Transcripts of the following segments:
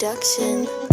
Production.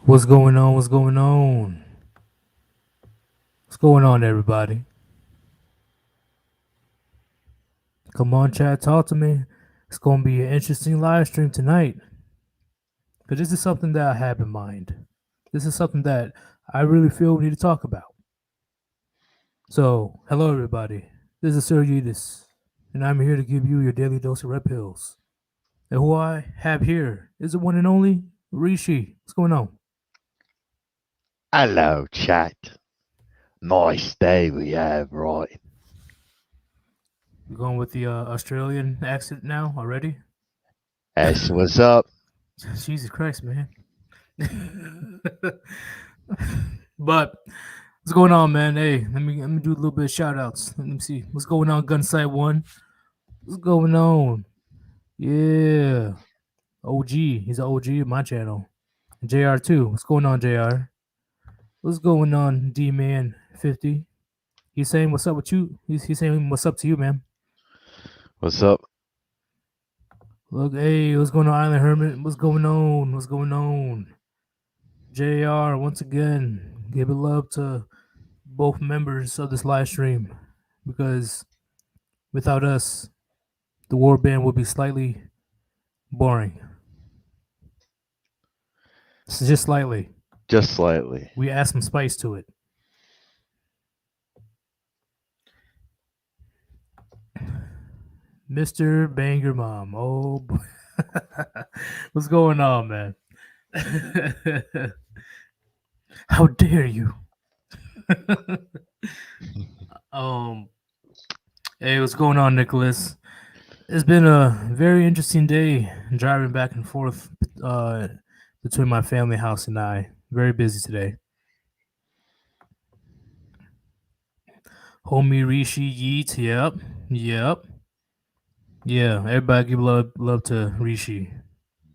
What's going on? What's going on? What's going on, everybody? Come on, chat, talk to me. It's going to be an interesting live stream tonight because this is something that I have in mind. This is something that I really feel we need to talk about. So, hello, everybody. This is Sir Yeetus, and I'm here to give you your daily dose of red pills. And who I have here is the one and only Rishi. What's going on? Hello, chat. Nice day we have, right? We're going with the Australian accent now already? That's what's up. Jesus Christ, man. But what's going on, man? Hey, let me do a little bit of shout outs. Let me see. What's going on, Gunsight One? What's going on? Yeah. OG. He's an OG of my channel. JR too. What's going on, JR? What's going on, D Man 50? He's saying what's up with you. He's saying what's up to you, man. What's up? Look, hey, what's going on, Island Hermit? What's going on? What's going on? JR, once again, give it love to both members of this live stream because without us, the Warband would be slightly boring. So just slightly. Just slightly. We add some spice to it. Mr. Banger Mom. Oh, boy. What's going on, man? How dare you? um, hey, what's going on, Nicholas? It's been a very interesting day driving back and forth uh, between my family house and I. Very busy today. Homie Rishi Yeet. Yep. Yep. Yeah. Everybody give love to Rishi.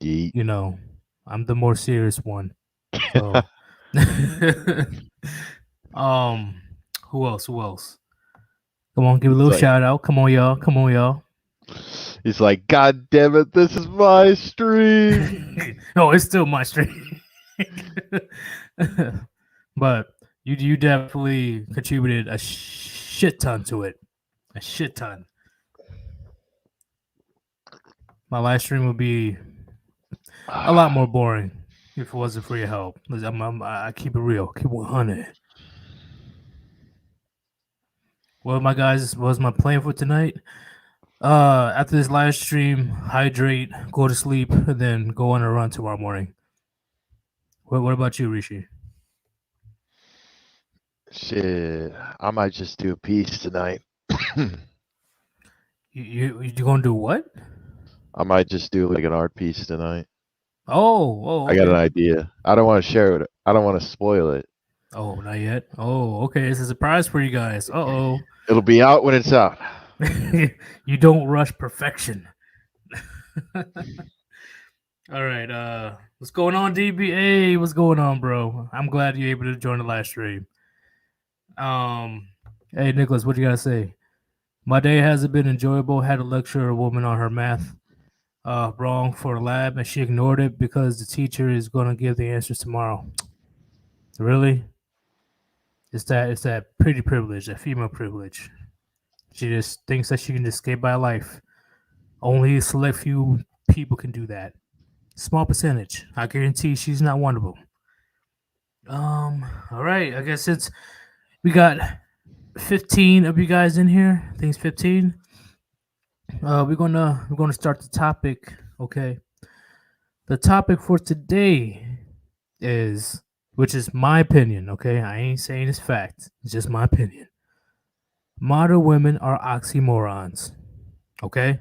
Yeet. You know, I'm the more serious one. So um who else? Who else? Come on, give a little shout out. Come on, y'all. Come on, y'all. He's like, God damn it, this is my stream. No, it's still my stream. But you definitely contributed a shit ton to it. A shit ton. My live stream would be a lot more boring if it wasn't for your help. I keep it real, keep 100. Well, my guys, what's my plan for tonight? After this live stream, hydrate, go to sleep, and then go on a run tomorrow morning. What about you, Rishi? Shit, I might just do a piece tonight. You gonna do what? I might just do like an art piece tonight. Oh, I got an okay. idea. I don't want to share it. I don't want to spoil it. Oh, not yet. Oh, okay. It's a surprise for you guys. Oh. It'll be out when it's out. You don't rush perfection. All right. What's going on, DBA? What's going on, bro? I'm glad you're able to join the live stream. Hey, Nicholas, what you gotta say? My day hasn't been enjoyable. Had to lecture a woman on her math wrong for a lab, and she ignored it because the teacher is gonna give the answers tomorrow. Really? It's that pretty privilege, that female privilege. She just thinks that she can just skate by life. Only a select few people can do that. Small percentage. I guarantee she's not one of them. All right. I guess we got 15 of you guys in here. I think it's 15. We're gonna start the topic. Okay. The topic for today is, which is my opinion. Okay, I ain't saying it's fact. It's just my opinion. Modern women are oxymorons. Okay.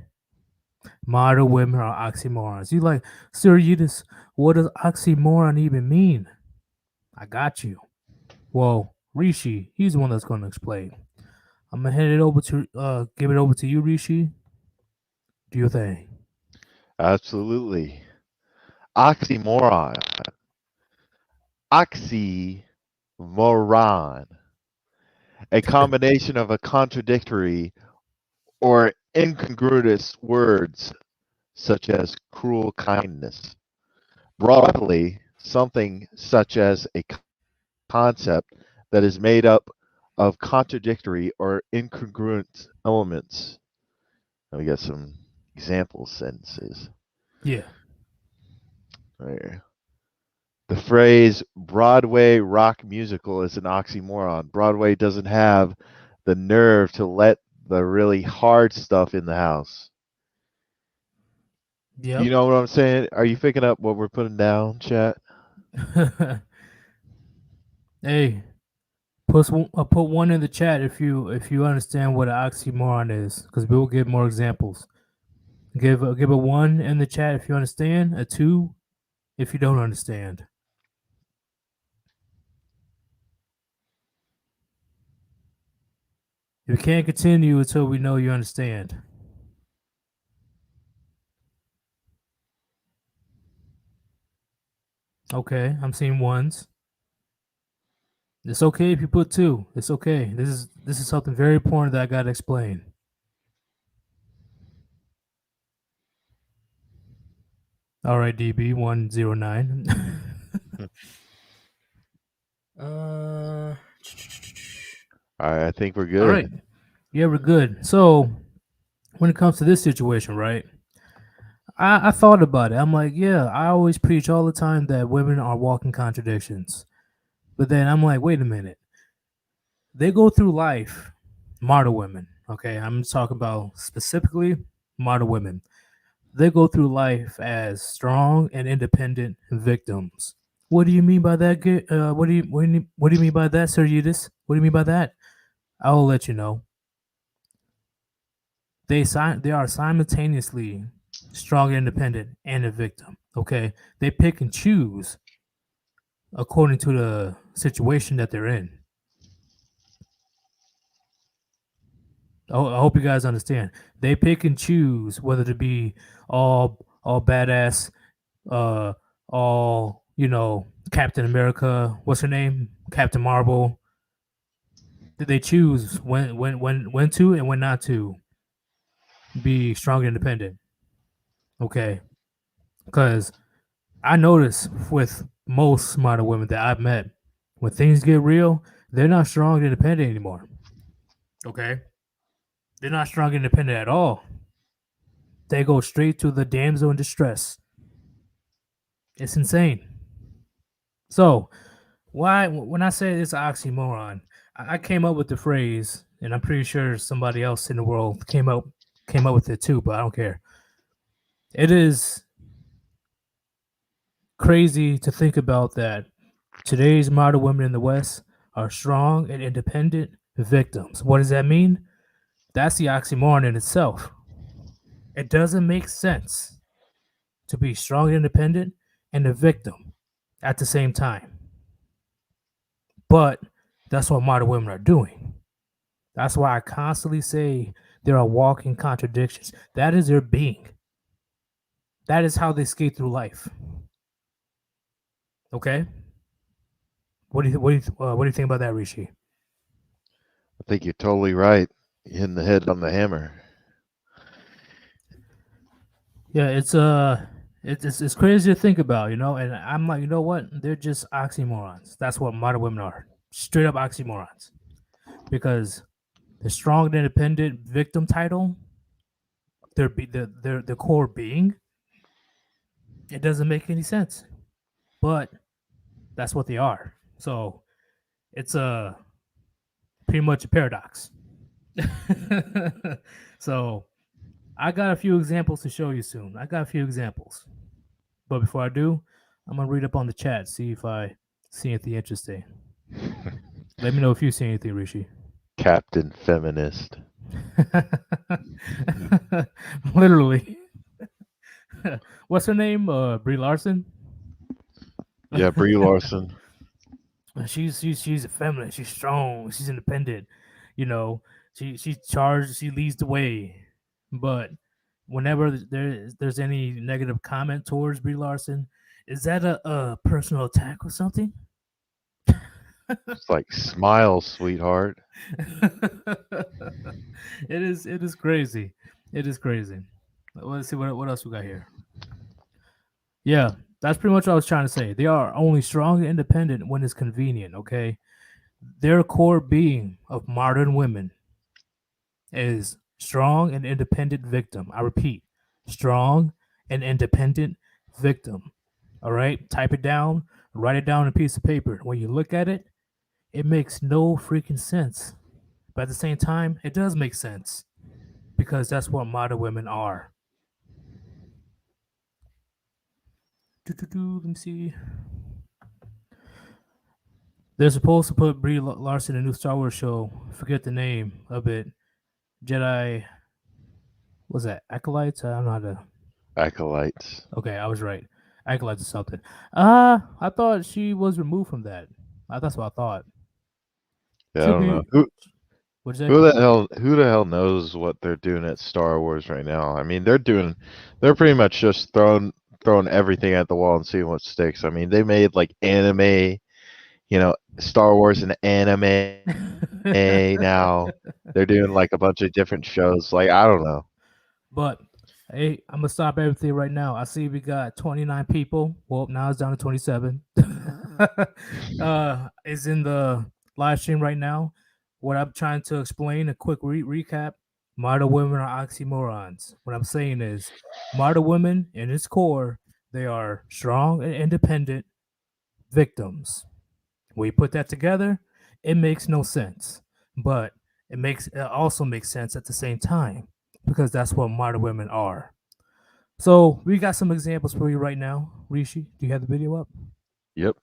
Modern women are oxymorons. You like, Sir Yeetus, what does oxymoron even mean? I got you. Well, Rishi, he's the one that's going to explain. I'm gonna hand it over to give it over to you, Rishi. Do your thing. Absolutely. Oxymoron. Oxymoron. A combination of a contradictory or incongruous words such as cruel kindness. Broadly, something such as a concept that is made up of contradictory or incongruent elements. Now we got some example sentences. Yeah. Right. The phrase Broadway rock musical is an oxymoron. Broadway doesn't have the nerve to let the really hard stuff in the house. You Yep. know what I'm saying? Are you picking up what we're putting down, chat? Hey, put one in the chat if you understand what an oxymoron is, because we will give more examples. Give a one in the chat if you understand. A two if you don't understand. We can't continue until we know you understand. Okay, I'm seeing ones. It's okay if you put two. It's okay. This is something very important that I gotta explain. All right, DB109. uh, All right, I think we're all good. right. Yeah, we're good. So when it comes to this situation, right? I thought about it. I'm like, yeah, I always preach all the time that women are walking contradictions. But then I'm like, wait a minute. They go through life, model women. Okay, I'm talking about specifically model women. They go through life as strong and independent victims. What do you mean by that? What do you mean by that, Sir Yeetus? What do you mean by that? I will let you know. They are simultaneously strong and independent and a victim. Okay, they pick and choose according to the situation that they're in. I hope you guys understand. They pick and choose whether to be all badass, uh, all Captain America. What's her name? Captain Marvel. Did they choose when to and when not to be strong and independent? Okay, because I notice with most modern women that I've met, when things get real, they're not strong and independent anymore. Okay, they're not strong and independent at all. They go straight to the damsel in distress. It's insane. So why when I say it's an oxymoron, I came up with the phrase, and I'm pretty sure somebody else in the world came up with it too, but I don't care. It is crazy to think about that today's modern women in the West are strong and independent victims. What does that mean? That's the oxymoron in itself. It doesn't make sense to be strong and independent and a victim at the same time. But that's what modern women are doing. That's why I constantly say there are walking contradictions. That is their being. That is how they skate through life. Okay. What do you think about that, Rishi? I think you're totally right. You're hitting the head on the hammer. Yeah, it's crazy to think about, And I'm like, you know what? They're just oxymorons. That's what modern women are. Straight up oxymorons. Because the strong and independent victim title, their core being, it doesn't make any sense. But that's what they are. So it's a pretty much a paradox. So I got a few examples to show you soon. I got a few examples. But before I do, I'm gonna read up on the chat, see if I see anything interesting. Let me know if you see anything, Rishi. Captain Feminist. Literally. What's her name? Brie Larson. Yeah, Brie Larson. She's a feminist. She's strong. She's independent. You know, she's charged. She leads the way. But whenever there's any negative comment towards Brie Larson, is that a personal attack or something? It's like, smile, sweetheart. It is crazy. It is crazy. Let's see what else we got here. Yeah, That's pretty much what I was trying to say. They are only strong and independent when it's convenient, okay? Their core being of modern women is strong and independent victim. I repeat, strong and independent victim. All right? Type it down, write it down on a piece of paper. When you look at it, it makes no freaking sense. But at the same time, it does make sense because that's what modern women are. Let me see. They're supposed to put Brie Larson in a new Star Wars show. Forget the name of it. Jedi. Was that Acolytes? I don't know how to. Acolytes. Okay, I was right. Acolytes or something. I thought she was removed from that. That's what I thought. Yeah, I She'll don't know. be. What'd you say? Who the hell knows what they're doing at Star Wars right now? I mean, they're pretty much just throwing everything at the wall and seeing what sticks. I mean, they made like anime, Star Wars and anime now. They're doing like a bunch of different shows. Like, I don't know. But hey, I'm gonna stop everything right now. I see we got 29 people. Well, now it's down to 27. Is in the live stream right now. What I'm trying to explain, a quick recap: modern women are oxymorons. What I'm saying is, modern women, in its core, they are strong and independent victims. When you put that together, it makes no sense, but it also makes sense at the same time because that's what modern women are. So we got some examples for you right now. Rishi, do you have the video up? Yep.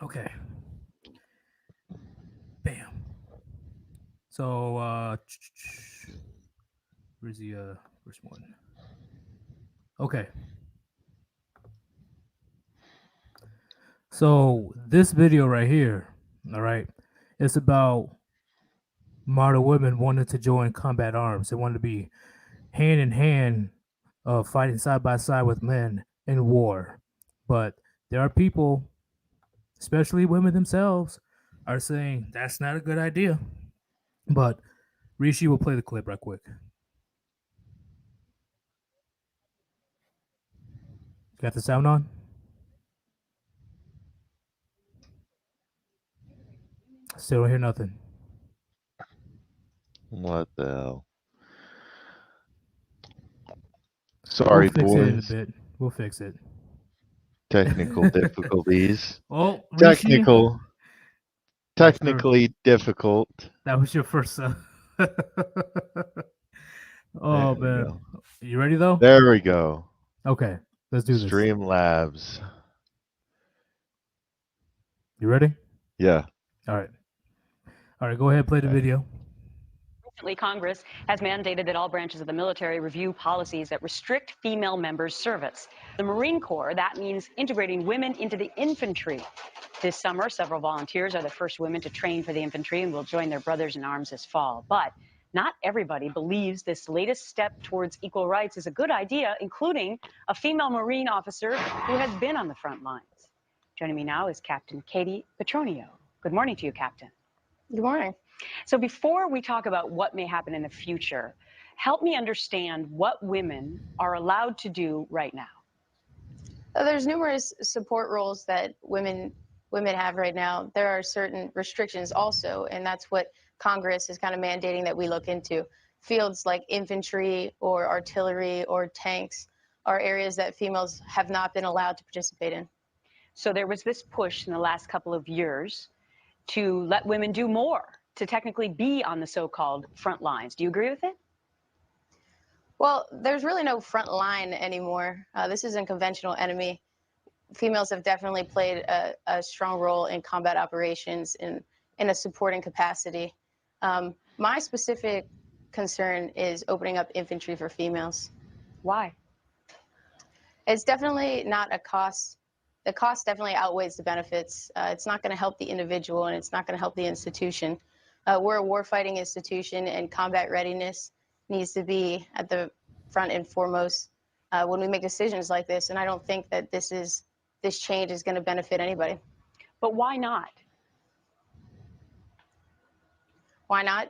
Okay. Bam. So where's the first one? Okay. So this video right here, all right, it's about modern women wanting to join combat arms. They want to be hand in hand, fighting side by side with men in war. But there are people, especially women themselves, are saying that's not a good idea. But Rishi will play the clip right quick. Got the sound on? Still don't hear nothing. What the hell? We'll Sorry, fix it in a boys. bit. We'll fix it. Technical difficulties. Oh, Rishi, Technical. that's your Technically difficult. that was your first. There Oh we man, go. you ready though? There we go. Okay, let's do this. Streamlabs. You ready? Yeah. All right. All right. Go ahead. Play the All right. video. Recently, Congress has mandated that all branches of the military review policies that restrict female members' service. The Marine Corps, that means integrating women into the infantry. This summer, several volunteers are the first women to train for the infantry and will join their brothers in arms this fall. But not everybody believes this latest step towards equal rights is a good idea, including a female Marine officer who has been on the front lines. Joining me now is Captain Katie Petronio. Good morning to you, Captain. Good morning. So before we talk about what may happen in the future, help me understand what women are allowed to do right now. There's numerous support roles that women have right now. There are certain restrictions also, and that's what Congress is kind of mandating that we look into. Fields like infantry or artillery or tanks are areas that females have not been allowed to participate in. So there was this push in the last couple of years to let women do more, to technically be on the so-called front lines. Do you agree with it? Well, there's really no front line anymore. This isn't conventional enemy. Females have definitely played a strong role in combat operations in a supporting capacity. My specific concern is opening up infantry for females. Why? It's definitely not a cost. The cost definitely outweighs the benefits. It's not going to help the individual, and it's not going to help the institution. We're a warfighting institution, and combat readiness needs to be at the front and foremost when we make decisions like this. And I don't think that this change is going to benefit anybody. But why not? Why not?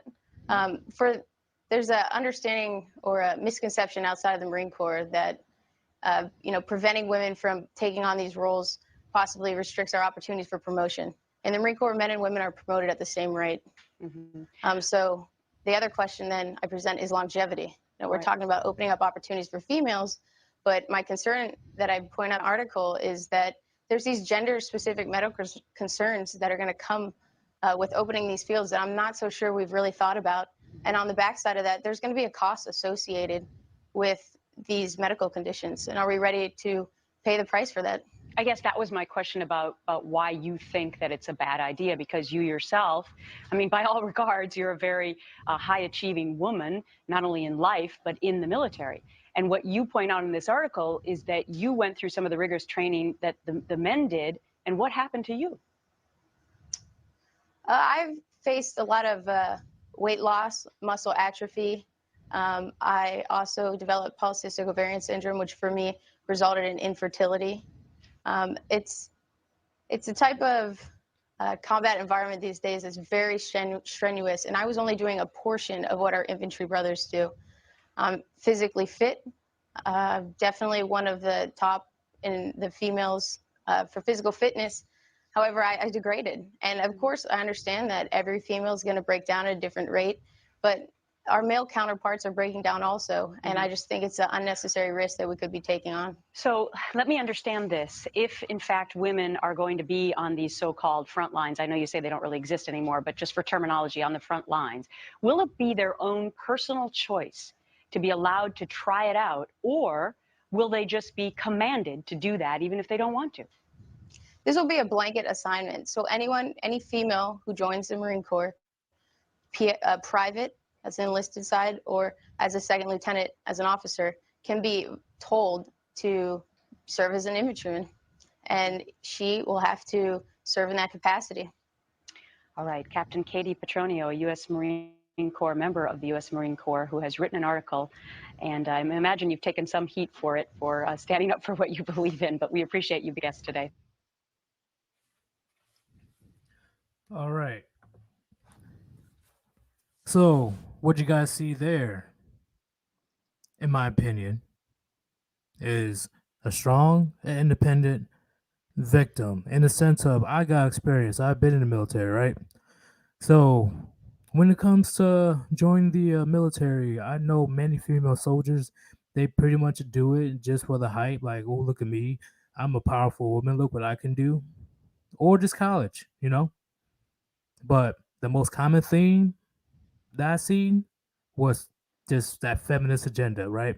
There's an understanding or a misconception outside of the Marine Corps that preventing women from taking on these roles possibly restricts our opportunities for promotion. In the Marine Corps, men and women are promoted at the same rate. Mm-hmm. So the other question then I present is longevity. We're Right. talking about opening up opportunities for females, but my concern that I point out in the article is that there's these gender-specific medical concerns that are going to come with opening these fields that I'm not so sure we've really thought about. And on the backside of that, there's going to be a cost associated with these medical conditions. And are we ready to pay the price for that? I guess that was my question about why you think that it's a bad idea, because you yourself, I mean, by all regards, you're a very high-achieving woman, not only in life, but in the military. And what you point out in this article is that you went through some of the rigorous training that the men did, and what happened to you? I've faced a lot of weight loss, muscle atrophy. I also developed polycystic ovarian syndrome, which for me resulted in infertility. It's a type of combat environment these days that's very strenuous, and I was only doing a portion of what our infantry brothers do. I'm physically fit, definitely one of the top in the females for physical fitness. However, I degraded. And of course, I understand that every female is going to break down at a different rate, but our male counterparts are breaking down also. And I just think it's an unnecessary risk that we could be taking on. So let me understand this. If, in fact, women are going to be on these so-called front lines, I know you say they don't really exist anymore, but just for terminology, on the front lines, will it be their own personal choice to be allowed to try it out, or will they just be commanded to do that even if they don't want to? This will be a blanket assignment. So any female who joins the Marine Corps, private, as an enlisted side, or as a second lieutenant, as an officer, can be told to serve as an infantryman. And she will have to serve in that capacity. All right, Captain Katie Petronio, a U.S. Marine Corps member of the U.S. Marine Corps, who has written an article, and I imagine you've taken some heat for it, for standing up for what you believe in, but we appreciate you being a guest today. All right. So, what you guys see there, in my opinion, is a strong and independent victim in the sense of I got experience. I've been in the military, right? So, when it comes to joining the military, I know many female soldiers, they pretty much do it just for the hype. Like, oh, look at me. I'm a powerful woman. Look what I can do. Or just college, you know? But the most common theme that I seen was just that feminist agenda, right?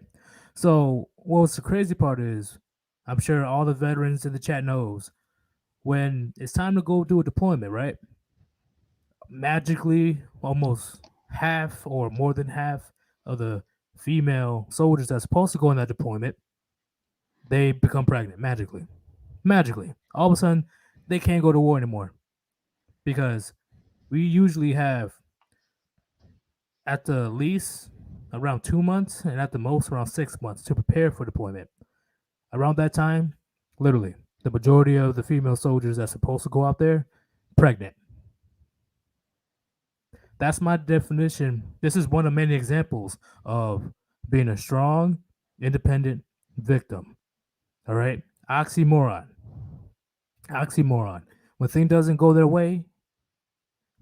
So what's the crazy part is, I'm sure all the veterans in the chat knows, when it's time to go do a deployment, right? Magically, almost half or more than half of the female soldiers that's supposed to go in that deployment, they become pregnant magically. Magically. All of a sudden, they can't go to war anymore because we usually have at the least around 2 months and at the most around 6 months to prepare for deployment. Around that time, literally, the majority of the female soldiers that's supposed to go out there, pregnant. That's my definition. This is one of many examples of being a strong, independent victim. All right? Oxymoron. Oxymoron. When things doesn't go their way,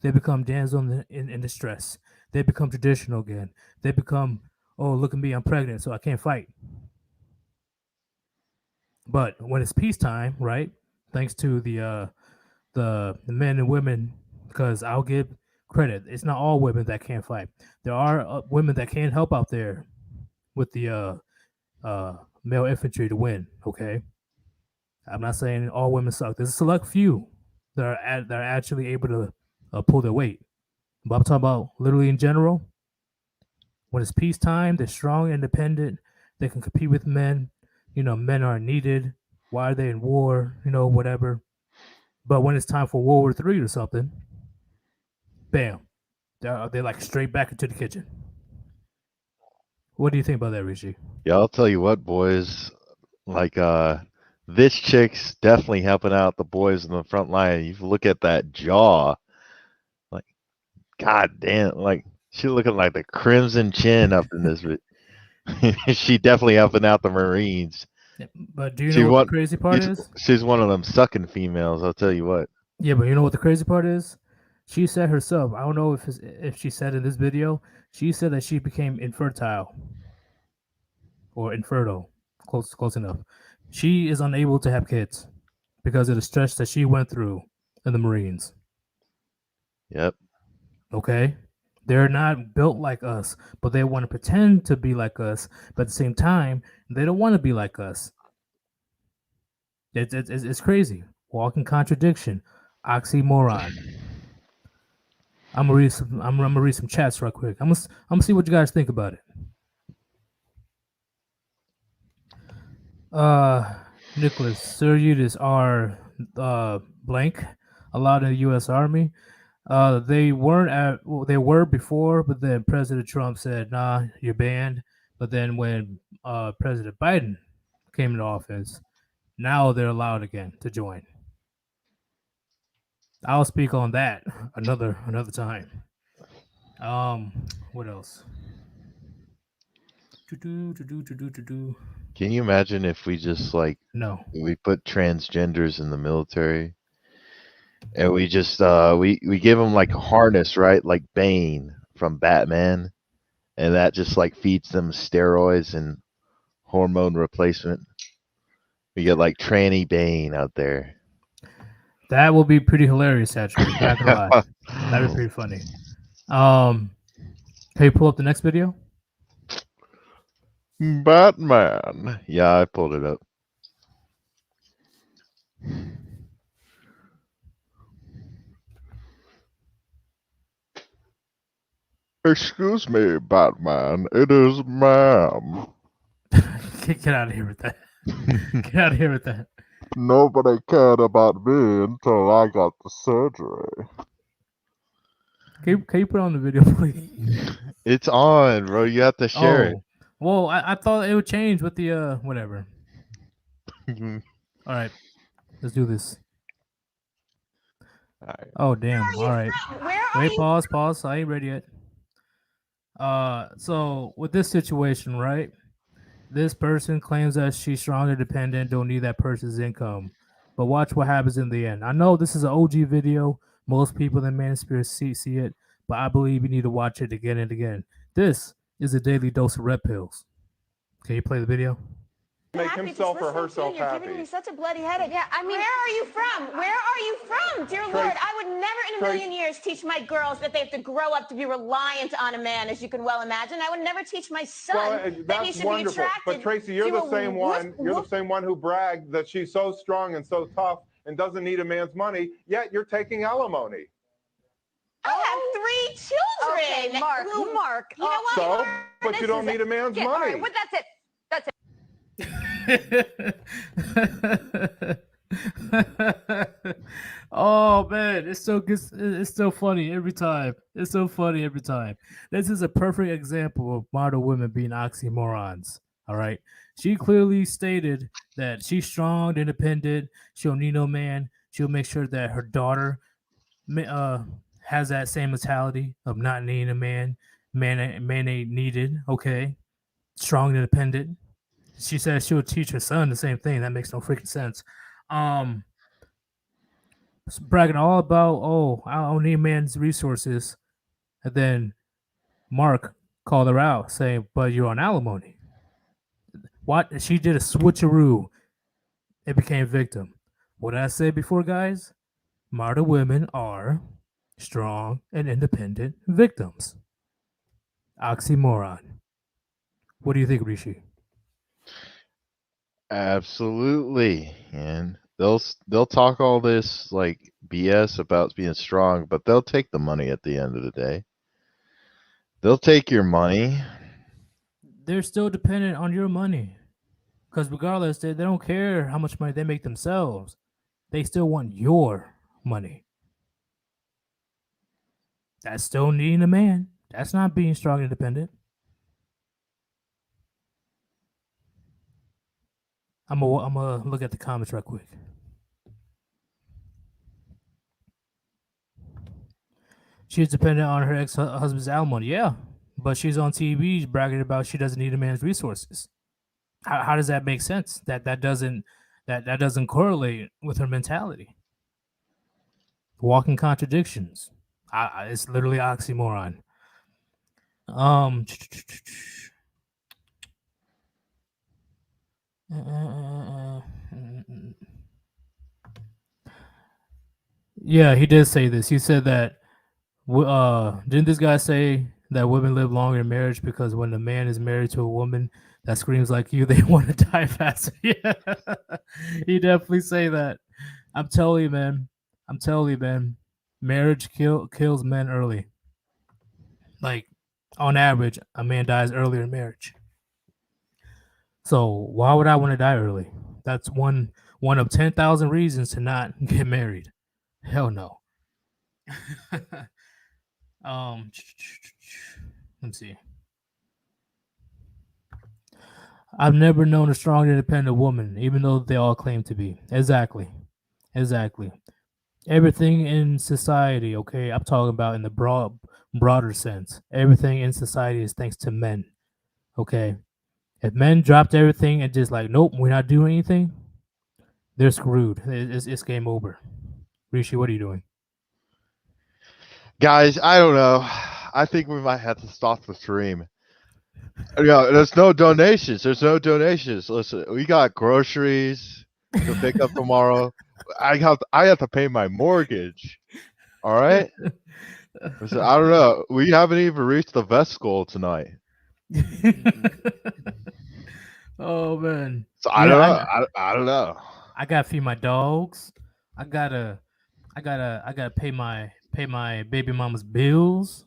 they become damsel in distress. They become traditional again. They become, oh, look at me, I'm pregnant, so I can't fight. But when it's peacetime, right? Thanks to the men and women, because I'll give credit. It's not all women that can't fight. There are women that can help out there with the male infantry to win. Okay, I'm not saying all women suck. There's a select few that are actually able to pull their weight. But I'm talking about literally in general. When it's peacetime, they're strong, independent. They can compete with men. You know, men are needed. Why are they in war? You know, whatever. But when it's time for World War III or something, bam, they're like straight back into the kitchen. What do you think about that, Rishi? Yeah, I'll tell you what, boys. Like, this chick's definitely helping out the boys in the front line. You look at that jaw, like, god damn, like she looking like the Crimson Chin up in this. She definitely helping out the Marines. But do you know what the crazy part is? She's one of them sucking females. I'll tell you what. Yeah, but you know what the crazy part is? She said herself. I don't know if she said in this video. She said that she became infertile or infertile. Close enough. She is unable to have kids because of the stress that she went through in the Marines. Yep. Okay? They're not built like us, but they want to pretend to be like us, but at the same time, they don't want to be like us. It's crazy. Walking contradiction. Oxymoron. I'm gonna read some chats real quick. I'm gonna see what you guys think about it. Nicholas, Sir Yeetus are blank allowed in the U.S. Army. They were before, but then President Trump said, "Nah, you're banned." But then when President Biden came into office, now they're allowed again to join. I'll speak on that another time. What else? Can you imagine if we just No. we put transgenders in the military and we just we give them like a harness, right? Like Bane from Batman, and that just like feeds them steroids and hormone replacement. We get like tranny Bane out there. That will be pretty hilarious, actually. Not gonna lie. That'd be pretty funny. Can you pull up the next video? Batman. Yeah, I pulled it up. Excuse me, Batman. It is ma'am. Get out of here with that. Get out of here with that. Nobody cared about me until I got the surgery. Can you put on the video, please? It's on, bro. You have to share it. Well, I thought it would change with the whatever. All right, let's do this. All right. Oh damn! All right. Wait, pause. I ain't ready yet. So with this situation, right? This person claims that she's strong and independent, don't need that person's income. But watch what happens in the end. I know this is an OG video. Most people in Manosphere see it, but I believe you need to watch it again and again. This is a daily dose of red pills. Can you play the video? Make himself or herself You're happy. giving me such a bloody headache. Yeah, I mean, where are you from? Where are you from? Dear Lord, I would never in a million years teach my girls that they have to grow up to be reliant on a man, as you can well imagine. I would never teach my son that he should be attracted. But Tracy, you're the same one. You're the same one who bragged that she's so strong and so tough and doesn't need a man's money. Yet you're taking alimony. I have 3 children. Okay, Mark. You know what? So, Mark, but you don't need a man's money. All right, well, that's it. That's it. Oh man, it's so good. It's so funny every time. It's so funny every time. This is a perfect example of modern women being oxymorons. All right, she clearly stated that she's strong, independent. She'll need no man. She'll make sure that her daughter has that same mentality of not needing a man. Man ain't needed. Okay, strong, independent. She says she'll teach her son the same thing. That makes no freaking sense. Bragging all about, I don't need man's resources. And then Mark called her out saying, but you're on alimony. What? She did a switcheroo and became victim. What did I say before, guys? Modern women are strong and independent victims. Oxymoron. What do you think, Rishi? Absolutely, and they'll talk all this like BS about being strong, but they'll take the money at the end of the day. They'll take your money. They're still dependent on your money, because regardless, they don't care how much money they make themselves. They still want your money. That's still needing a man. That's not being strong and independent. I'm gonna look at the comments right quick. She's dependent on her ex-husband's alimony. Yeah, but she's on TV bragging about she doesn't need a man's resources. How does that make sense? That doesn't correlate with her mentality. Walking contradictions. It's literally oxymoron. Yeah, he did say this. He said that didn't this guy say that women live longer in marriage because when a man is married to a woman that screams like you, they want to die faster? Yeah, he definitely say that. I'm telling you, man. Marriage kills men early. Like on average, a man dies earlier in marriage. So why would I want to die early? That's one of 10,000 reasons to not get married. Hell no. Let's see. I've never known a strong, independent woman, even though they all claim to be. Exactly. Everything in society, okay, I'm talking about in the broader sense. Everything in society is thanks to men. Okay. If men dropped everything and just like, nope, we're not doing anything, they're screwed. It's game over. Rishi, what are you doing? Guys, I don't know. I think we might have to stop the stream. Yeah, there's no donations. Listen, we got groceries to pick up tomorrow. I have to pay my mortgage. All right. Listen, I don't know. We haven't even reached the vest goal tonight. Oh man. So I don't know. I don't know. I gotta feed my dogs. I gotta pay my baby mama's bills.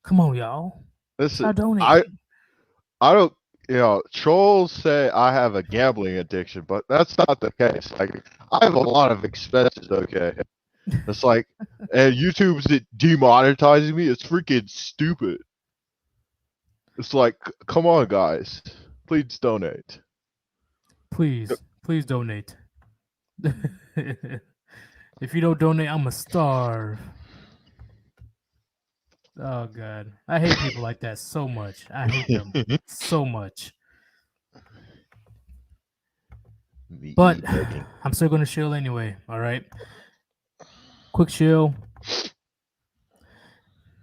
Come on, y'all. Listen, Start donating. I don't. You know, trolls say I have a gambling addiction, but that's not the case. Like, I have a lot of expenses. Okay, it's like, and YouTube's demonetizing me. It's freaking stupid. It's like, come on, guys, please donate. Please donate. If you don't donate, I'm a starve. Oh god, I hate people like that so much. I hate them so much. But I'm still gonna chill anyway. All right, quick chill.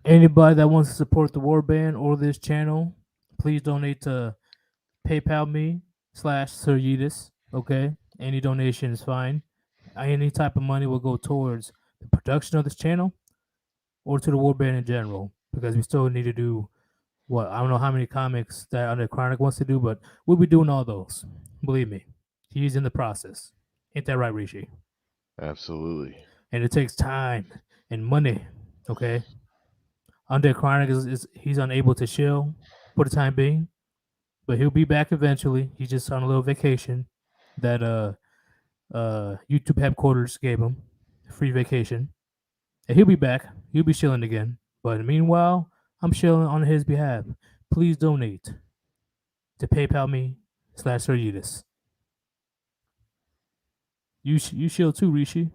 Anybody that wants to support the Warband or this channel, please donate to PayPal me /Sir Yeetus. Okay, any donation is fine. Any type of money will go towards the production of this channel or to the Warband in general, because we still need to do what, I don't know how many comics that Under Chronic wants to do, but we'll be doing all those. Believe me, he's in the process. Ain't that right, Rishi? Absolutely. And it takes time and money. Okay, Under Chronic is he's unable to chill for the time being, but he'll be back eventually. He's just on a little vacation that YouTube headquarters gave him, free vacation. And he'll be back. He'll be chilling again. But meanwhile, I'm chilling on his behalf. Please donate to PayPal me /Sir Yeetus. You chill too, Rishi.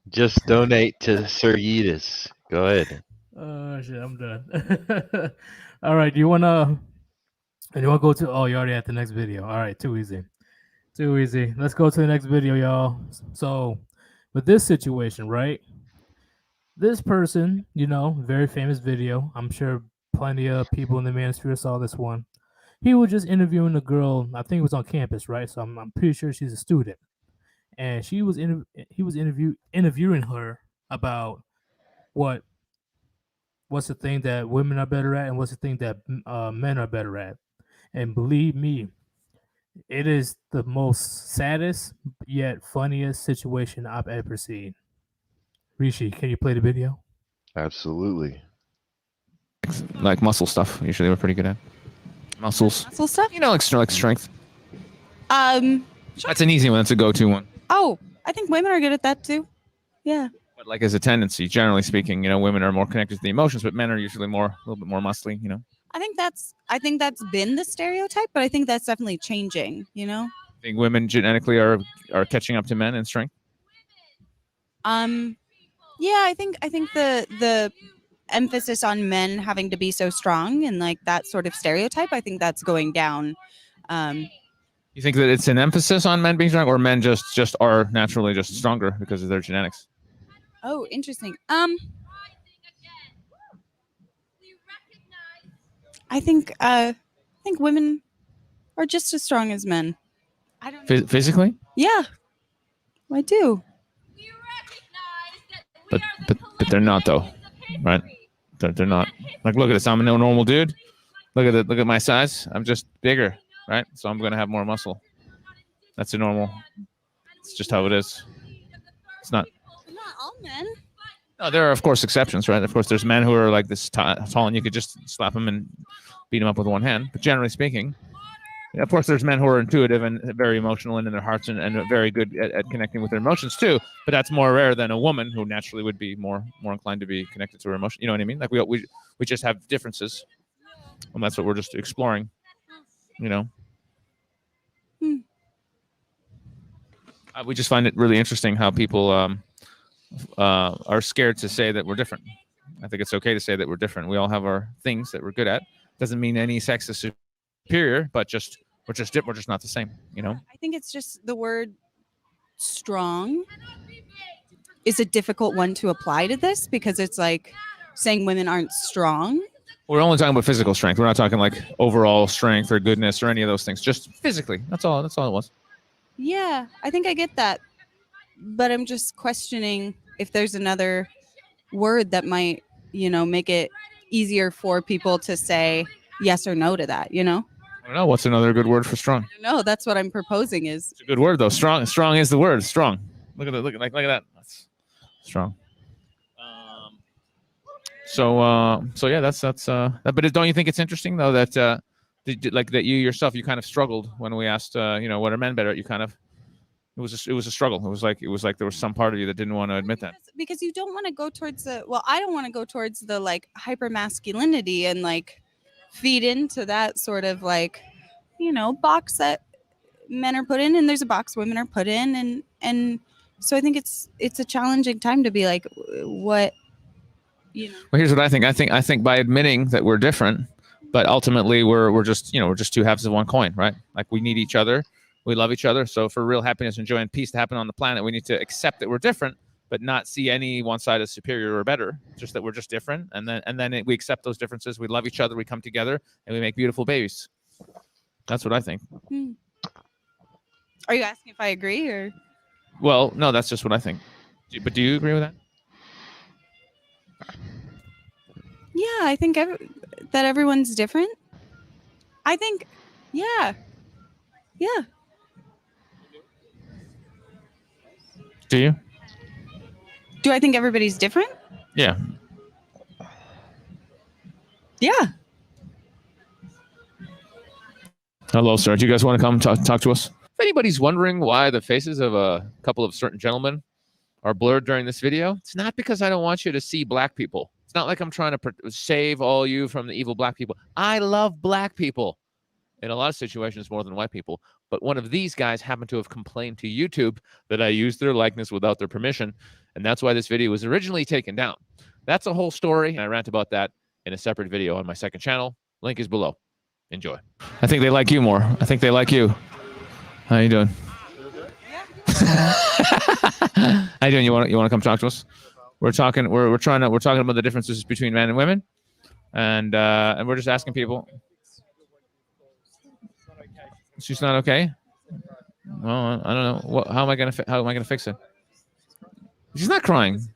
Just donate to Sir Yeetus. Go ahead. Oh shit, I'm done. All right, do you wanna go to? Oh, you already at the next video. All right, too easy. Let's go to the next video, y'all. So, with this situation, right? This person, very famous video. I'm sure plenty of people in the manosphere saw this one. He was just interviewing a girl. I think it was on campus, right? So I'm pretty sure she's a student, and he was interviewing her about what's the thing that women are better at and what's the thing that men are better at. And believe me, it is the most saddest yet funniest situation I've ever seen. Rishi, can you play the video? Absolutely. Like muscle stuff. Usually we're pretty good at muscles. Muscle stuff? Like strength. Sure. That's an easy one. That's a go-to one. Oh, I think women are good at that too. Yeah. But like as a tendency, generally speaking, women are more connected to the emotions, but men are usually a little bit more muscly. I think that's been the stereotype, but I think that's definitely changing. I think women genetically are catching up to men in strength. Yeah, I think the emphasis on men having to be so strong and like that sort of stereotype, I think that's going down. You think that it's an emphasis on men being strong, or men just are naturally just stronger because of their genetics? Oh, interesting. I think women are just as strong as men. I don't know. Physically? Yeah, I do. But they're not though, right? They're not. Like, look at this. I'm a normal dude. Look at my size. I'm just bigger, right? So I'm gonna have more muscle. That's a normal. It's just how it is. It's not. Not all men. No, there are of course exceptions, right? Of course, there's men who are like this tall, and you could just slap them and beat them up with one hand. But generally speaking, of course, there's men who are intuitive and very emotional and in their hearts and very good at connecting with their emotions too. But that's more rare than a woman who naturally would be more inclined to be connected to her emotion. You know what I mean? Like we just have differences, and that's what we're just exploring. You know. We just find it really interesting how people are scared to say that we're different. I think it's okay to say that we're different. We all have our things that we're good at. Doesn't mean any sex is superior, but we're just not the same, you know? I think it's just the word strong is a difficult one to apply to this because it's like saying women aren't strong. We're only talking about physical strength. We're not talking like overall strength or goodness or any of those things. Just physically. That's all it was. Yeah, I think I get that. But I'm just questioning if there's another word that might, make it easier for people to say yes or no to that, I don't know. What's another good word for strong? No, that's what I'm proposing is. It's a good word though. Strong is the word. Strong. Look at that. That's strong. So yeah, that's but don't you think it's interesting though that that you yourself, you kind of struggled when we asked what are men better at? You kind of it was a struggle. It was like there was some part of you that didn't want to admit that. Because you don't want to go towards I don't want to go towards the like hyper masculinity and like feed into that sort of like box that men are put in, and there's a box women are put in, and so I think it's a challenging time to be like what. Well, here's what I think. I think by admitting that we're different, but ultimately we're just two halves of one coin, right? Like we need each other, we love each other. So for real happiness and joy and peace to happen on the planet, we need to accept that we're different, but not see any one side as superior or better. Just that we're just different, and then we accept those differences. We love each other. We come together, and we make beautiful babies. That's what I think. Are you asking if I agree or? Well, no, that's just what I think. But do you agree with that? Yeah, I think that everyone's different. I think, yeah. Do you? Do I think everybody's different? Yeah. Yeah. Hello, sir. Do you guys want to come talk to us? If anybody's wondering why the faces of a couple of certain gentlemen are blurred during this video, it's not because I don't want you to see black people. It's not like I'm trying to save all you from the evil black people. I love black people in a lot of situations more than white people. But one of these guys happened to have complained to YouTube that I used their likeness without their permission. And that's why this video was originally taken down. That's a whole story. And I rant about that in a separate video on my second channel. Link is below. Enjoy. I think they like you more. I think they like you. How you doing? How you doing? You want to come talk to us? We're talking about the differences between men and women, and we're just asking people. She's not okay. Well, I don't know. How am I gonna fix it? She's not crying.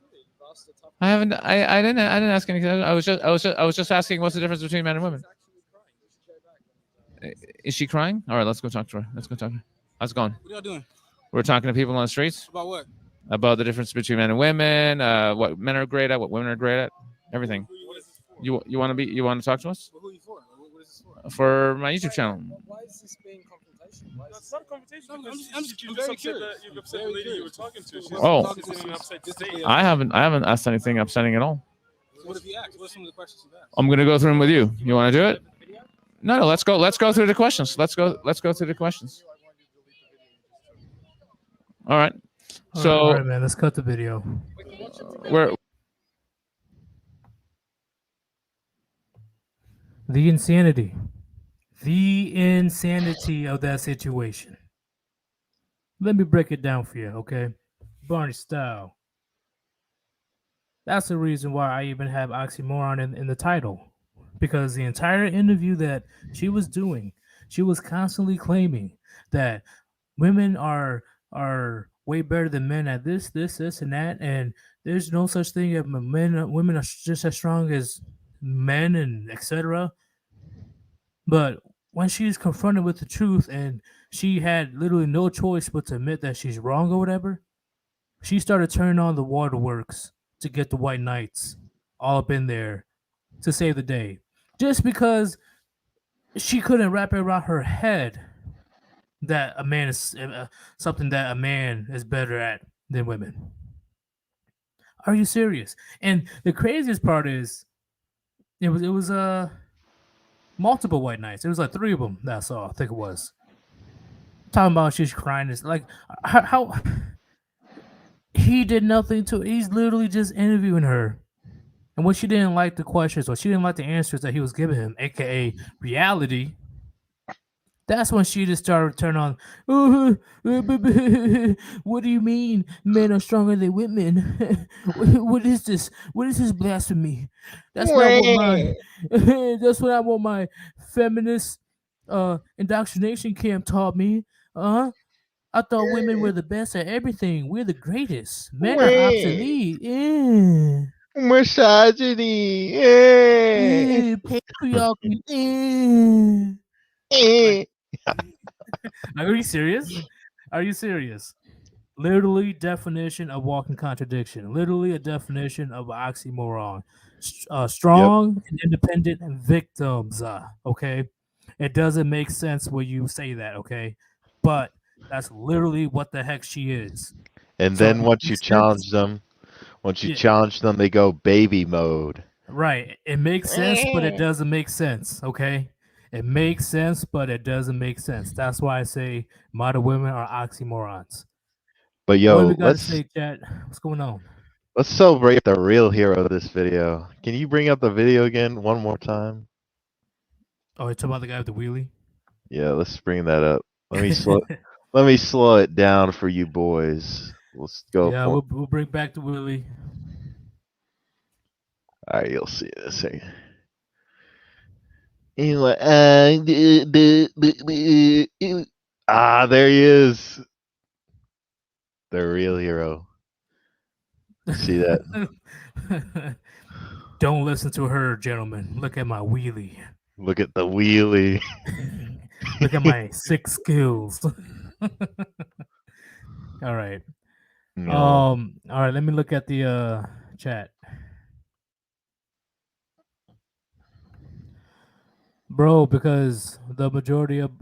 I didn't ask anything. I was just asking what's the difference between men and women. Is she crying? All right, let's go talk to her. How's it going? What are y'all doing? We're talking to people on the streets. About what? About the difference between men and women, what men are great at, what women are great at, everything. You want to talk to us? Who are you for? What is this for? For my YouTube channel. Why is this being confrontation? It's not a confrontation. I'm just very curious. You've upset the lady you were talking to. Oh, I haven't asked anything upsetting at all. So what have you asked? What are some of the questions you've asked? I'm gonna go through them with you. You want to do it? No. Let's go through the questions. Let's go through the questions. All right. So, all right, man, let's cut the video. We're The insanity. The insanity of that situation. Let me break it down for you, okay? Barney style. That's the reason why I even have oxymoron in the title. Because the entire interview that she was doing, she was constantly claiming that women are way better than men at this, and that, and there's no such thing as women are just as strong as men, and etc. But when she's confronted with the truth and she had literally no choice but to admit that she's wrong or whatever, she started turning on the waterworks to get the White Knights all up in there to save the day. Just because she couldn't wrap it around her head that a man is something that a man is better at than women. Are you serious? And the craziest part is it was multiple White Knights. It was like 3 of them that I saw. I think it was talking about she's crying. It's like how he did nothing to. He's literally just interviewing her. And when she didn't like the questions or she didn't like the answers that he was giving him, aka reality, that's when she just started to turn on. What do you mean men are stronger than women? What is this? What is this blasphemy? That's not what my that's what I want my feminist indoctrination camp taught me. I thought women were the best at everything. We're the greatest. Men are obsolete. Misogyny. Patriarchy. Are you serious? Are you serious? Literally definition of walking contradiction. Literally a definition of oxymoron. Strong and independent victims. Okay, it doesn't make sense when you say that. Okay, but that's literally what the heck she is. And then once you challenge them, they go baby mode. Right. It makes sense, but it doesn't make sense. Okay. It makes sense, but it doesn't make sense. That's why I say modern women are oxymorons. But What do yo, we gotta say, chat? What's going on? let's celebrate the real hero of this video. Can you bring up the video again one more time? Oh, you're talking about the guy with the wheelie? Yeah, let's bring that up. Let me slow it down for you boys. Let's go. Yeah, we'll bring back the wheelie. All right, you'll see it in a second. There he is. The real hero. See that? Don't listen to her, gentlemen. Look at my wheelie. Look at the wheelie. Look at my 6 skills. All right. No. All right, let me look at the chat. Bro, because the majority of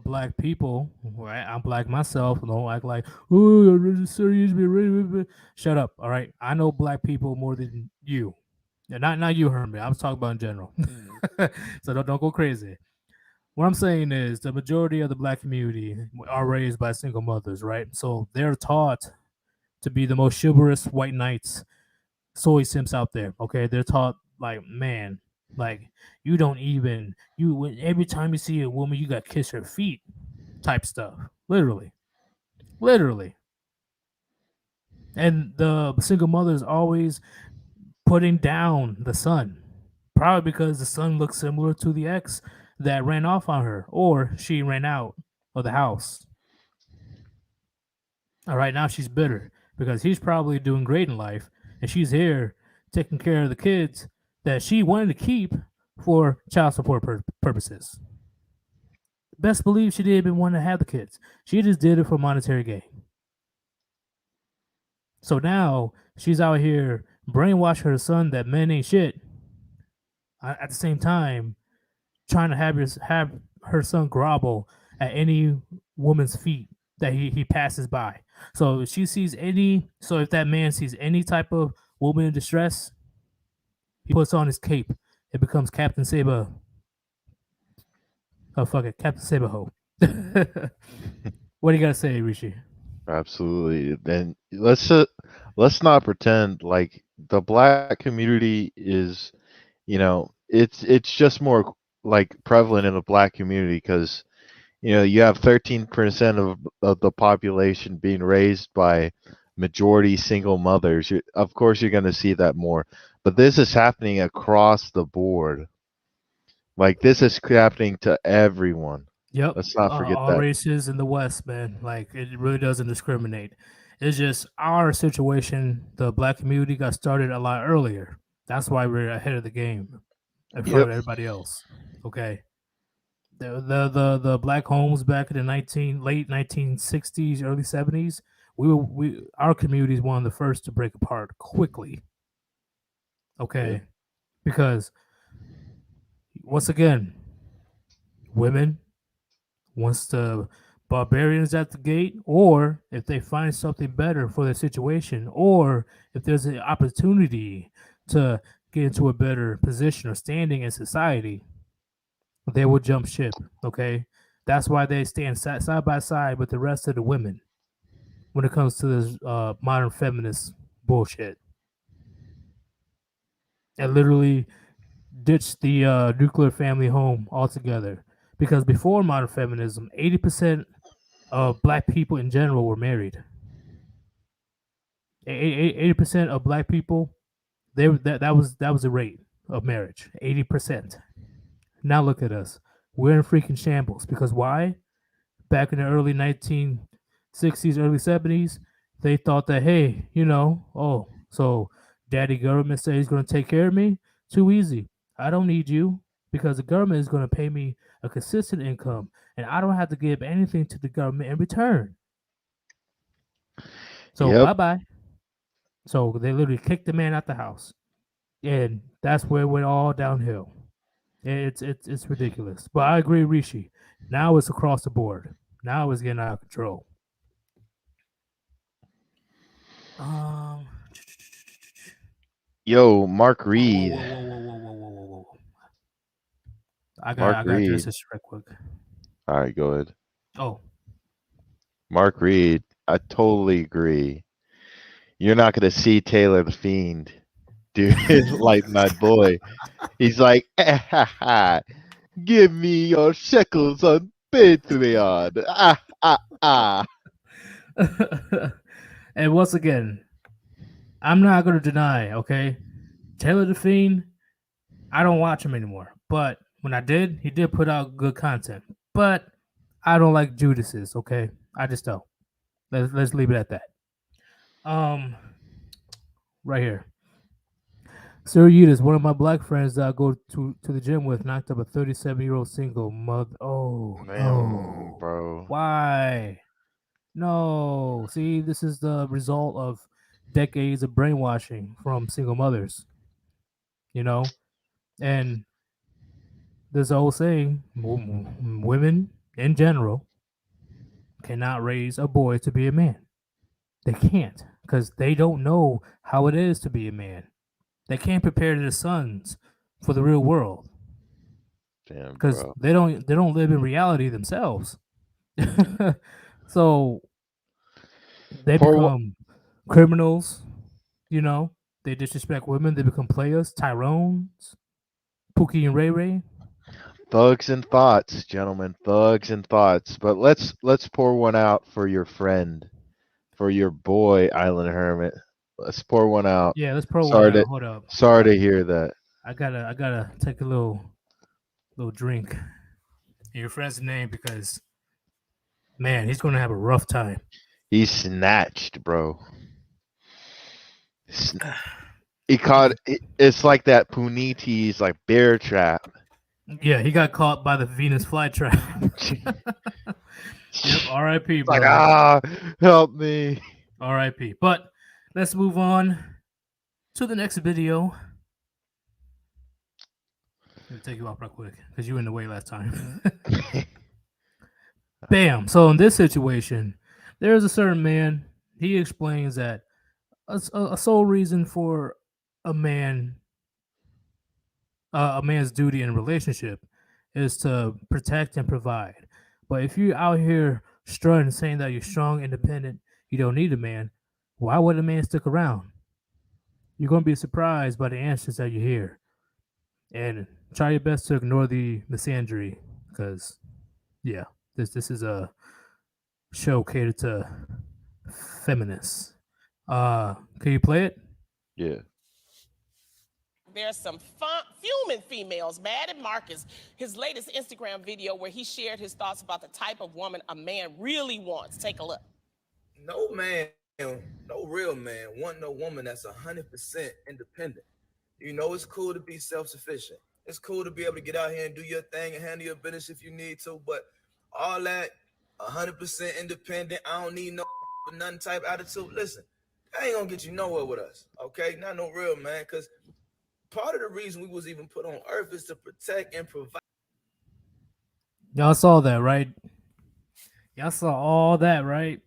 black people, right? I'm black myself, don't act like, oh, I'm serious. Shut up, all right? I know black people more than you. Yeah, not you, Herman. I was talking about in general. So don't go crazy. What I'm saying is the majority of the black community are raised by single mothers, right? So they're taught to be the most chivalrous white knights, soy simps out there. Okay, they're taught like, man, like you don't even every time you see a woman, you got to kiss her feet, type stuff. Literally. And the single mother is always putting down the son, probably because the son looks similar to the ex that ran off on her, or she ran out of the house. All right, now she's bitter because he's probably doing great in life, and she's here taking care of the kids that she wanted to keep for child support purposes. Best believe she didn't even want to have the kids. She just did it for monetary gain. So now she's out here brainwashing her son that men ain't shit. At the same time, trying to have her son grovel at any woman's feet that he passes by. So if if that man sees any type of woman in distress, he puts on his cape. It becomes Captain Saber. Oh, fuck it. Captain Saberho. What do you got to say, Rishi? Absolutely. Then let's not pretend like the black community is, it's just more like prevalent in the black community because you have 13% of the population being raised by majority single mothers. Of course, you're going to see that more, but this is happening across the board. Like this is happening to everyone. Yep. Let's not forget all that. races in the West, man. Like it really doesn't discriminate. It's just our situation. The black community got started a lot earlier. That's why we're ahead of the game in front of everybody else. Okay. The black homes back in the late 1960s, early 70s. Our community is one of the first to break apart quickly. Okay. Yep. Because once again, women, once the barbarians at the gate, or if they find something better for their situation, or if there's an opportunity to get into a better position or standing in society, they will jump ship. Okay, that's why they stand side by side with the rest of the women when it comes to this modern feminist bullshit. And literally ditch the nuclear family home altogether. Because before modern feminism, 80% of black people in general were married. 80% of black people, that was the rate of marriage. 80%. Now look at us. We're in freaking shambles. Because why? Back in the early 1960s, early 70s, they thought that, hey, so daddy government said he's going to take care of me. Too easy. I don't need you because the government is going to pay me a consistent income and I don't have to give anything to the government in return. So bye-bye. So they literally kicked the man out the house. And that's where it went all downhill. It's ridiculous. But I agree, Rishi. Now it's across the board. Now it's getting out of control. Yo, Mark Reed. Whoa. I got to address this real quick. All right, go ahead. Oh. Mark Reed, I totally agree. You're not going to see Taylor the Fiend, dude, like my boy. He's like, give me your shekels on Patreon. And once again, I'm not going to deny, okay? Taylor the Fiend, I don't watch him anymore. But when I did, he did put out good content. But I don't like Judas's, okay? I just don't. Let's leave it at that. Right here. Sir Yeetus, one of my black friends that I go to the gym with, knocked up a 37-year-old single mother. Oh, no. Bro. Why? No. See, this is the result of decades of brainwashing from single mothers. And there's a whole saying, women in general cannot raise a boy to be a man. They can't because they don't know how it is to be a man. They can't prepare their sons for the real world. Damn, because they don't live in reality themselves. So they become criminals. They disrespect women. They become players, Tyrones, Pookie and Ray Ray. Thugs and thoughts, gentlemen. Thugs and thoughts. But let's pour one out for your friend, for your boy, Island Hermit. Let's pour one out. Yeah, let's pour one out. Hold up. Sorry to hear that. I gotta take a little drink in your friend's name because, man, he's gonna have a rough time. He's snatched, bro. He caught. It's like that Puniti's like bear trap. Yeah, he got caught by the Venus flytrap. Yep, R.I.P. bro. Like, help me. R.I.P. But let's move on to the next video. Let me take you off real quick because you were in the way last time. Bam. So in this situation, there is a certain man. He explains that a sole reason for a man's duty in a relationship is to protect and provide. But if you're out here strutting, saying that you're strong, independent, you don't need a man, why would a man stick around? You're going to be surprised by the answers that you hear. and try your best to ignore the misandry, because yeah, this is a show catered to feminists. Can you play it? Yeah. There's some fuming females mad at Marcus, his latest Instagram video where he shared his thoughts about the type of woman a man really wants. Take a look. No man, no real man want no woman that's 100% independent. You know, it's cool to be self-sufficient. It's cool to be able to get out here and do your thing and handle your business if you need to, but all that 100% independent, I don't need no nothing type attitude. Listen, that ain't gonna get you nowhere with us, okay? Not no real man, because part of the reason we was even put on earth is to protect and provide. Y'all saw that, right? Y'all saw all that, right?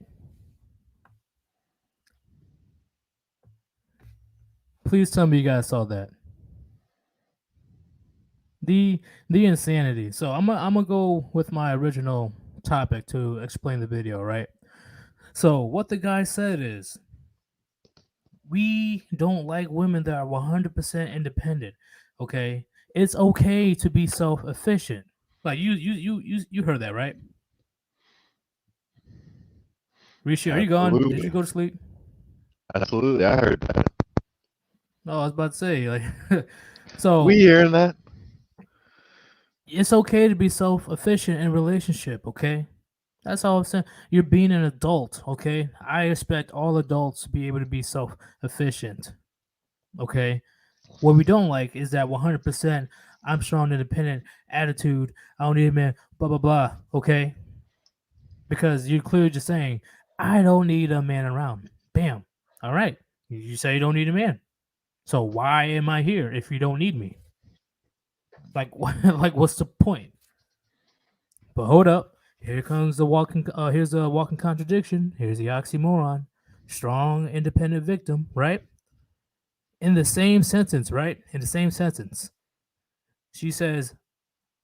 Please tell me you guys saw that. The insanity. So I'm gonna go with my original topic to explain the video, right? So what the guy said is, we don't like women that are 100% independent. Okay, it's okay to be self-efficient. Like you heard that, right? Rishi, are you gone? Did you go to sleep? Absolutely, I heard that. No, I was about to say, like, so we hearing that? It's okay to be self-efficient in a relationship, okay? That's all I'm saying. You're being an adult, okay? I expect all adults to be able to be self-efficient, okay? What we don't like is that 100% I'm strong, independent attitude. I don't need a man, blah, blah, blah, okay? Because you're clearly just saying, I don't need a man around. Bam. All right. You say you don't need a man. So why am I here if you don't need me? Like, like what's the point? But hold up. Here comes the walking. Here's the walking contradiction. Here's the oxymoron. Strong, independent victim, right? In the same sentence, right? In the same sentence, she says,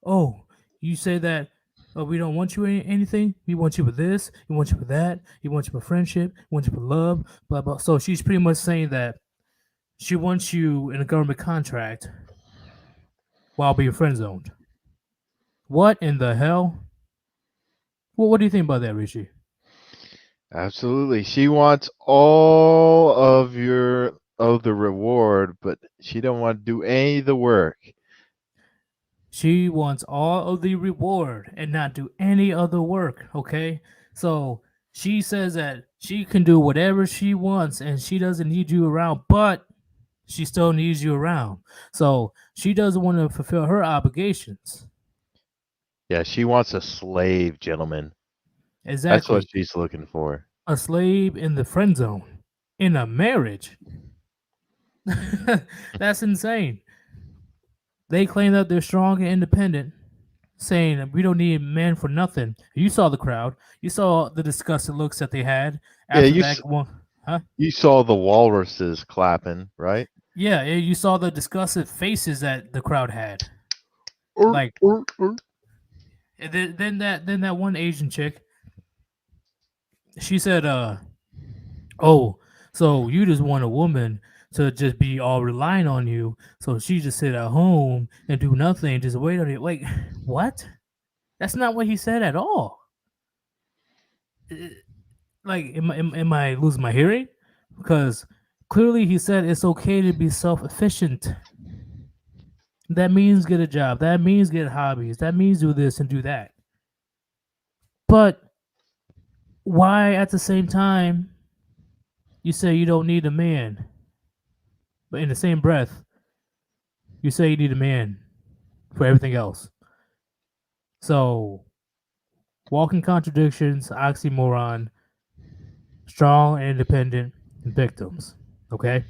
"Oh, you say that we don't want you anything. We want you for this. We want you for that. We want you for friendship. We want you for love. Blah blah." So she's pretty much saying that she wants you in a government contract while being friend zoned. What in the hell? Well, what do you think about that, Richie? Absolutely. She wants all of the reward, but she don't want to do any of the work. She wants all of the reward and not do any other work, okay? So she says that she can do whatever she wants and she doesn't need you around, but she still needs you around. So she doesn't want to fulfill her obligations. Yeah, she wants a slave, gentlemen. Exactly. That's what she's looking for. A slave in the friend zone. In a marriage. That's insane. They claim that they're strong and independent, saying that we don't need men for nothing. You saw the crowd. You saw the disgusted looks that they had after that one. Huh? You saw the walruses clapping, right? Yeah, you saw the disgusted faces that the crowd had. Like, then that one Asian chick, she said, "Oh, so you just want a woman to just be all relying on you, so she just sit at home and do nothing, just wait on you." Like, what? That's not what he said at all. Like, am I losing my hearing? Because clearly he said it's okay to be self-efficient. That means get a job. That means get hobbies. That means do this and do that. But why at the same time you say you don't need a man, but in the same breath you say you need a man for everything else? So, walking contradictions, oxymoron, strong and independent victims. Okay?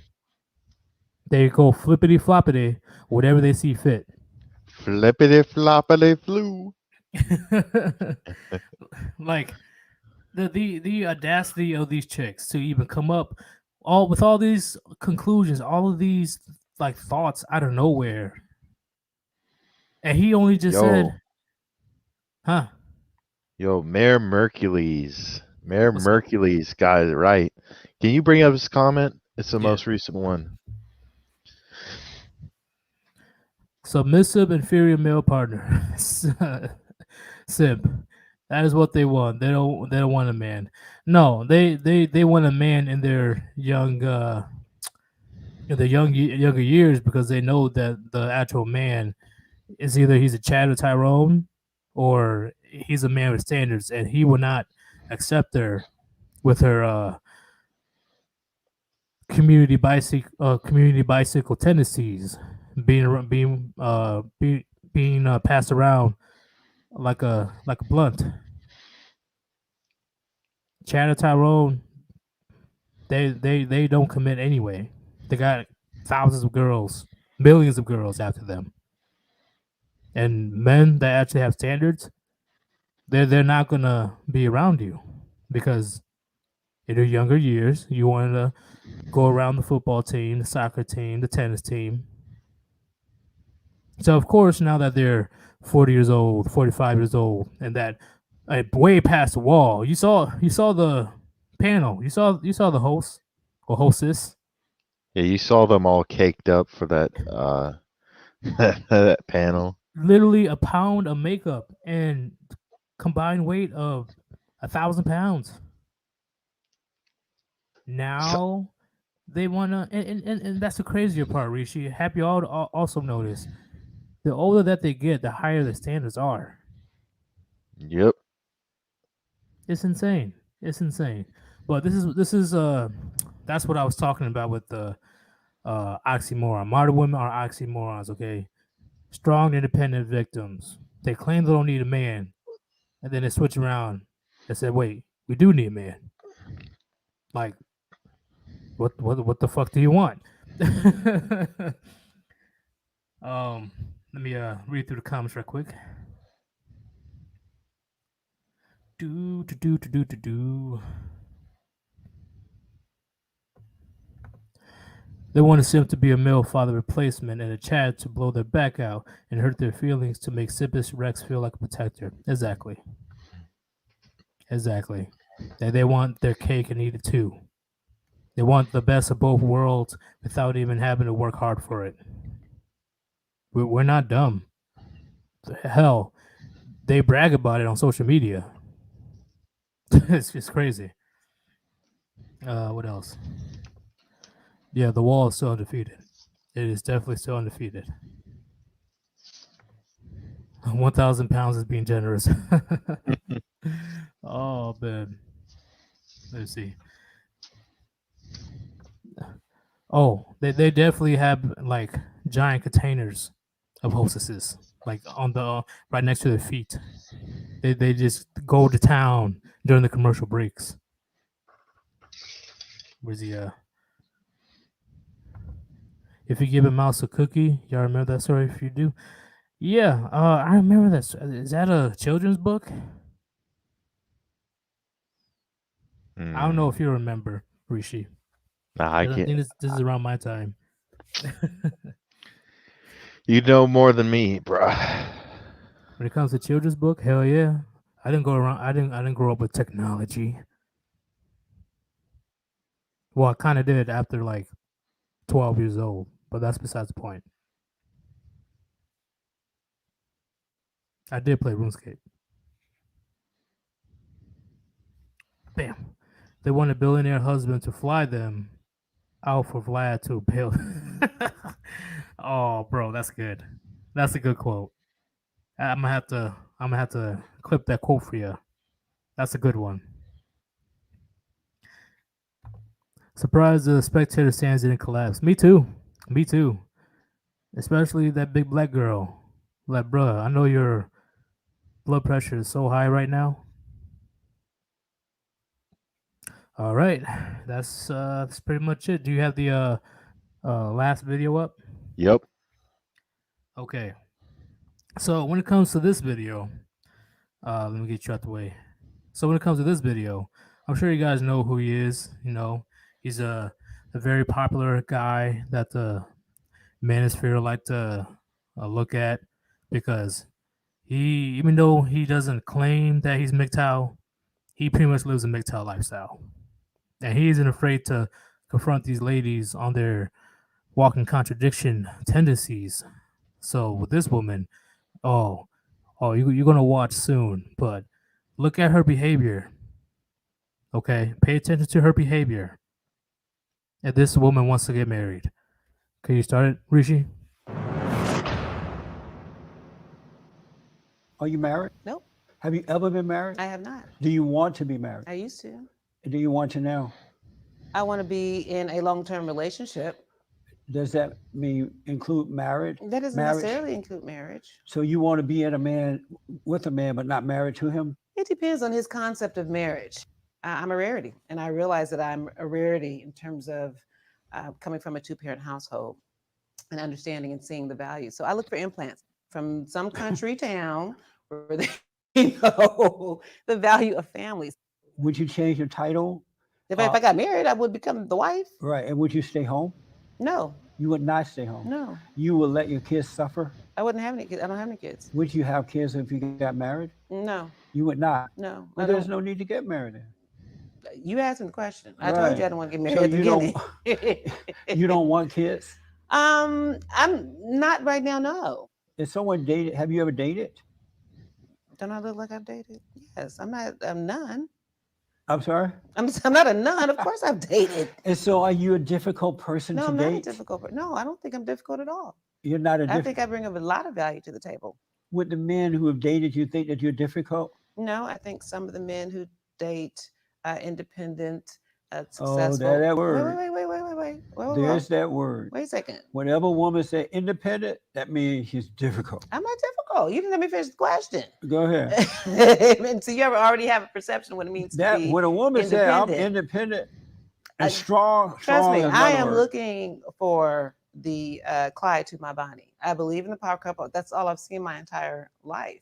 They go flippity floppity, whatever they see fit. Flippity floppity flu. Like the audacity of these chicks to even come up with all these conclusions, all of these like thoughts out of nowhere. And he only just said, huh? Yo, Mayor Mercules got it right. Can you bring up his comment? It's the most recent one. Submissive, inferior male partner. Simp. That is what they want. They don't want a man. No, they want a man in their younger years, because they know that the actual man is either he's a Chad or Tyrone, or he's a man with standards, and he will not accept her with her community bicycle tendencies, being passed around like a blunt. Chad or Tyrone, they don't commit anyway. They got thousands of girls, millions of girls after them. And men that actually have standards, they're not gonna be around you, because in your younger years you wanted to go around the football team, the soccer team, the tennis team. So of course, now that they're 40 years old, 45 years old, and that way past the wall, you saw the panel, you saw the host or hostess. Yeah, you saw them all caked up for that that panel. Literally a pound of makeup and combined weight of 1,000 pounds. Now they wanna, and that's the crazier part, Rishi. Have you all also noticed? The older that they get, the higher the standards are. Yep. It's insane. It's insane. But this is that's what I was talking about with the oxymoron. Modern women are oxymorons, okay? Strong, independent victims. They claim they don't need a man, and then they switch around and say, "Wait, we do need a man." Like, what the fuck do you want? Let me read through the comments real quick. Do. They want a simp to be a male father replacement, and a Chad to blow their back out and hurt their feelings to make Sippus Rex feel like a protector. Exactly. They want their cake and eat it too. They want the best of both worlds without even having to work hard for it. We're not dumb. Hell, they brag about it on social media. It's just crazy. What else? Yeah, the wall is still undefeated. It is definitely still undefeated. 1,000 pounds is being generous. Oh, man. Let's see. Oh, they definitely have like giant containers of hostesses, like on the right next to their feet. They just go to town during the commercial breaks. Where's the if you give a mouse a cookie, y'all remember that story? If you do, yeah, I remember that. Is that a children's book? I don't know if you remember, Rishi. Nah, I can't. think this is around my time. You know more than me, bruh. When it comes to children's book, hell yeah. I didn't grow up with technology. Well, I kind of did after like 12 years old, but that's besides the point. I did play RuneScape. Bam. They want a billionaire husband to fly them out for Vlad to build. Oh, bro, that's good. That's a good quote. I'm gonna have to clip that quote for you. That's a good one. Surprised the spectator stands didn't collapse. Me too. Especially that big black girl. Like, bruh, I know your blood pressure is so high right now. All right, that's pretty much it. Do you have the last video up? Yep. Okay. So when it comes to this video, let me get you out the way. So when it comes to this video, I'm sure you guys know who he is. You know, he's a very popular guy that the manosphere like to look at, because he, even though he doesn't claim that he's MGTOW, he pretty much lives a MGTOW lifestyle. And he isn't afraid to confront these ladies on their walking contradiction tendencies So with this woman, you're gonna watch soon, but look at her behavior. Okay, pay attention to her behavior. And this woman wants to get married. Can you start it, Rishi? Are you married? Nope. Have you ever been married? I have not. Do you want to be married? I used to. Do you want to now? I want to be in a long-term relationship. Does that mean include marriage? That doesn't necessarily include marriage. So you want to be with a man, but not married to him? It depends on his concept of marriage. I'm a rarity, and I realize that I'm a rarity in terms of coming from a two-parent household and understanding and seeing the value. So I look for implants from some country town where they know the value of families. Would you change your title? If I got married, I would become the wife. Right. And would you stay home? No. You would not stay home? No. You would let your kids suffer? I wouldn't have any kids. I don't have any kids. Would you have kids if you got married? No. You would not? No. Well, there's no need to get married then. You asked me the question. I told you I don't want to get married So at the beginning. You don't want kids? I'm not right now, no. Is someone dated? Have you ever dated? Don't I look like I've dated? Yes. I'm none. I'm sorry? I'm not a nun. Of course I've dated. And so are you a difficult person No, to I'm date? not a difficult person. No, I don't think I'm difficult at all. You're not I think I bring a lot of value to the table. With the men who have dated, you think that you're difficult? No, I think some of the men who date independent, successful. Oh, that word. Wait. There's that word. Wait a second. Whenever a woman says independent, that means she's difficult. I'm not difficult. You didn't let me finish the question. Go ahead. And so you already have a perception of what it means to be when a woman says I'm independent and strong. Trust me, I am looking for the Clyde to my Bonnie. I believe in the power couple. That's all I've seen my entire life.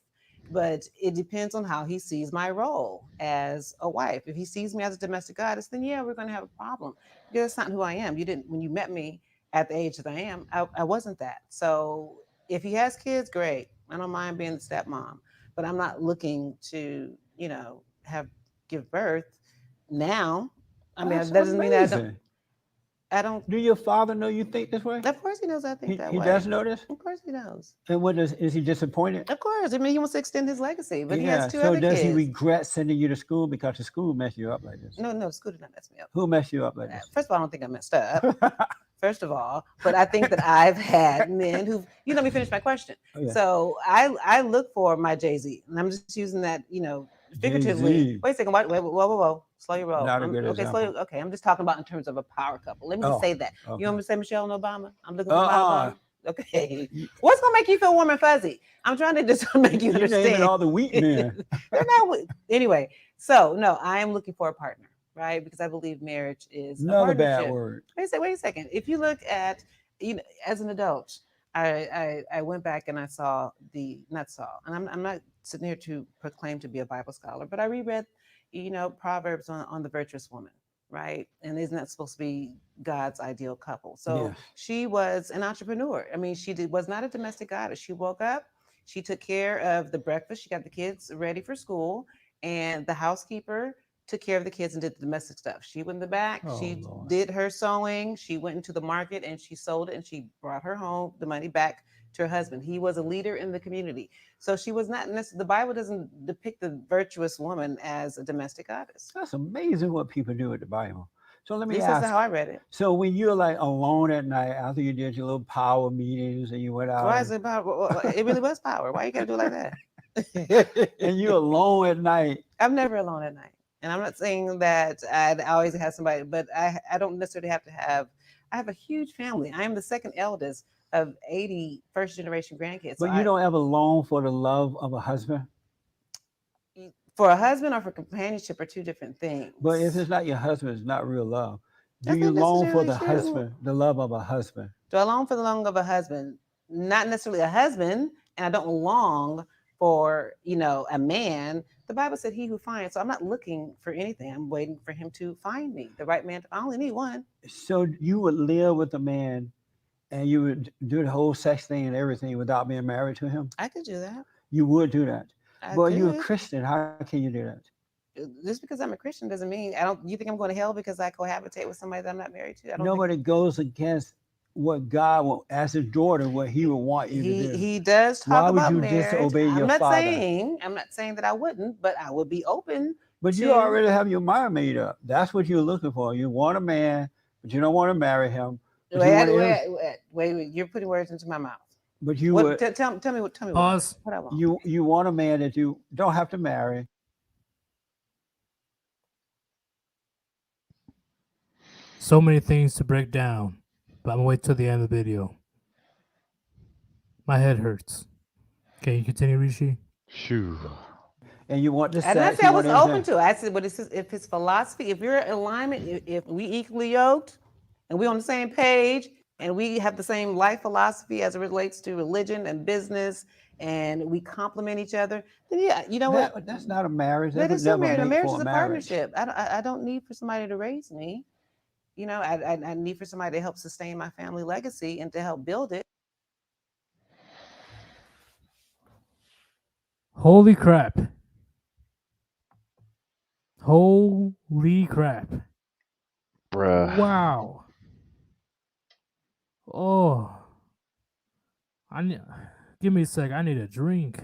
But it depends on how he sees my role as a wife. If he sees me as a domestic goddess, then yeah, we're going to have a problem. Because that's not who I am. When you met me at the age that I am, I wasn't that. So if he has kids, great. I don't mind being the stepmom, but I'm not looking to, give birth now. I mean, that doesn't mean that I don't. Do your father know you think this way? Of course he knows I think that way. He does know this? Of course he knows. And is he disappointed? Of course. I mean, he wants to extend his legacy, but he has two so other kids. Does he regret sending you to school because the school messed you up like this? No, school did not mess me up. Who messed you up like this? First of all, I don't think I messed up. First of all, but I think that I've had men who, let me finish my question. Oh, yeah. So I look for my Jay-Z, and I'm just using that, figuratively. Jay-Z. Wait a second. Whoa. Slow your roll. Okay, okay, I'm just talking about in terms of a power couple. Let me just say that. Okay. You want me to say Michelle and Obama? I'm looking for Obama. Okay. What's gonna make you feel warm and fuzzy? I'm trying to just make you understand. Naming all the weak men. They're not anyway. So no, I am looking for a partner, right? Because I believe marriage is another bad word. Wait a second. If you look at, as an adult, I went back and I saw and I'm not sitting here to proclaim to be a Bible scholar, but I reread, Proverbs on the virtuous woman, right? And isn't that supposed to be God's ideal couple? So she was an entrepreneur. I mean, was not a domestic goddess. She woke up, she took care of the breakfast, she got the kids ready for school, and the housekeeper took care of the kids and did the domestic stuff. She went in the back, she did her sewing, she went into the market and she sold it, and she brought her home the money back to her husband. He was a leader in the community. So she was not necessarily, the Bible doesn't depict the virtuous woman as a domestic goddess. That's amazing what people do with the Bible. So let me ask. That's how I read it. So when you're like alone at night after you did your little power meetings and you went out. Why is it power? It really was power. Why you gotta do it like that? And you're alone at night. I'm never alone at night. And I'm not saying that I always have somebody, but I don't necessarily have to have, I have a huge family. I am the second eldest of 80 first generation grandkids. But you don't ever long for the love of a husband? For a husband or for companionship are two different things. But if it's not your husband, it's not real love. Do you long for the husband, the love of a husband? Do I long for the love of a husband? Not necessarily a husband, and I don't long for, a man. The Bible said he who finds. So I'm not looking for anything. I'm waiting for him to find me, the right man. I only need one. So you would live with a man and you would do the whole sex thing and everything without being married to him? I could do that. You would do that. But you're a Christian. How can you do that? Just because I'm a Christian doesn't mean you think I'm going to hell because I cohabitate with somebody that I'm not married to? Nobody goes against what God will, as his daughter, what he would want you to do. He does talk Why would about you marriage. disobey I'm your not father? I'm not saying that I wouldn't, but I would be open. But you already have your mind made up. That's what you're looking for. You want a man, but you don't want to marry him. But Wait, you're putting words into my mouth. But you what, would tell me what Pause. What I want. You want a man that you don't have to marry. So many things to break down, but I'm gonna wait till the end of the video. My head hurts. Can you continue, Rishi? Shoo. And you want the sex. And I said I was open to it. I said, but if his philosophy, if you're in alignment, if we equally yoked, and we're on the same page, and we have the same life philosophy as it relates to religion and business, and we complement each other, then yeah, you know what? That's not a marriage. That is never marriage. A make marriage for is a marriage. partnership. I don't need for somebody to raise me. You know, I need for somebody to help sustain my family legacy and to help build it. Holy crap. Holy crap. Bruh. Wow. Oh. Give me a sec. I need a drink.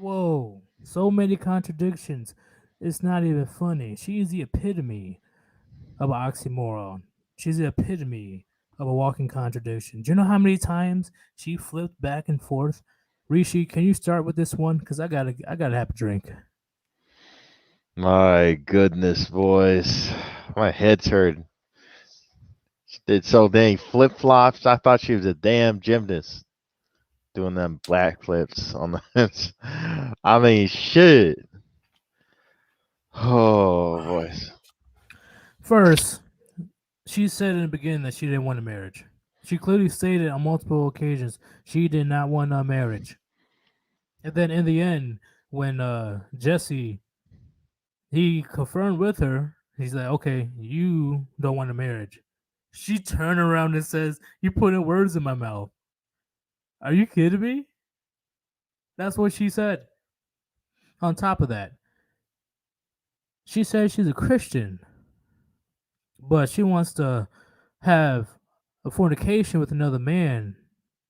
Whoa. So many contradictions. It's not even funny. She is the epitome of an oxymoron. She's the epitome of a walking contradiction. Do you know how many times she flipped back and forth? Rishi, can you start with this one? Because I gotta have a drink. My goodness, boys. My head's hurting. She did so dang flip-flops. I thought she was a damn gymnast doing them black flips on the I mean, shit. Oh, boys. First, she said in the beginning that she didn't want a marriage. She clearly stated on multiple occasions she did not want a marriage. And then in the end, when Jesse, he confirmed with her, he's like, okay, you don't want a marriage. She turned around and says, you're putting words in my mouth. Are you kidding me? That's what she said. On top of that, she said she's a Christian, but she wants to have a fornication with another man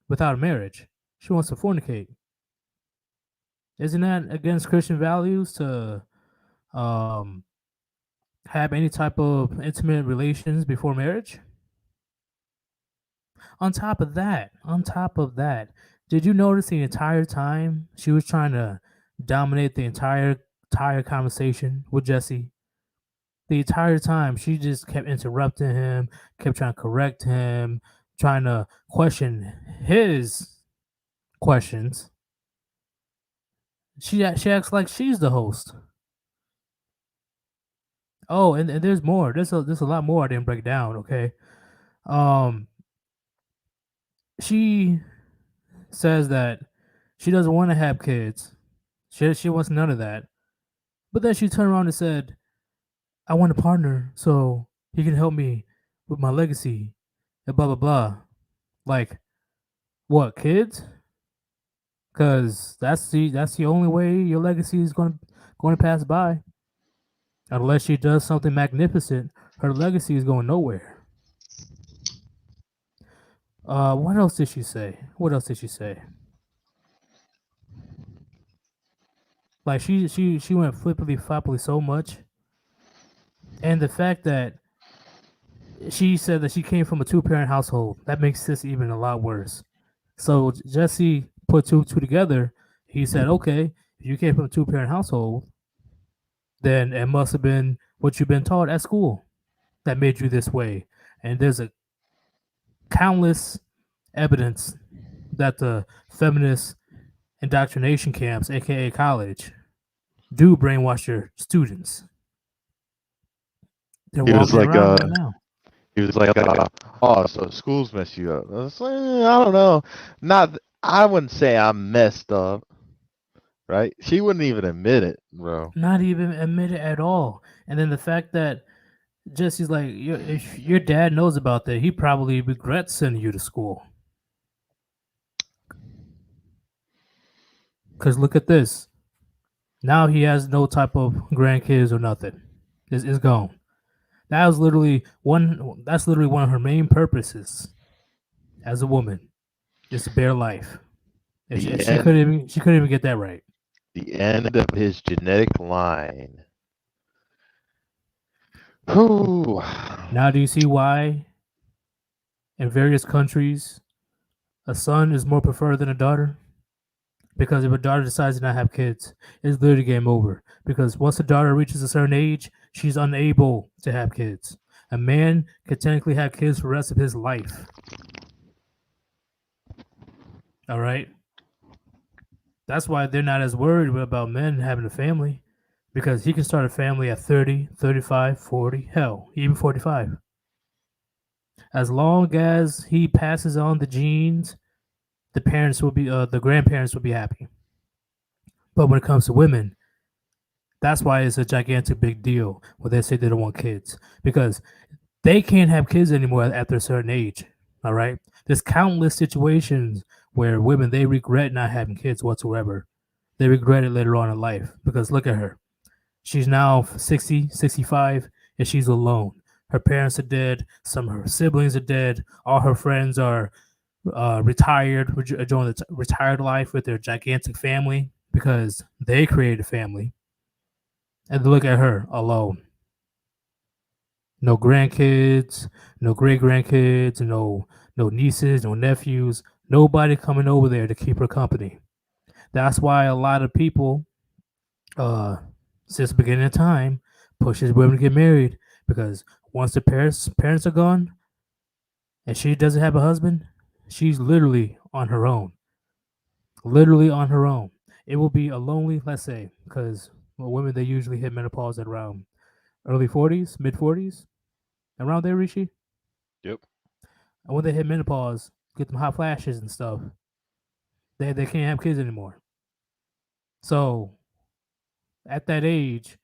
without a marriage. She wants to fornicate. Isn't that against Christian values to have any type of intimate relations before marriage? On top of that, did you notice the entire time she was trying to dominate the entire conversation with Jesse? The entire time she just kept interrupting him, kept trying to correct him, trying to question his questions. She acts like she's the host. Oh, and there's more. There's a lot more I didn't break down. Okay, she says that she doesn't want to have kids. She wants none of that. But then she turned around and said, "I want a partner so he can help me with my legacy." And blah blah blah. Like, what, kids? Because that's the only way your legacy is going to pass by. Unless she does something magnificent, her legacy is going nowhere. What else did she say? Like she went flippily floppily so much, and the fact that she said that she came from a 2-parent household, that makes this even a lot worse. So Jesse put two together. He said, "Okay, if you came from a 2-parent household, then it must have been what you've been taught at school that made you this way." And there's a countless evidence that the feminist indoctrination camps, aka college, do brainwash their students. They're He was walking like, around right now. He was like, oh, so schools mess you up. I was like, I don't know. I wouldn't say I'm messed up, right? She wouldn't even admit it, bro. Not even admit it at all. And then the fact that Jesse's like, if your dad knows about that, he probably regrets sending you to school. Because look at this. Now he has no type of grandkids or nothing. It's gone. That's literally one of her main purposes as a woman is to bear life. And The she couldn't even get that right. The end of his genetic line. Whew. Now do you see why in various countries a son is more preferred than a daughter? Because if a daughter decides to not have kids, it's literally game over. Because once a daughter reaches a certain age, she's unable to have kids. A man could technically have kids for the rest of his life. All right? That's why they're not as worried about men having a family. Because he can start a family at 30, 35, 40, hell, even 45. As long as he passes on the genes, the grandparents will be happy. But when it comes to women, that's why it's a gigantic big deal when they say they don't want kids, because they can't have kids anymore after a certain age. All right, there's countless situations where women, they regret not having kids whatsoever. They regret it later on in life, because look at her. She's now 60, 65, and she's alone. Her parents are dead. Some of her siblings are dead. All her friends are retired, enjoying the retired life with their gigantic family because they created a family. And look at her alone. No grandkids, no great grandkids, no nieces, no nephews, nobody coming over there to keep her company. That's why a lot of people, since the beginning of time, pushes women to get married, because once the parents are gone, and she doesn't have a husband, she's literally on her own. Literally on her own. It will be a lonely, let's say, because women, they usually hit menopause at around early 40s, mid 40s, around there, Rishi. Yep. And when they hit menopause, get them hot flashes and stuff, they can't have kids anymore. So at that age,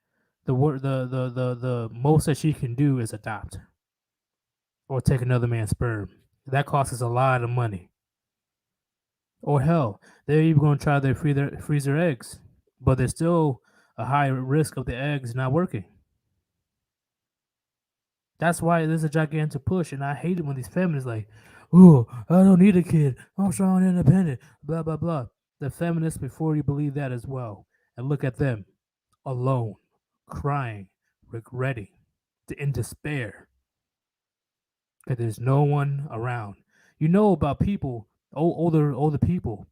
the most that she can do is adopt or take another man's sperm. That costs us a lot of money. Or hell, they're even going to try to freeze their eggs, but there's still a high risk of the eggs not working. That's why there's a gigantic push, and I hate it when these feminists like, "Oh, I don't need a kid. I'm strong and independent." Blah blah blah. The feminists before you believe that as well, and look at them, alone, crying, regretting, in despair, because there's no one around. You know about people, older people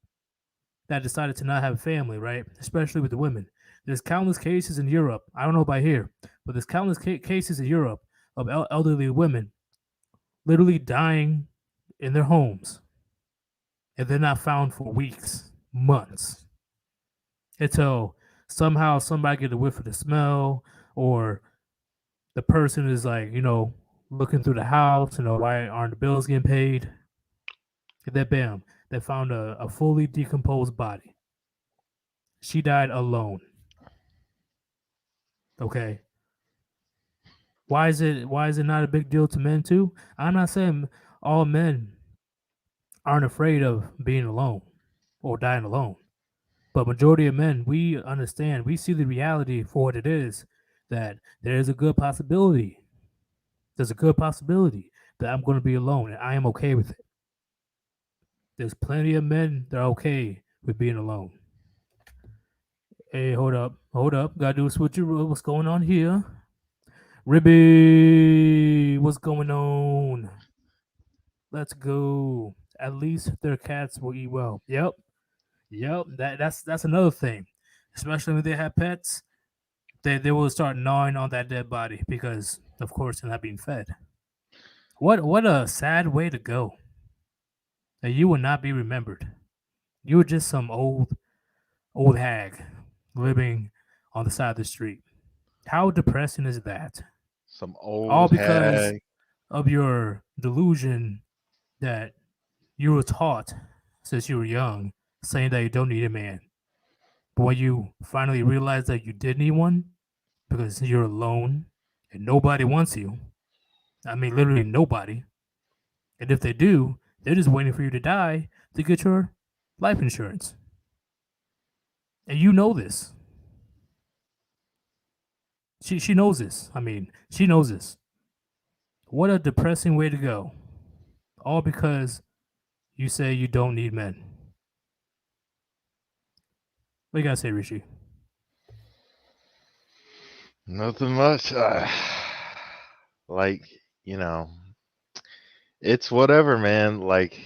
that decided to not have a family, right? Especially with the women. There's countless cases in Europe. I don't know about here, but there's countless cases in Europe of elderly women literally dying in their homes, and they're not found for weeks, months, until somehow somebody get a whiff of the smell, or the person is like, looking through the house, why aren't the bills getting paid? And then bam, they found a fully decomposed body. She died alone. Okay. Why is it not a big deal to men too? I'm not saying all men aren't afraid of being alone or dying alone. But majority of men, we understand, we see the reality for what it is, that there's a good possibility. There's a good possibility that I'm going to be alone, and I am okay with it. There's plenty of men that are okay with being alone. Hey, hold up. Gotta do a switcheroo. What's going on here? Ribby, what's going on? Let's go. At least their cats will eat well. Yep. That's another thing. Especially when they have pets, they will start gnawing on that dead body because, of course, they're not being fed. What a sad way to go. That you will not be remembered. You were just some old hag living on the side of the street. How depressing is that? Some All old because hag. of your delusion that you were taught since you were young, saying that you don't need a man. But when you finally realize that you did need one, because you're alone and nobody wants you, I mean, literally nobody. And if they do, they're just waiting for you to die to get your life insurance. And you know this. She knows this. I mean, she knows this. What a depressing way to go. All because you say you don't need men. What you gotta say, Rishi? Nothing much. Like, it's whatever, man. Like,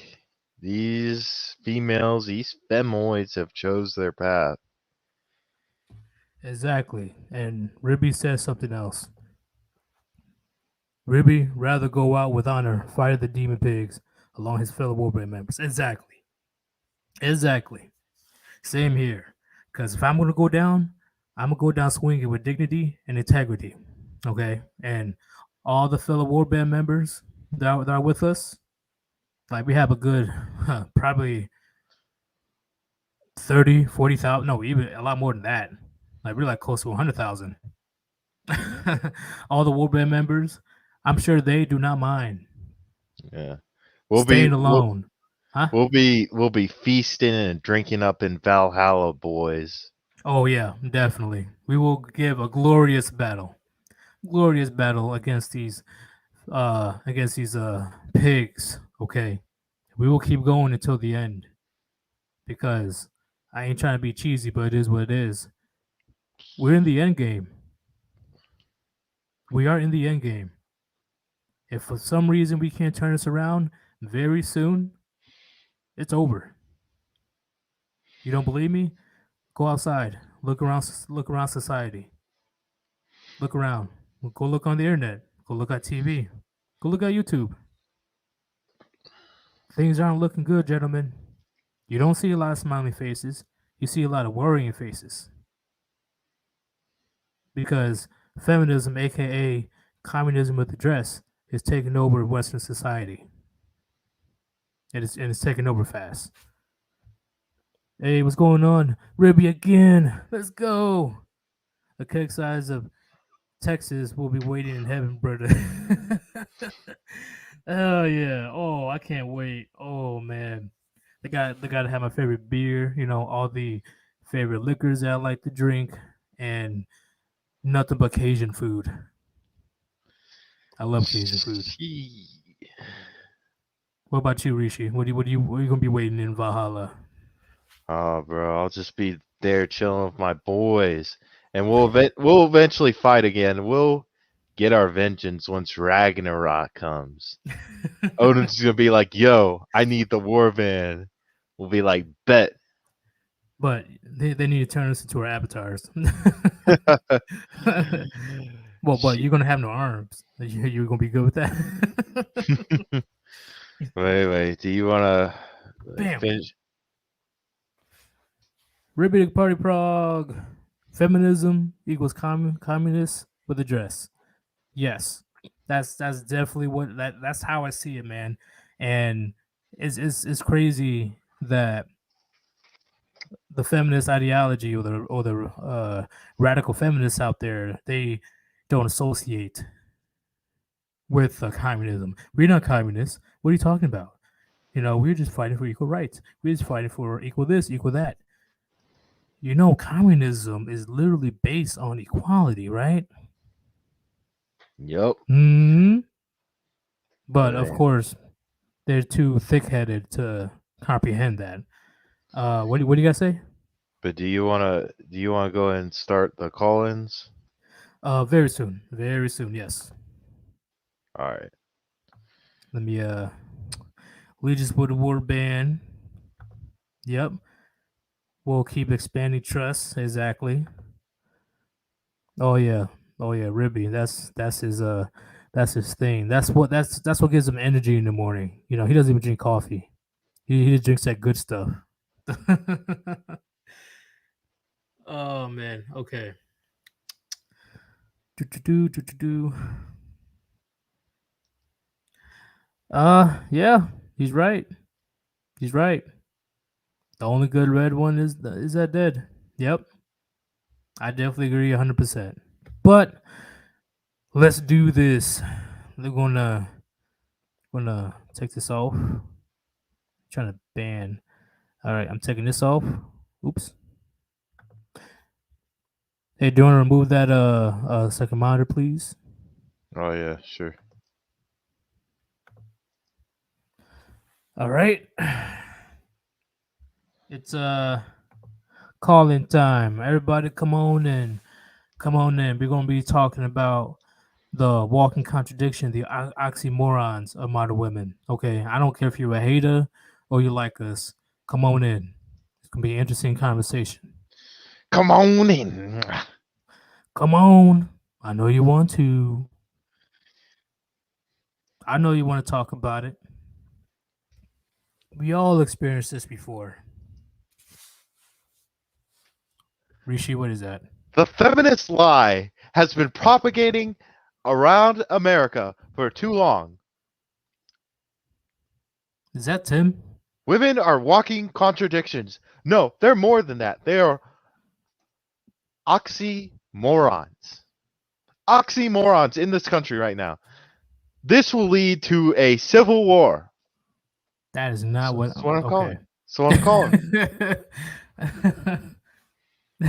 these females, these femoids have chose their path. Exactly. And Ribby says something else. Ribby rather go out with honor, fight the demon pigs along his fellow Warband members. Exactly. Exactly. Same here. Because if I'm going to go down, I'm going to go down swinging with dignity and integrity. Okay? And all the fellow Warband members that are with us, like we have a good, probably 30, 40,000. No, even a lot more than that. Like we're like close to 100,000. All the Warband members, I'm sure they do not mind. Yeah. Staying alone. Huh? We'll be feasting and drinking up in Valhalla, boys. Oh yeah, definitely. We will give a glorious battle against these pigs. Okay, we will keep going until the end because I ain't trying to be cheesy, but it is what it is. We're in the end game. We are in the end game. If for some reason we can't turn this around very soon, it's over. You don't believe me? Go outside. Look around society. Look around. Go look on the internet. Go look at TV. Go look at YouTube. Things aren't looking good, gentlemen. You don't see a lot of smiling faces. You see a lot of worrying faces. Because feminism, aka communism with the dress, is taking over Western society. And it's taking over fast. Hey, what's going on? Ribby again. Let's go. A cake size of Texas will be waiting in heaven, brother. Oh yeah. Oh, I can't wait. Oh man. They got to have my favorite beer, all the favorite liquors that I like to drink, and nothing but Cajun food. I love Cajun food. What about you, Rishi? What are you gonna be waiting in Valhalla? Oh, bro, I'll just be there chilling with my boys, and we'll eventually fight again. We'll get our vengeance once Ragnarok comes. Odin's gonna be like, "Yo, I need the Warband." We'll be like, "Bet." But they need to turn us into our avatars. Well, but you're gonna have no arms. You're gonna be good with that. Wait. Do you wanna finish? Ribby Party Prague. Feminism equals communist with a dress. Yes, that's definitely that's how I see it, man. And it's crazy that the feminist ideology or the radical feminists out there, they don't associate with communism. We're not communists. What are you talking about? We're just fighting for equal rights. We're just fighting for equal this, equal that. Communism is literally based on equality, right? Yep. But of course, they're too thick-headed to comprehend that. What do you guys say? But do you wanna go and start the call-ins? Very soon. Very soon. Yes. All right. Let me Legions with the Warband. Yep. We'll keep expanding trust. Exactly. Oh yeah. Ribby. That's his thing. That's what gives him energy in the morning. He doesn't even drink coffee. He just drinks that good stuff. Oh man. Okay. Yeah, he's right. He's right. The only good red one is that dead. Yep. I definitely agree 100%. But let's do this. They're gonna take this off. Trying to ban. All right, I'm taking this off. Oops. Hey, do you want to remove that second monitor, please? Oh yeah, sure. All right. It's calling time. Everybody come on in. Come on in. We're gonna be talking about the walking contradiction, the oxymorons of modern women. Okay. I don't care if you're a hater or you like us. Come on in. It's gonna be an interesting conversation. Come on in. Come on. I know you want to. I know you want to talk about it. We all experienced this before. Rishi, what is that? The feminist lie has been propagating around America for too long. Is that Tim? Women are walking contradictions. No, they're more than that. They are oxymorons. Oxymorons in this country right now. This will lead to a civil war. That is not what. That's what I'm okay. calling. So what I'm calling.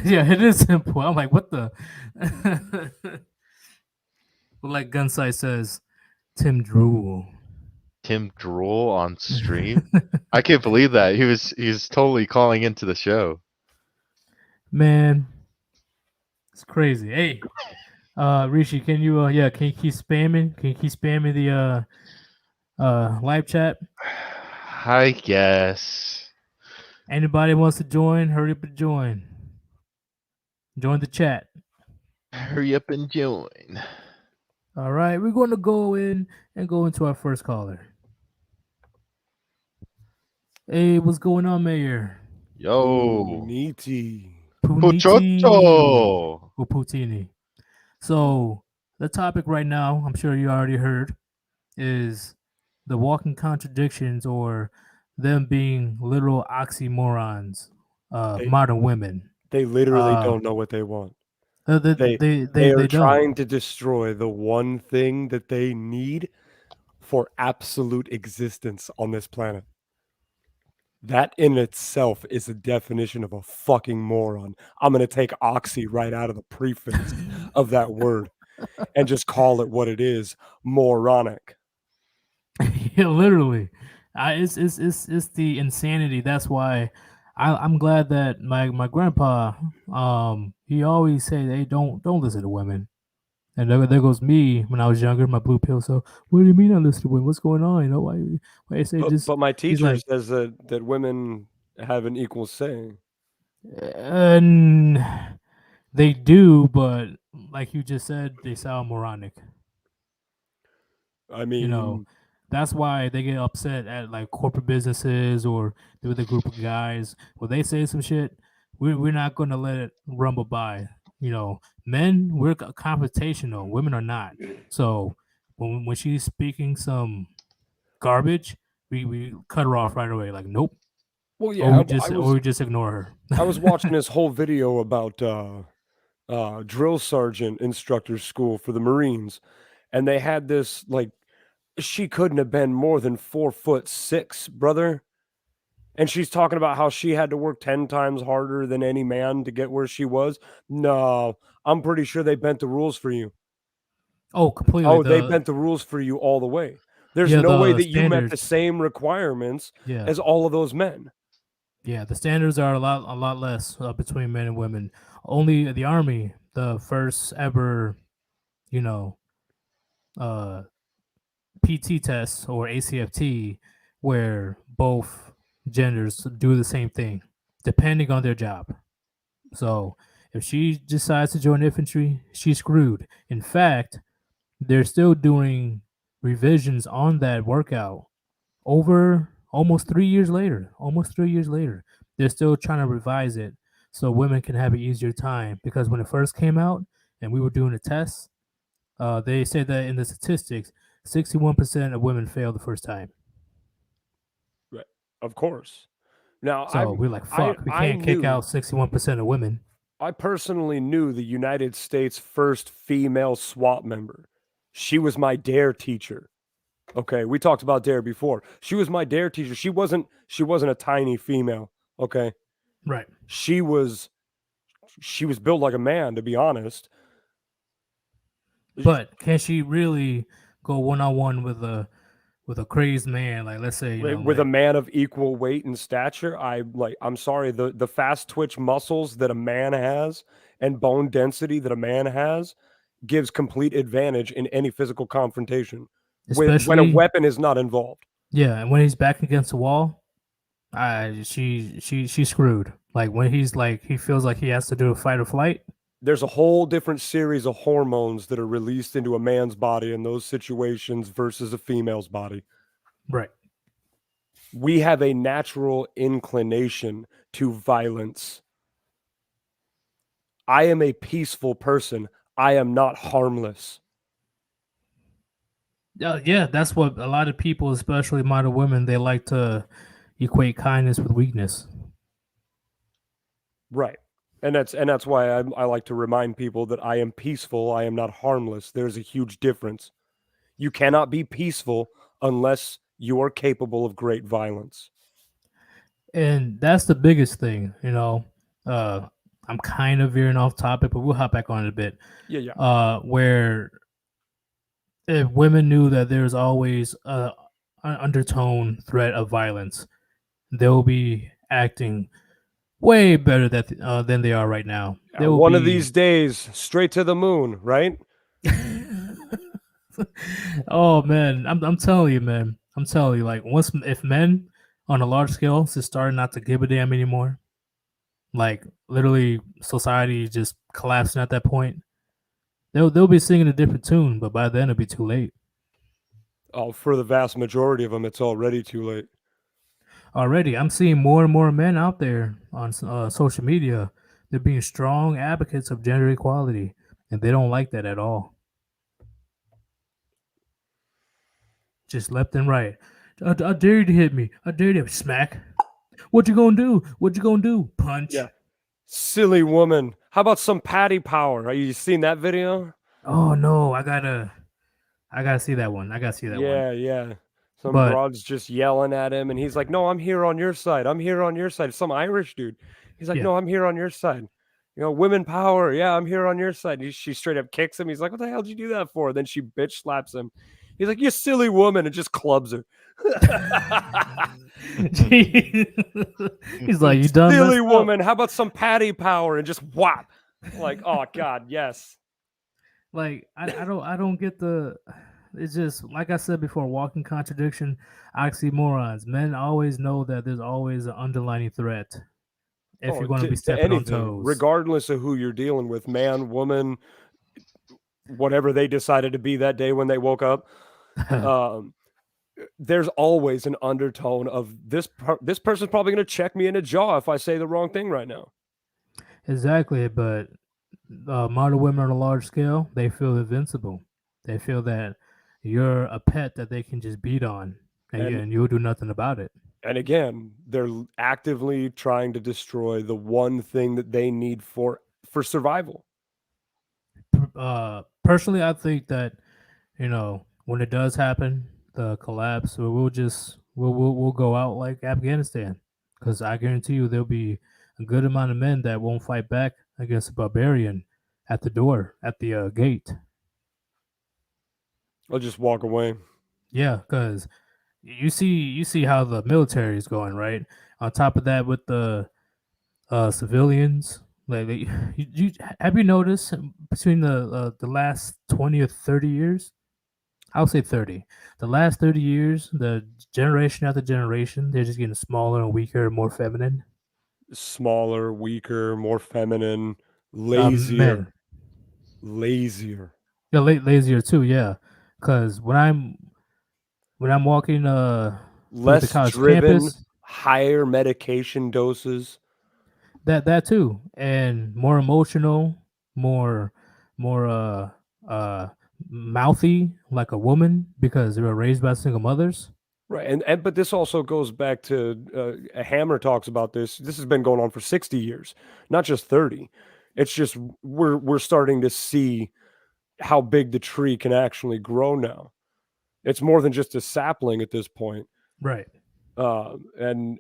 Yeah, it is simple. I'm like, what the? Well, like Gunsight says, Tim drool. Tim drool on stream. I can't believe that he's totally calling into the show. Man, it's crazy. Hey, Rishi, can you can you keep spamming? Can you keep spamming the live chat? I guess. Anybody wants to join? Hurry up and join. Join the chat. Hurry up and join. All right, we're going to go into our first caller. Hey, what's going on, Mayor? Yo. Puniti. Puchocho. Putini. So the topic right now, I'm sure you already heard, is the walking contradictions or them being literal oxymorons, modern women. They literally don't know what they want. They are don't. trying to destroy the one thing that they need for absolute existence on this planet. That in itself is a definition of a fucking moron. I'm going to take oxy right out of the prefix of that word and just call it what it is, moronic. Yeah, literally. It's the insanity. That's why I'm glad that my grandpa he always said, hey, don't listen to women. And there goes me when I was younger, my blue pill. So what do you mean I listen to women? What's going on? You know why I say just? But my he's teacher like, says that women have an equal say. And they do, but like you just said, they sound moronic. I mean, that's why they get upset at like corporate businesses or with a group of guys. When they say some shit, we're not going to let it rumble by. Men, we're confrontational. Women are not. So when she's speaking some garbage, we cut her off right away. Like, nope. Well, yeah, or we just ignore her. I was watching this whole video about drill sergeant instructor school for the Marines, and they had this like she couldn't have been more than 4'6", brother. And she's talking about how she had to work 10 times harder than any man to get where she was. No, I'm pretty sure they bent the rules for you. Oh, completely. Oh, they bent the rules for you all the way. There's no way that you met the same requirements as all of those men. Yeah, the standards are a lot less between men and women. Only the Army, the first ever, PT test or ACFT, where both genders do the same thing, depending on their job. So if she decides to join infantry, she's screwed. In fact, they're still doing revisions on that workout over almost 3 years later. They're still trying to revise it so women can have an easier time, because when it first came out and we were doing the tests, they said that in the statistics 61% of women fail the first time. Right. Of course. Now, so we're like, fuck, we can't kick out 61% of women. I personally knew the United States' first female SWAT member. She was my DARE teacher. Okay, we talked about DARE before. She was my DARE teacher. She wasn't a tiny female. Okay, right. She was built like a man, to be honest. But can she really go one-on-one with with a crazed man, like let's say, with a man of equal weight and stature, I'm sorry, the fast twitch muscles that a man has and bone density that a man has gives complete advantage in any physical confrontation when a Especially- weapon is not involved. Yeah, and when he's back against the wall, she's screwed. Like when he's like he feels like he has to do a fight or flight. There's a whole different series of hormones that are released into a man's body in those situations versus a female's body. Right. We have a natural inclination to violence. I am a peaceful person. I am not harmless. Yeah, that's what a lot of people, especially modern women, they like to equate kindness with weakness. Right. And that's why I like to remind people that I am peaceful. I am not harmless. There's a huge difference. You cannot be peaceful unless you are capable of great violence. And that's the biggest thing, I'm kind of veering off topic, but we'll hop back on it a bit. Yeah. Where if women knew that there's always an undertone threat of violence, they'll be acting way better than they are right now. One of these days, straight to the moon, right? Oh man, I'm telling you, man. I'm telling you, like if men on a large scale just started not to give a damn anymore, like literally society just collapsing at that point, they'll be singing a different tune, but by then it'll be too late. Oh, for the vast majority of them, it's already too late. Already, I'm seeing more and more men out there on social media. They're being strong advocates of gender equality, and they don't like that at all. Just left and right. I dare you to hit me. I dare you to smack. What you gonna do? What you gonna do? Punch. Yeah. Silly woman. How about some patty power? Are you seen that video? Oh no, I gotta see that one. I gotta see that one. Yeah. Some But- broad's just yelling at him, and he's like, "No, I'm here on your side. I'm here on your side." Some Irish dude. He's like, Yeah. "No, I'm here on your side. Women power. Yeah, I'm here on your side." She straight up kicks him. He's like, "What the hell did you do that for?" Then she bitch slaps him. He's like, "You silly woman," and just clubs her. He's like, "You done silly messed up." woman. How about some patty power?" And just whap. Like, oh god, yes. Like I don't get the. It's just like I said before, walking contradiction, oxymorons. Men always know that there's always an underlying threat if you're going to be stepping on toes. Regardless of who you're dealing with, man, woman, whatever they decided to be that day when they woke up, there's always an undertone of this person's probably going to check me in the jaw if I say the wrong thing right now. Exactly, but modern women on a large scale, they feel invincible. They feel that you're a pet that they can just beat on, and you'll do nothing about it. And again, they're actively trying to destroy the one thing that they need for survival. Personally, I think that when it does happen, the collapse, we'll go out like Afghanistan, because I guarantee you there'll be a good amount of men that won't fight back against a barbarian at the door, at the gate. I'll just walk away. Yeah, because you see how the military is going, right? On top of that, with the civilians, like have you noticed between the last 20 or 30 years? I'll say 30. The last 30 years, the generation after generation, they're just getting smaller and weaker, more feminine. Smaller, weaker, more feminine, lazier. Lazier. Yeah, lazier too. Yeah, because when I'm walking less the college driven, campus, higher medication doses. That too, and more emotional, more mouthy like a woman because they were raised by single mothers. Right, and but this also goes back to Hammer talks about this. This has been going on for 60 years, not just 30. It's just we're starting to see how big the tree can actually grow now. It's more than just a sapling at this point. Right. And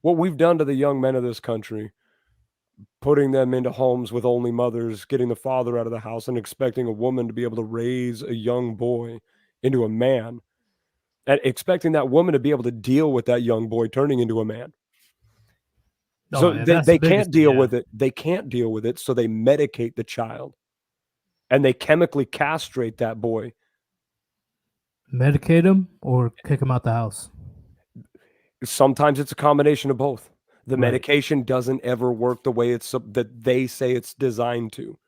what we've done to the young men of this country, putting them into homes with only mothers, getting the father out of the house, and expecting a woman to be able to raise a young boy into a man, and expecting that woman to be able to deal with that young boy turning into a man. So yeah, they, that's the they biggest can't thing, deal yeah. with it. They can't deal with it, so they medicate the child. And they chemically castrate that boy. Medicate him or kick him out the house. Sometimes it's a combination of both. The Right. medication doesn't ever work the way it's that they say it's designed to,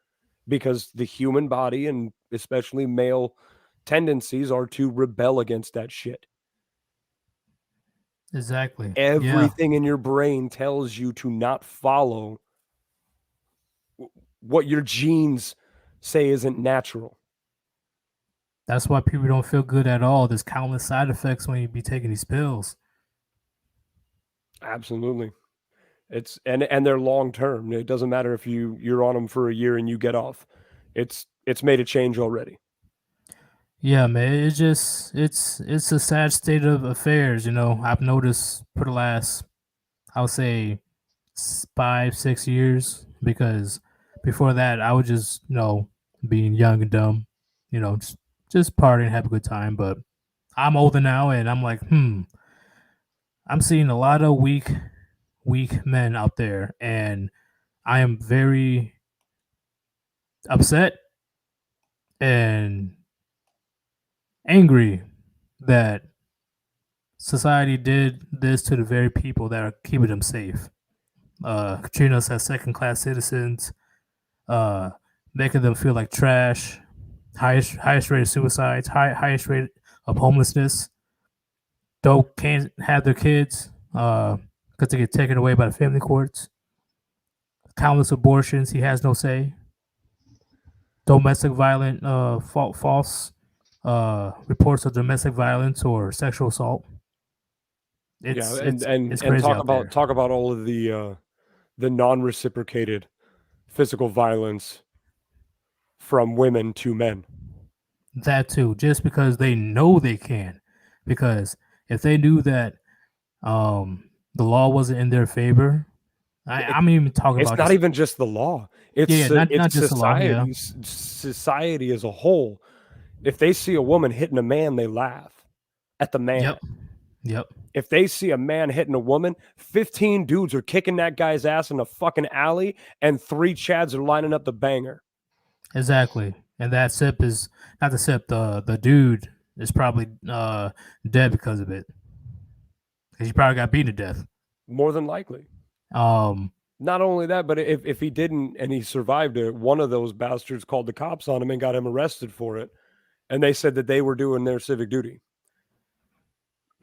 because the human body, and especially male tendencies, are to rebel against that shit. Exactly. Everything in your brain tells you to not follow what your genes say isn't natural. That's why people don't feel good at all. There's countless side effects when you be taking these pills. Absolutely. It's and they're long term. It doesn't matter if you're on them for a year and you get off. It's made a change already. Yeah, man. It's just it's a sad state of affairs. You know, I've noticed for the last, I would say, 5-6 years, because before that I was just, being young and dumb, just partying, have a good time. But I'm older now, and I'm like, I'm seeing a lot of weak men out there, and I am very upset and angry that society did this to the very people that are keeping them safe. Treating us as second-class citizens, making them feel like trash, highest rate of suicides, highest rate of homelessness. Can't have their kids because they get taken away by the family courts. Countless abortions. He has no say. Domestic violence, false reports of domestic violence or sexual assault. It's crazy talk out there. about all of the non-reciprocated physical violence from women to men. That too, just because they know they can. Because if they knew that the law wasn't in their favor, I'm even talking about. It's not even just the law. It's not it's just the law. Yeah, society as a whole. If they see a woman hitting a man, they laugh at the man. Yep. If they see a man hitting a woman, 15 dudes are kicking that guy's ass in a fucking alley, and 3 chads are lining up the banger. Exactly. And that sip is not the sip. The dude is probably dead because of it. Because he probably got beaten to death. More than likely. Not only that, but if he didn't and he survived it, one of those bastards called the cops on him and got him arrested for it. And they said that they were doing their civic duty.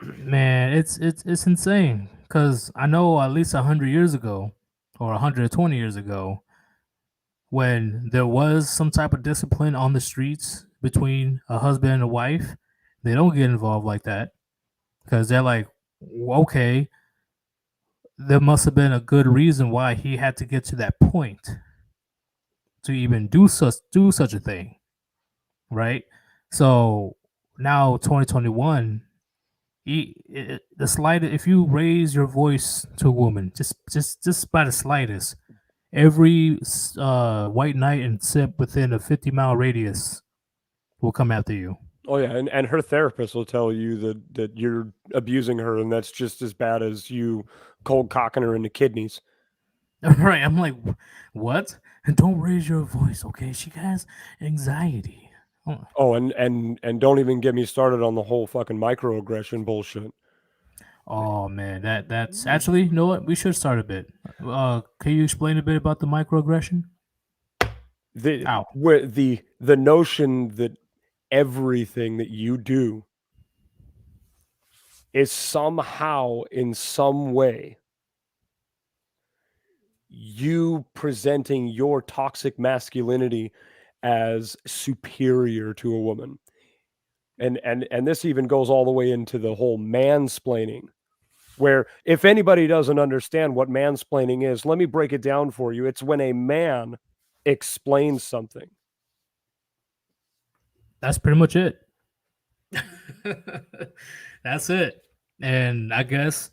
Man, it's insane. Because I know at least 100 years ago or 120 years ago, when there was some type of discipline on the streets between a husband and a wife, they don't get involved like that. Because they're like, okay, there must have been a good reason why he had to get to that point to even do such a thing, right? So now 2021, the slightest, if you raise your voice to a woman, just by the slightest, every white knight and sip within a 50-mile radius will come after you. Oh yeah, and her therapist will tell you that you're abusing her, and that's just as bad as you cold cocking her in the kidneys. Right, I'm like, what? And don't raise your voice, okay? She has anxiety. Oh, and don't even get me started on the whole fucking microaggression bullshit. Oh man, that's actually, you know what? We should start a bit. Can you explain a bit about the microaggression? The notion that everything that you do is somehow, in some way, you presenting your toxic masculinity as superior to a woman. And this even goes all the way into the whole mansplaining, where if anybody doesn't understand what mansplaining is, let me break it down for you. It's when a man explains something. That's pretty much it. That's it. And I guess,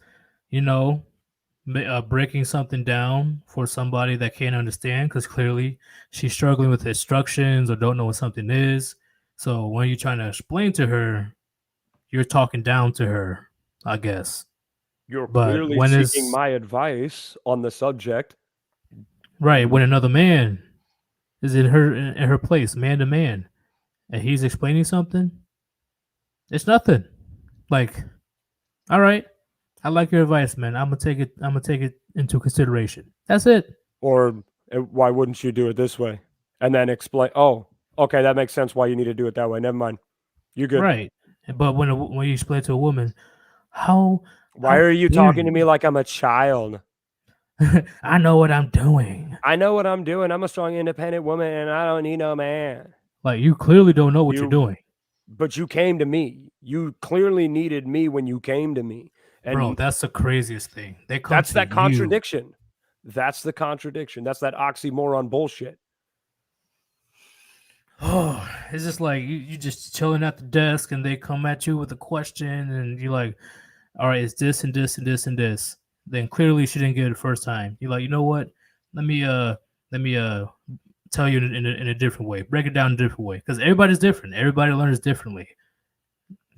breaking something down for somebody that can't understand, because clearly she's struggling with instructions or don't know what something is. So when you're trying to explain to her, you're talking down to her, I guess. You're But clearly when seeking it's my advice on the subject. right, when another man is in her place, man to man, and he's explaining something, it's nothing. Like, all right, I like your advice, man. I'm gonna take it into consideration. That's it. Or why wouldn't you do it this way? And then explain, oh, okay, that makes sense why you need to do it that way. Never mind. You good. Right. But when you explain to a woman, how Why are you talking to me like I'm a child? I know what I'm doing. I know what I'm doing. I'm a strong, independent woman, and I don't need no man. Like, you clearly don't know what you're doing. But you came to me. You clearly needed me when you came to me. And bro, that's the craziest thing. They come that's to that you. contradiction. That's the contradiction. That's that oxymoron bullshit. Oh, it's just like you just chilling at the desk and they come at you with a question and you're like, all right, it's this and this and this and this. Then clearly she didn't get it the first time. You're like, you know what? Let me tell you in a different way. Break it down in a different way. Because everybody's different. Everybody learns differently.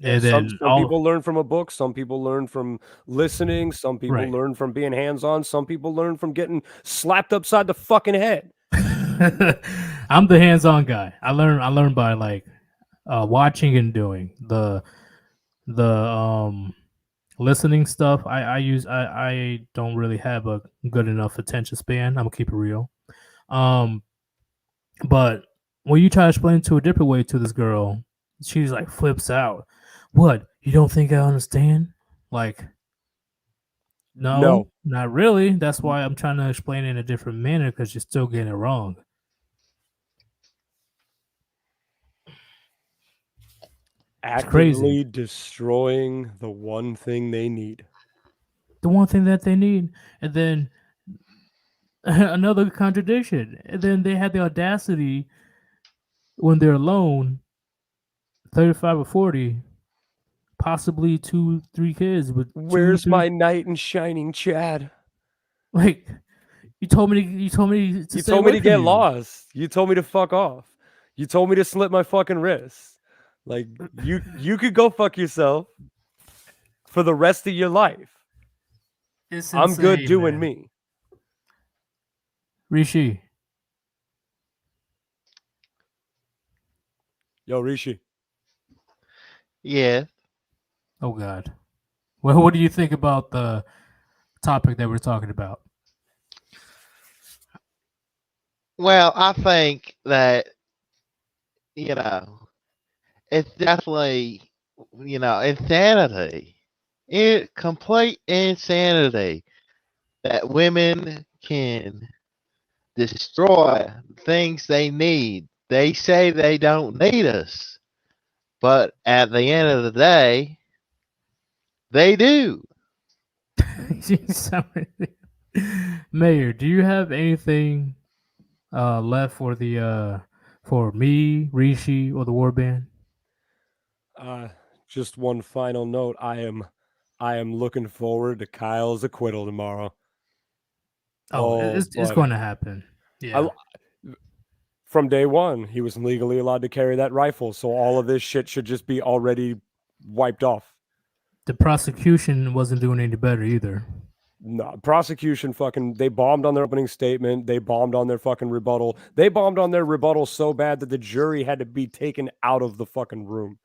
And some then people learn from a book. Some people learn from listening. Some people Right. learn from being hands-on. Some people learn from getting slapped upside the fucking head. I'm the hands-on guy. I learn by like watching and doing the listening stuff. I don't really have a good enough attention span. I'm gonna keep it real. But when you try to explain to a different way to this girl, she's like flips out. What? You don't think I understand? Like, no, not really. That's why I'm trying to explain it in a different manner because you're still getting it wrong. Actively destroying the one thing they need. The one thing that they need, and then another contradiction. And then they had the audacity when they're alone, 35 or 40, possibly 2-3 kids with Where's 2-3 my knight in shining Chad? Like, you told me to get lost. You told me to fuck off. You told me to slit my fucking wrist. Like, you could go fuck yourself for the rest of your life. It's I'm good insane, doing man. me. Rishi. Yo, Rishi. Yeah. Oh God. Well, what do you think about the topic that we're talking about? Well, I think that, it's definitely, insanity. Complete insanity that women can destroy things they need. They say they don't need us, but at the end of the day, they do. Mayor, do you have anything left for the for me, Rishi, or the Warband? Just one final note. I am looking forward to Kyle's acquittal tomorrow. It's going to happen. Yeah. From day one, he was legally allowed to carry that rifle, so all of this shit should just be already wiped off. The prosecution wasn't doing any better either. No, prosecution they bombed on their opening statement. They bombed on their fucking rebuttal. They bombed on their rebuttal so bad that the jury had to be taken out of the fucking room.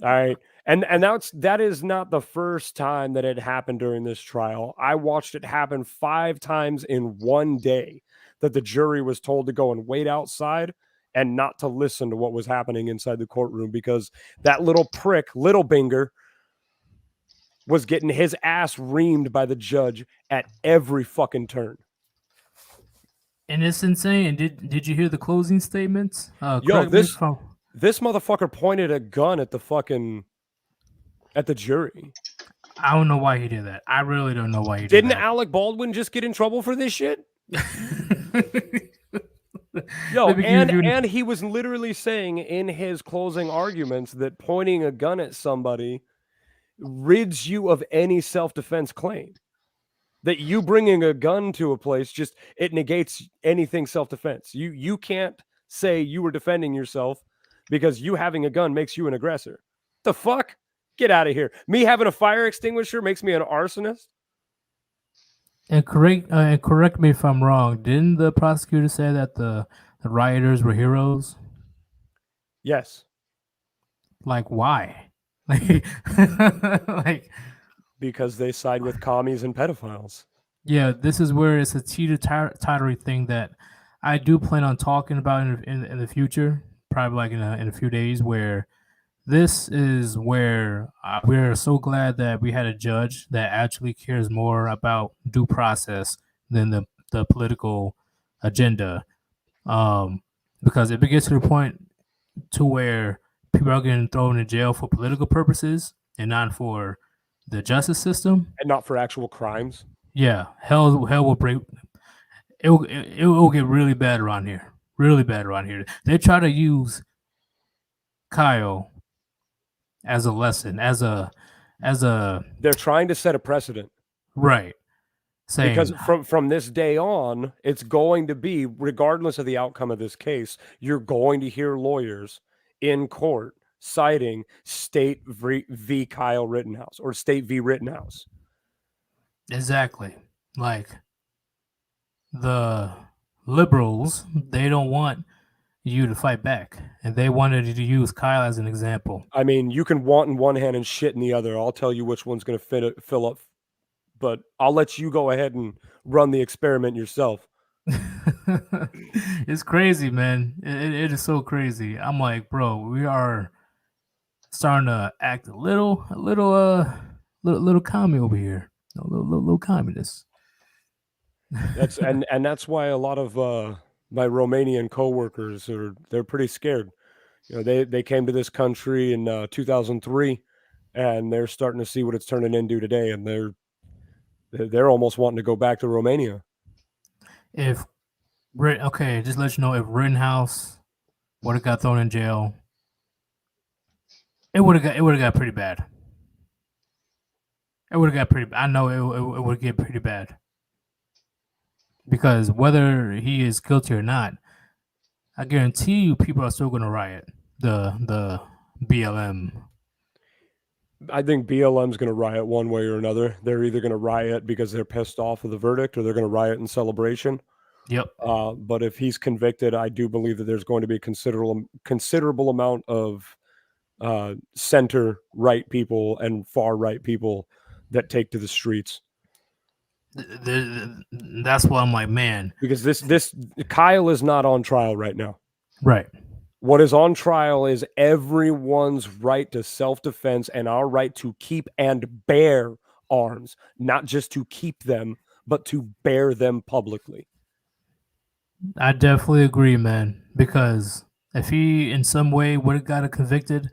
All right. And that is not the first time that it happened during this trial. I watched it happen 5 times in one day that the jury was told to go and wait outside and not to listen to what was happening inside the courtroom because that little prick, Littlebinger, was getting his ass reamed by the judge at every fucking turn. And it's insane. Did you hear the closing statements? Yo, this motherfucker pointed a gun at the jury. I don't know why he did that. I really don't know why he did that. Didn't Alec Baldwin just get in trouble for this shit? Yo, and he was literally saying in his closing arguments that pointing a gun at somebody rids you of any self-defense claim. That you bringing a gun to a place it negates anything self-defense. You can't say you were defending yourself because you having a gun makes you an aggressor. The fuck? Get out of here. Me having a fire extinguisher makes me an arsonist? And correct me if I'm wrong. Didn't the prosecutor say that the rioters were heroes? Yes. Like why? Like because they side with commies and pedophiles. Yeah, this is where it's a teeter-tottery thing that I do plan on talking about in the future, probably like in a few days, where this is where we're so glad that we had a judge that actually cares more about due process than the political agenda. Because if it gets to the point to where people are getting thrown in jail for political purposes and not for the justice system, and not for actual crimes. Yeah, hell will break. It will get really bad around here. Really bad around here. They try to use Kyle as a lesson, as a. They're trying to set a precedent, right? Saying, because from this day on, it's going to be, regardless of the outcome of this case, you're going to hear lawyers in court citing State v. Kyle Rittenhouse or State v. Rittenhouse. Exactly. Like the liberals, they don't want you to fight back, and they wanted you to use Kyle as an example. I mean, you can want in one hand and shit in the other. I'll tell you which one's going to fill up, but I'll let you go ahead and run the experiment yourself. It's crazy, man. It is so crazy. I'm like, bro, we are starting to act a little commie over here. A little communist. That's and that's why a lot of my Romanian coworkers they're pretty scared. You know, they came to this country in 2003, and they're starting to see what it's turning into today, and they're almost wanting to go back to Romania. Just let you know, if Rittenhouse would have got thrown in jail, it would have got pretty bad. It would have got pretty. I know it would get pretty bad, because whether he is guilty or not, I guarantee you, people are still going to riot. The BLM. I think BLM's going to riot one way or another. They're either going to riot because they're pissed off with the verdict, or they're going to riot in celebration. Yep. But if he's convicted, I do believe that there's going to be a considerable amount of center right people and far right people that take to the streets. That's why I'm like, man, because this Kyle is not on trial right now. Right. What is on trial is everyone's right to self-defense and our right to keep and bear arms, not just to keep them, but to bear them publicly. I definitely agree, man, because if he in some way would have got convicted,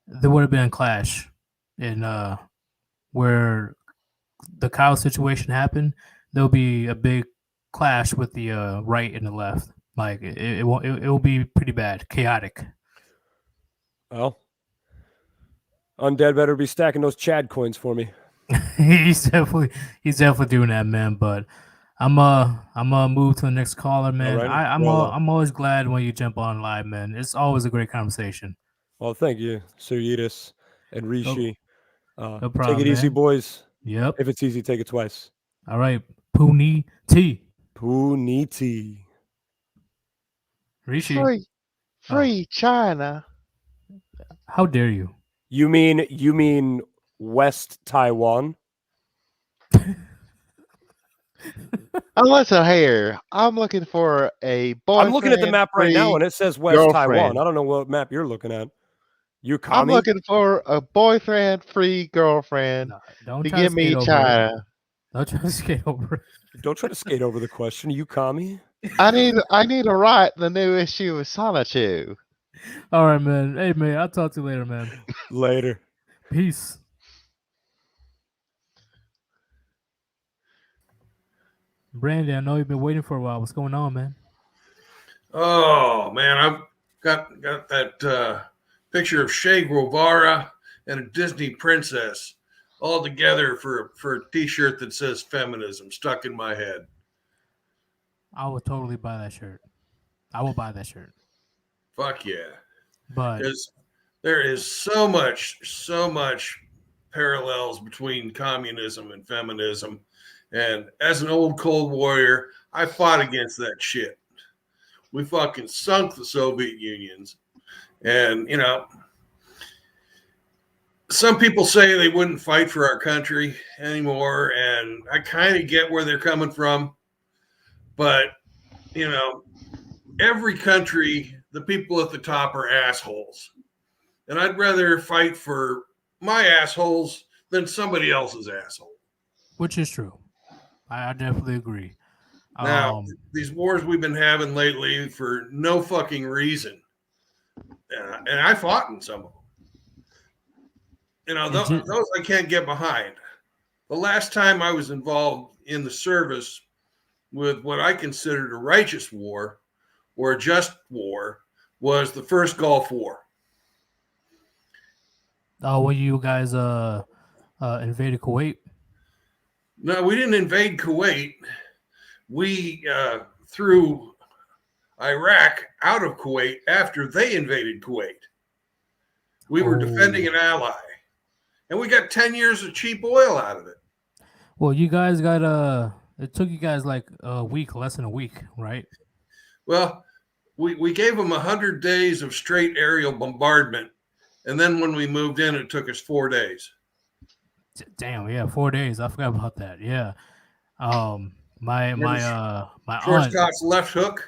there would have been a clash in where the Kyle situation happened. There'll be a big clash with the right and the left. Like it will be pretty bad, chaotic. Well, Undead better be stacking those Chad coins for me. he's definitely doing that, man. But I'm move to the next caller, man. Right. I'm always glad when you jump on live, man. It's always a great conversation. Well, thank you, Sir Yeetus and Rishi. No problem, take it easy, man. boys. Yep. If it's easy, take it twice. All right. Puniti. Rishi. Free China. How dare you? You mean West Taiwan? Listen here. I'm looking for a boyfriend. I'm looking at the map right now, and it says West girlfriend. Taiwan. I don't know what map you're looking at. You commie? I'm looking for a boyfriend-free girlfriend Don't to try to give me skate over China. it. Don't try to skate over it. Don't try to skate over the question. You commie? I need to write the new issue of Sonichu. All right, man. Hey, man. I'll talk to you later, man. Later. Peace. Brandon, I know you've been waiting for a while. What's going on, man? Oh man, I've got that picture of Che Guevara and a Disney princess all together for a T-shirt that says feminism stuck in my head. I will totally buy that shirt. I will buy that shirt. Fuck yeah. But there is so much parallels between communism and feminism. And as an old Cold Warrior, I fought against that shit. We fucking sunk the Soviet Unions. And, you know, some people say they wouldn't fight for our country anymore. And I kind of get where they're coming from. But, you know, every country, the people at the top are assholes. And I'd rather fight for my assholes than somebody else's asshole. which is true. I definitely agree. Now, these wars we've been having lately for no fucking reason. And I fought in some of them. You know, those I can't get behind. The last time I was involved in the service with what I considered a righteous war or a just war was the first Gulf War. Oh, when you guys invaded Kuwait? No, we didn't invade Kuwait. We threw Iraq out of Kuwait after they invaded Kuwait. We were defending an ally. And we got 10 years of cheap oil out of it. Well, you guys got it took you guys like a week, less than a week, right? Well, we gave them 100 days of straight aerial bombardment. And then when we moved in, it took us 4 days. Damn, yeah, 4 days. I forgot about that. Yeah. My Schwarzkopf's left hook.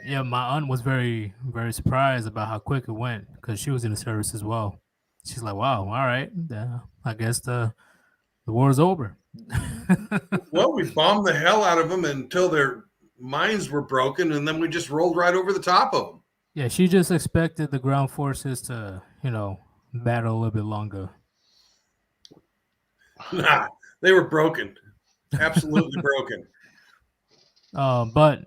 Yeah, my aunt was very, very surprised about how quick it went because she was in the service as well. She's like, "Wow, all right, I guess the war's over." Well, we bombed the hell out of them until their minds were broken, and then we just rolled right over the top of them. Yeah, she just expected the ground forces to, battle a little bit longer. Nah, they were broken, absolutely broken. But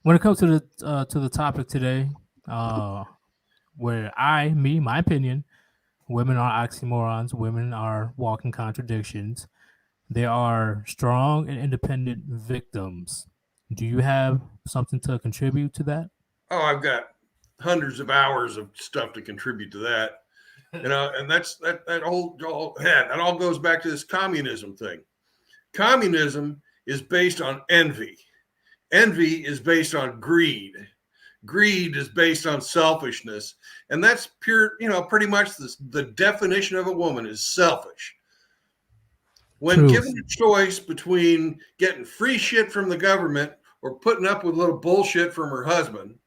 when it comes to the topic today, where my opinion, women are oxymorons, women are walking contradictions. They are strong and independent victims. Do you have something to contribute to that? Oh, I've got hundreds of hours of stuff to contribute to that. And that all goes back to this communism thing. Communism is based on envy. Envy is based on greed. Greed is based on selfishness. And that's pure, pretty much the definition of a woman is selfish. When given a choice between getting free shit from the government or putting up with a little bullshit from her husband,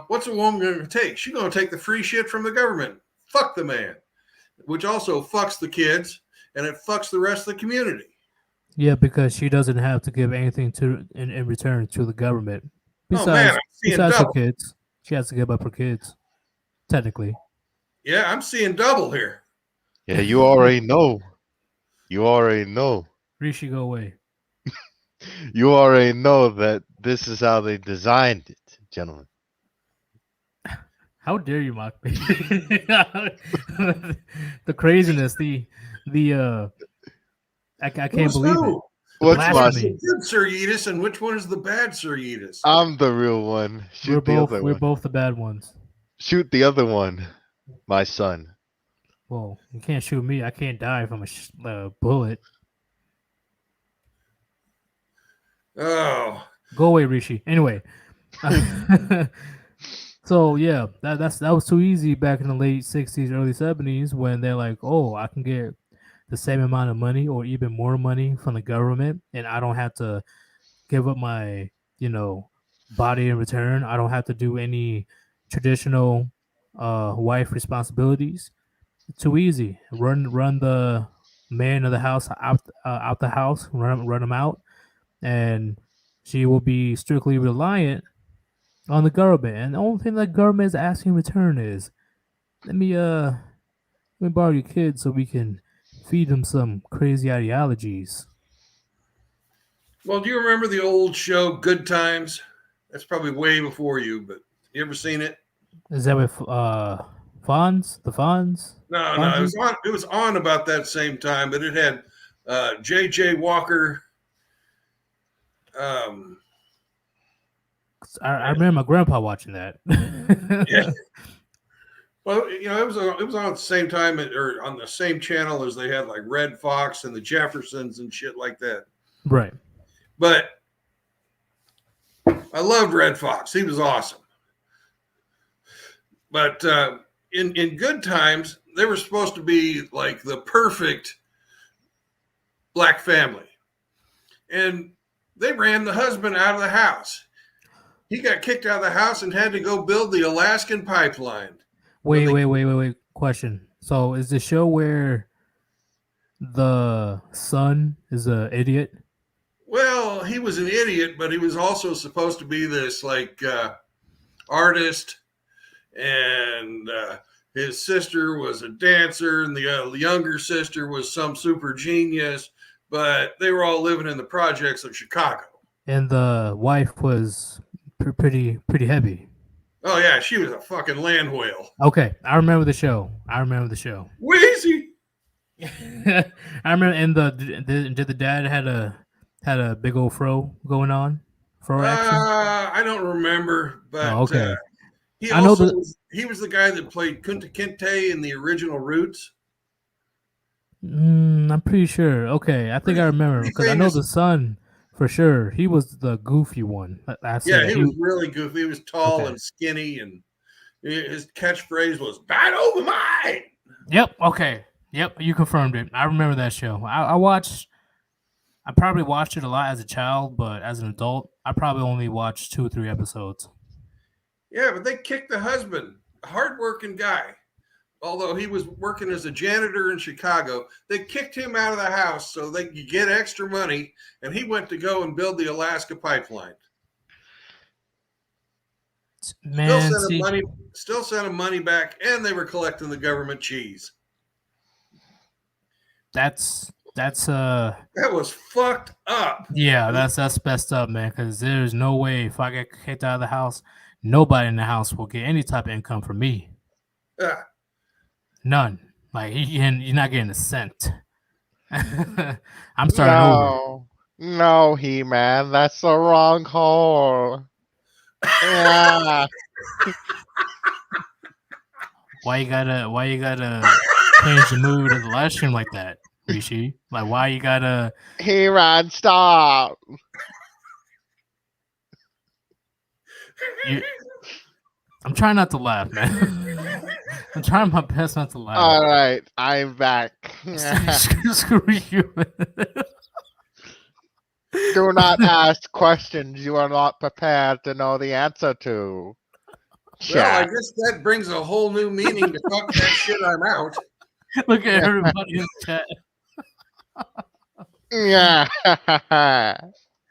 what's a woman going to take? She's going to take the free shit from the government. Fuck the man, which also fucks the kids and it fucks the rest of the community. Yeah, because she doesn't have to give anything in return to the government. Besides her kids, she has to give up her kids, technically. Yeah, I'm seeing double here. Yeah, you already know. You already know. Rishi, go away. You already know that this is how they designed it, gentlemen. How dare you mock me? The craziness, I can't believe it. What's the good Sir Yeetus and which one is the bad Sir Yeetus? I'm the real one. Shoot the other one. We're both the bad ones. Shoot the other one, my son. Well, you can't shoot me. I can't die from a bullet. Oh. Go away, Rishi. Anyway. So yeah, that was too easy back in the late 60s, early 70s when they're like, oh, I can get the same amount of money or even more money from the government, and I don't have to give up my, body in return. I don't have to do any traditional wife responsibilities. It's too easy. Run the man of the house out the house. Run him out, and she will be strictly reliant on the government. And the only thing the government is asking in return is, let me borrow your kids so we can feed them some crazy ideologies. Well, do you remember the old show Good Times? That's probably way before you, but you ever seen it? Is that with Fonz? The Fonz? No, it was on about that same time, but it had J.J. Walker, I remember my grandpa watching that. Yeah. Well, it was on at the same time or on the same channel as they had like Red Fox and the Jeffersons and shit like that. Right. But I loved Red Fox. He was awesome. But in good times, they were supposed to be like the perfect black family. And they ran the husband out of the house. He got kicked out of the house and had to go build the Alaskan pipeline. Wait. Question. So is the show where the son is an idiot? Well, he was an idiot, but he was also supposed to be this like artist, and his sister was a dancer, and the younger sister was some super genius, but they were all living in the projects of Chicago. And the wife was pretty heavy. Oh yeah, she was a fucking land whale. Okay, I remember the show. Wheezy. I remember. And did the dad had a big old fro going on? Fro action? I don't remember, but okay. He I know he was the guy that played Kunta Kinte in the original Roots. I'm pretty sure. Okay, I think I remember because I know the son for sure. He was the goofy one. Yeah, he was really goofy. He was tall and skinny, and his catchphrase was "Bat over mine." Yep. Okay. Yep. You confirmed it. I remember that show. I probably watched it a lot as a child, but as an adult, I probably only watched 2 or 3 episodes. Yeah, but they kicked the husband, a hardworking guy. Although he was working as a janitor in Chicago, they kicked him out of the house so they could get extra money, and he went to go and build the Alaska pipeline. Man, still sent him money back, and they were collecting the government cheese. That was fucked up. Yeah, that's messed up, man. Because there's no way if I get kicked out of the house, nobody in the house will get any type of income from me. Yeah. None. Like you're not getting a cent. I'm starting over. No, He-Man, that's the wrong hole. Yeah. Why you gotta change the mood of the live stream like that, Rishi? Like why you gotta He-Man, stop. I'm trying not to laugh, man. I'm trying my best not to laugh. All right, I'm back. Screw you. Do not ask questions you are not prepared to know the answer to. Well, I guess that brings a whole new meaning to fuck that shit, I'm out. Look at everybody in the chat. Yeah.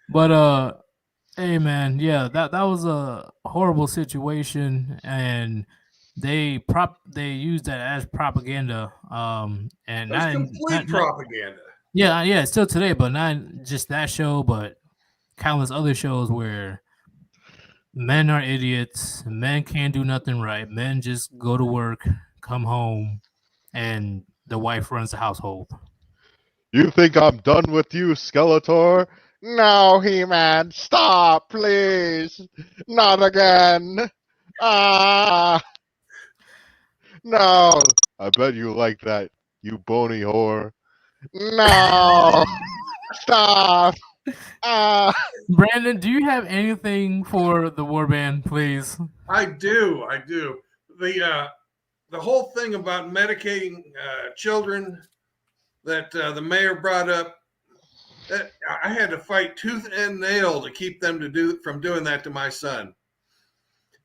But hey man, yeah, that was a horrible situation, and they used that as propaganda. And that's complete propaganda. Yeah, still today, but not just that show, but countless other shows where men are idiots, men can't do nothing right, men just go to work, come home, and the wife runs the household. You think I'm done with you, Skeletor? No, He-Man, stop, please. Not again. No. I bet you like that, you bony whore. No. Stop. Brandon, do you have anything for the Warband, please? I do. The whole thing about medicating children that the mayor brought up, that I had to fight tooth and nail to keep them from doing that to my son,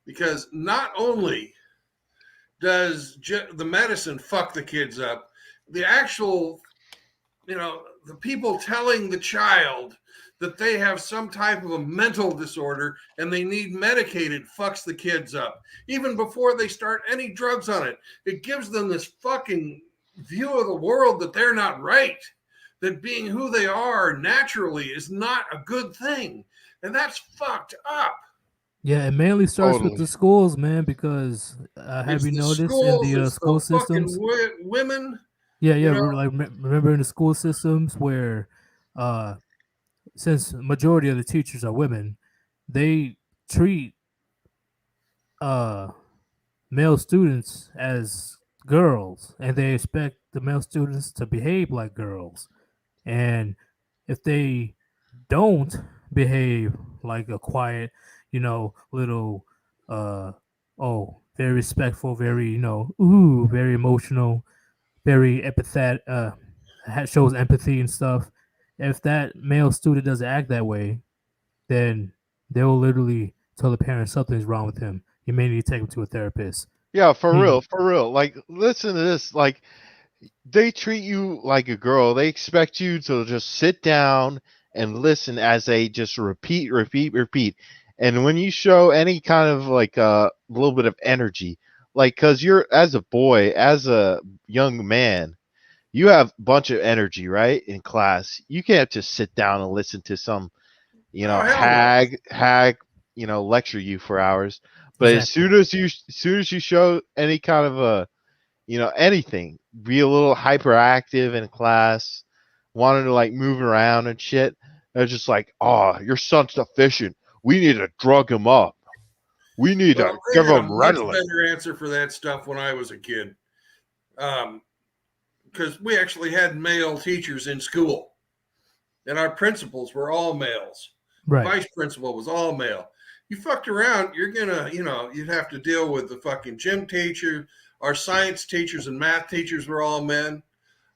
because not only does the medicine fuck the kids up, the actual, the people telling the child that they have some type of a mental disorder and they need medicated fucks the kids up. Even before they start any drugs on it, it gives them this fucking view of the world that they're not right, that being who they are naturally is not a good thing. And that's fucked up. Yeah, it mainly starts with the schools, man, because have you noticed in the school systems? Women. Yeah. Like remember in the school systems where since majority of the teachers are women, they treat male students as girls, and they expect the male students to behave like girls. And if they don't behave like a quiet, little, very respectful, very, very emotional, very empathetic, shows empathy and stuff. If that male student doesn't act that way, then they'll literally tell the parents something's wrong with him. You may need to take him to a therapist. Yeah, for Hmm. real, for real. Like, listen to this. Like, they treat you like a girl. They expect you to just sit down and listen as they just repeat, repeat, repeat. And when you show any kind of like a little bit of energy, like, because you're as a boy, as a young man, you have a bunch of energy, right? In class, you can't just sit down and listen to some, Oh, hell no. hag, lecture you for hours. But as soon as you show any kind of a, anything, be a little hyperactive in class, wanting to like move around and shit, they're just like, oh, your son's deficient. We need to drug him up. We need Well, to they give had a him much Ritalin. better answer for that stuff when I was a kid. Because we actually had male teachers in school. And our principals were all males. Right. Vice principal was all male. You fucked around, you're gonna, you'd have to deal with the fucking gym teacher. Our science teachers and math teachers were all men.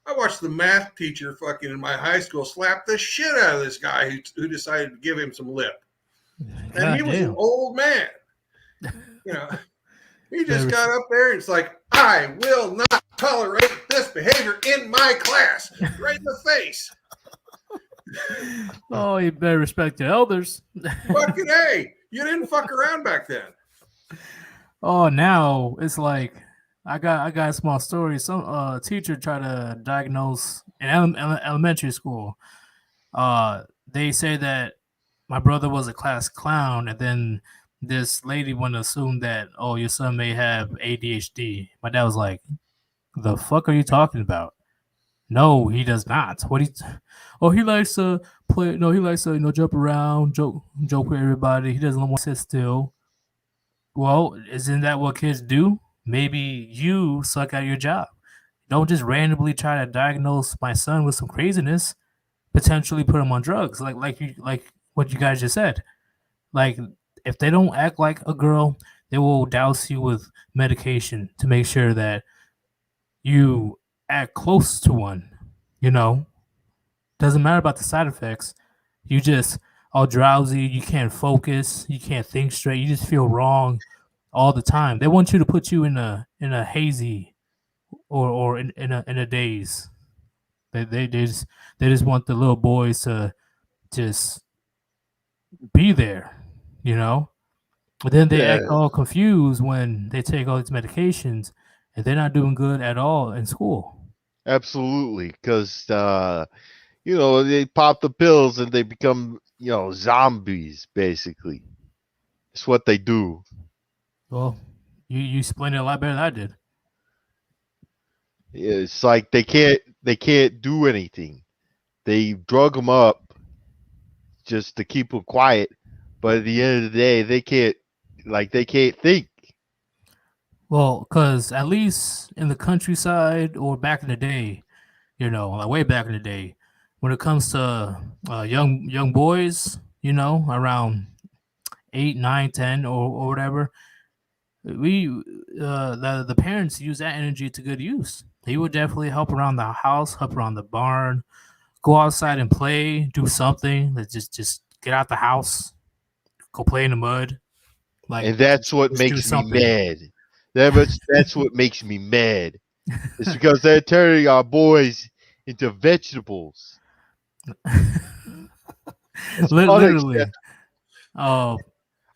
I watched the math teacher fucking in my high school slap the shit out of this guy who decided to give him some lip. And he was an old man. He just got up there and it's like, I will not tolerate this behavior in my class. Right in the face. Oh, you better respect your elders. Fucking A. You didn't fuck around back then. Oh, now it's like I got a small story. Some teacher tried to diagnose in elementary school. They say that my brother was a class clown, and then this lady wanted to assume that, oh, your son may have ADHD. My dad was like, the fuck are you talking about? No, he does not. He likes to play. No, he likes to jump around, joke with everybody. He doesn't want to sit still. Well, isn't that what kids do? Maybe you suck at your job. Don't just randomly try to diagnose my son with some craziness, potentially put him on drugs, like what you guys just said. Like, if they don't act like a girl, they will douse you with medication to make sure that you act close to one. Doesn't matter about the side effects. You just all drowsy. You can't focus. You can't think straight. You just feel wrong all the time. They want you to put you in a hazy or in a daze. They just want the little boys to just be there, But then they act all confused when they take all these medications, and they're not doing good at all in school. Absolutely, because they pop the pills and they become zombies. Basically, it's what they do. Well, you explained it a lot better than I did. It's like they can't do anything. They drug them up just to keep them quiet, but at the end of the day, they can't think. Well, because at least in the countryside or back in the day, like way back in the day, when it comes to young boys, around 8, 9, 10, or whatever, the parents use that energy to good use. They would definitely help around the house, help around the barn, go outside and play, do something. Let's just get out the house, go play in the mud. And that's what makes me mad. That's what makes me mad. It's because they're turning our boys into vegetables. Literally. Oh,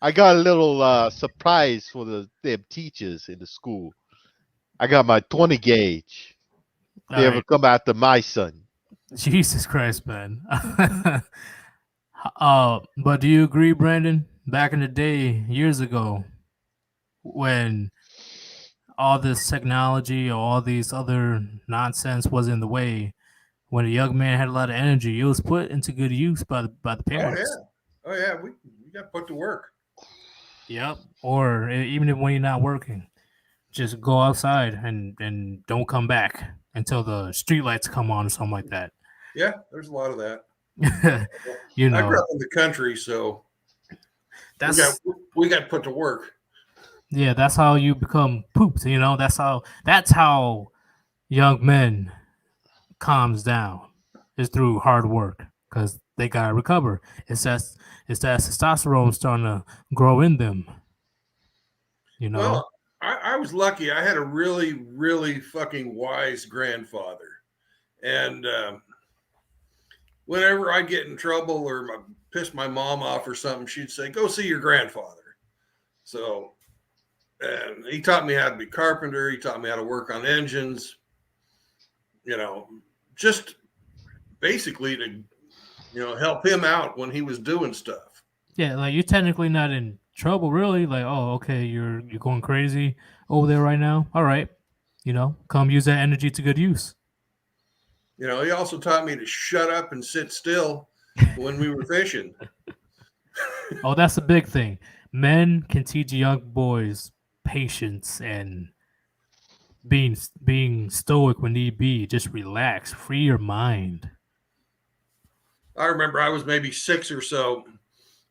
I got a little surprise for them teachers in the school. I got my 20 gauge. They ever come after my son. Jesus Christ, man. But do you agree, Brandon? Back in the day, years ago, when all this technology or all these other nonsense was in the way, when a young man had a lot of energy, it was put into good use by the parents. Oh yeah, we got put to work. Yep. Or even if when you're not working, just go outside and don't come back until the street lights come on or something like that. Yeah, there's a lot of that. You I grew know, up in the country, so that's we got put to work. yeah, that's how you become pooped. You know, that's how young men calms down is through hard work because they gotta recover. It's that testosterone starting to grow in them. You know. Well, I was lucky. I had a really, really fucking wise grandfather. And whenever I get in trouble or piss my mom off or something, she'd say, go see your grandfather. So, and he taught me how to be carpenter. He taught me how to work on engines, you know, just basically to, help him out when he was doing stuff. Yeah, like you're technically not in trouble, really. Like, oh, okay, you're going crazy over there right now. All right, come use that energy to good use. He also taught me to shut up and sit still when we were fishing. Oh, that's a big thing. Men can teach young boys patience and being stoic when need be. Just relax, free your mind. I remember I was maybe 6 or so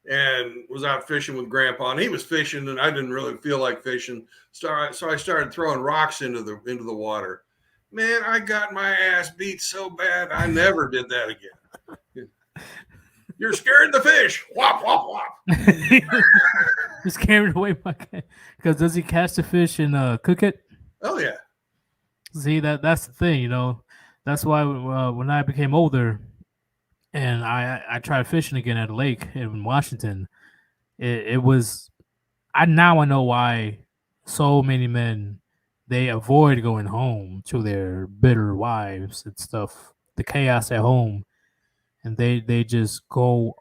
and was out fishing with Grandpa, and he was fishing, and I didn't really feel like fishing. So I started throwing rocks into the water. Man, I got my ass beat so bad, I never did that again. You're scaring the fish. Whop, whop, whop. Just carried away by because does he catch the fish and cook it? Oh yeah. See that's the thing, That's why when I became older, and I tried fishing again at a lake in Washington, it was I know why so many men they avoid going home to their bitter wives and stuff, the chaos at home, and they just go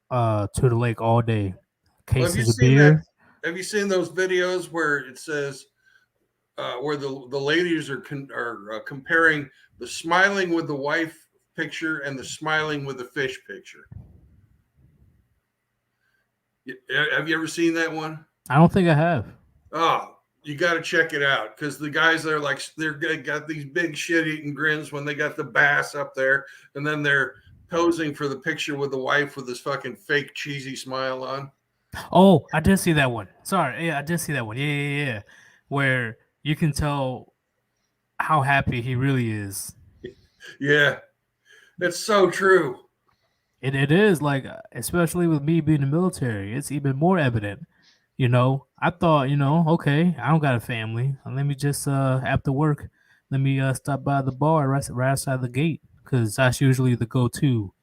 to the lake all day. Well, have you Cases of seen that? beer. Have you seen those videos where it says where the ladies are comparing the smiling with the wife picture and the smiling with the fish picture? Have you ever seen that one? I don't think I have. Oh, you got to check it out because the guys are like they're got these big shit-eating grins when they got the bass up there, and then they're posing for the picture with the wife with this fucking fake cheesy smile on. Oh, I did see that one. Sorry, yeah, I did see that one. Yeah. Where you can tell how happy he really is. Yeah, it's so true. It is, like, especially with me being in the military, it's even more evident. I thought, okay, I don't got a family. Let me just after work, let me stop by the bar right outside the gate because that's usually the go-to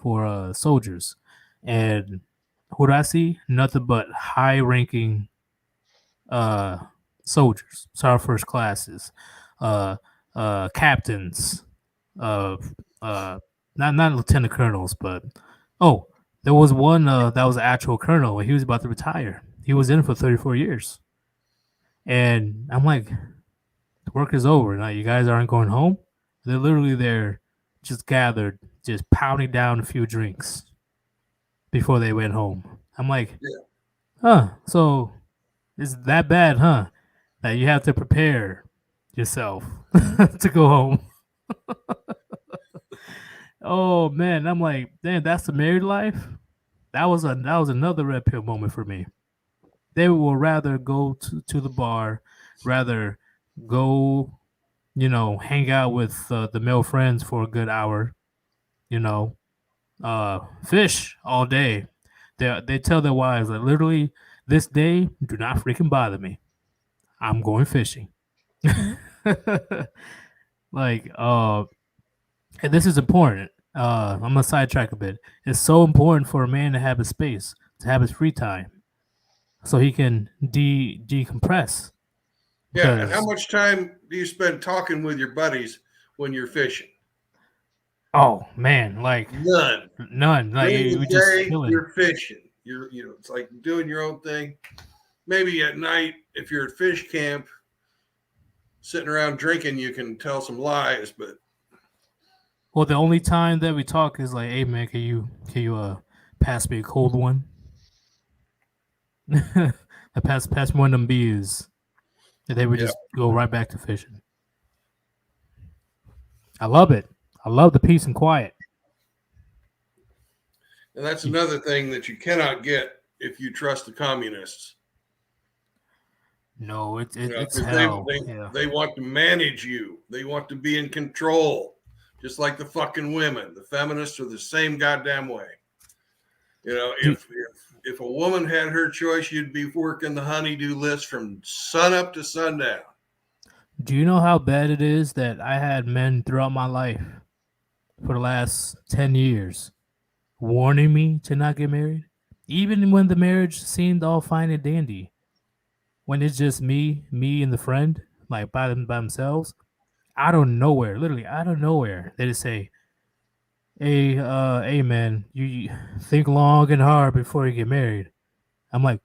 for soldiers. And who do I see? Nothing but high-ranking soldiers, sorry, first classes, captains, not lieutenant colonels, but there was one that was an actual colonel, and he was about to retire. He was in for 34 years, and I'm like, the work is over now. You guys aren't going home. They're literally there, just gathered, just pounding down a few drinks before they went home. I'm like, so it's that bad, huh? That you have to prepare yourself to go home. Oh man, I'm like, damn, that's the married life. That was another red pill moment for me. They will rather go to the bar, rather go, hang out with the male friends for a good hour, fish all day. They tell their wives like literally this day, do not freaking bother me. I'm going fishing. Like, and this is important. I'm gonna sidetrack a bit. It's so important for a man to have his space, to have his free time, so he can decompress. Yeah, and how much time do you spend talking with your buddies when you're fishing? Oh man, like none. Like during we the just day, chilling. you're fishing. It's like doing your own thing. Maybe at night, if you're at fish camp, sitting around drinking, you can tell some lies. But well, the only time that we talk is like, hey man, can you pass me a cold one? I passed one of them beers, and they would just go right back to fishing. I love it. I love the peace and quiet. And that's another thing that you cannot get if you trust the communists. No, it's 'Cause hell. They want to manage you. They want to be in control, just like the fucking women. The feminists are the same goddamn way. You know, if a woman had her choice, you'd be working the honeydew list from sun up to sundown. Do you know how bad it is that I had men throughout my life for the last 10 years warning me to not get married? Even when the marriage seemed all fine and dandy. When it's just me and the friend, like by themselves, out of nowhere, literally out of nowhere, they just say, hey man, you think long and hard before you get married. I'm like,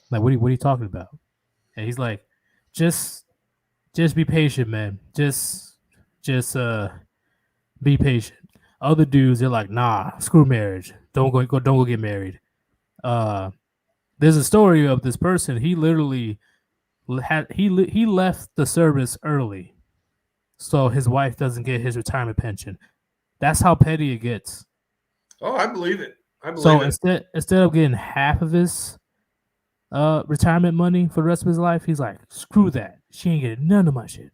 what are you talking about? And he's like, just be patient, man. Just be patient. Other dudes, they're like, nah, screw marriage. Don't go get married. There's a story of this person. He literally he left the service early, so his wife doesn't get his retirement pension. That's how petty it gets. Oh, I believe it. I believe So it. instead of getting half of his retirement money for the rest of his life, he's like, screw that. She ain't getting none of my shit.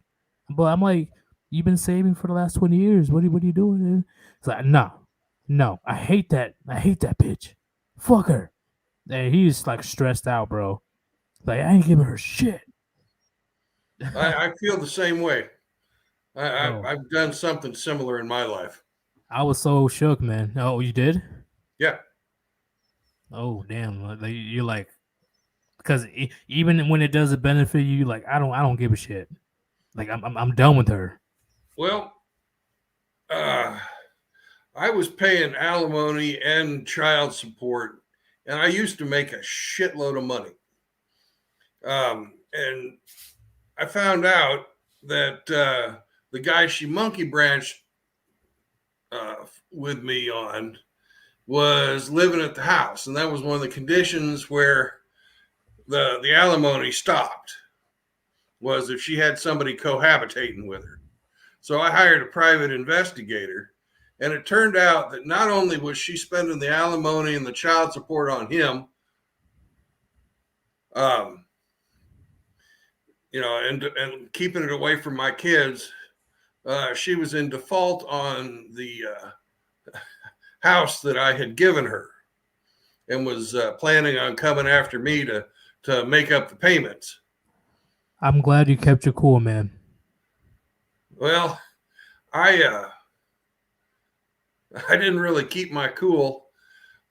But I'm like, you've been saving for the last 20 years. What are you doing? Man? It's like, no, I hate that bitch. Fuck her. And he's like stressed out, bro. Like, I ain't giving her shit. I feel the same way. I've done something similar in my life. I was so shook, man. Oh, you did? Yeah. Oh, damn. Like, you're like, because even when it doesn't benefit you, like, I don't give a shit. Like, I'm done with her. Well, I was paying alimony and child support, and I used to make a shitload of money. And I found out that the guy she monkey branched with me on was living at the house, and that was one of the conditions where the alimony stopped, was if she had somebody cohabitating with her. So I hired a private investigator, and it turned out that not only was she spending the alimony and the child support on him, you know, and keeping it away from my kids, she was in default on the house that I had given her, and was planning on coming after me to make up the payments. I'm glad you kept your cool, man. Well, I didn't really keep my cool.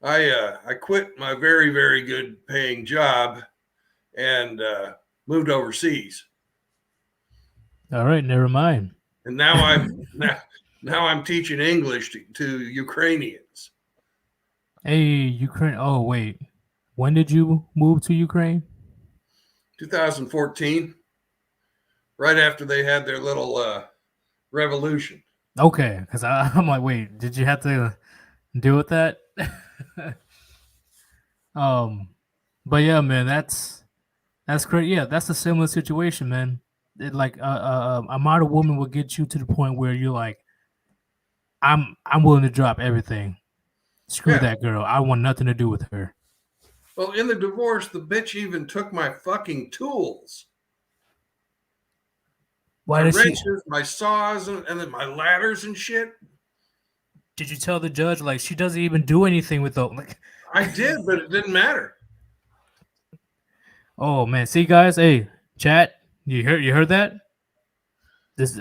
I quit my very, very good paying job and moved overseas. All right, never mind. And now I'm teaching English to Ukrainians. Hey, Ukraine. Oh, wait. When did you move to Ukraine? 2014, right after they had their little revolution. Okay, because I'm like, wait, did you have to deal with that? But yeah, man, that's great. Yeah, that's a similar situation, man. Like a model woman will get you to the point where you're like, I'm willing to drop everything. Screw that girl. I want nothing to do with her. Well, in the divorce, the bitch even took my fucking tools. Why my did she? wrenches, my saws, and then my ladders and shit. Did you tell the judge like she doesn't even do anything with those? Like, I did, but it didn't matter. Oh man, see guys, hey, chat, you heard that?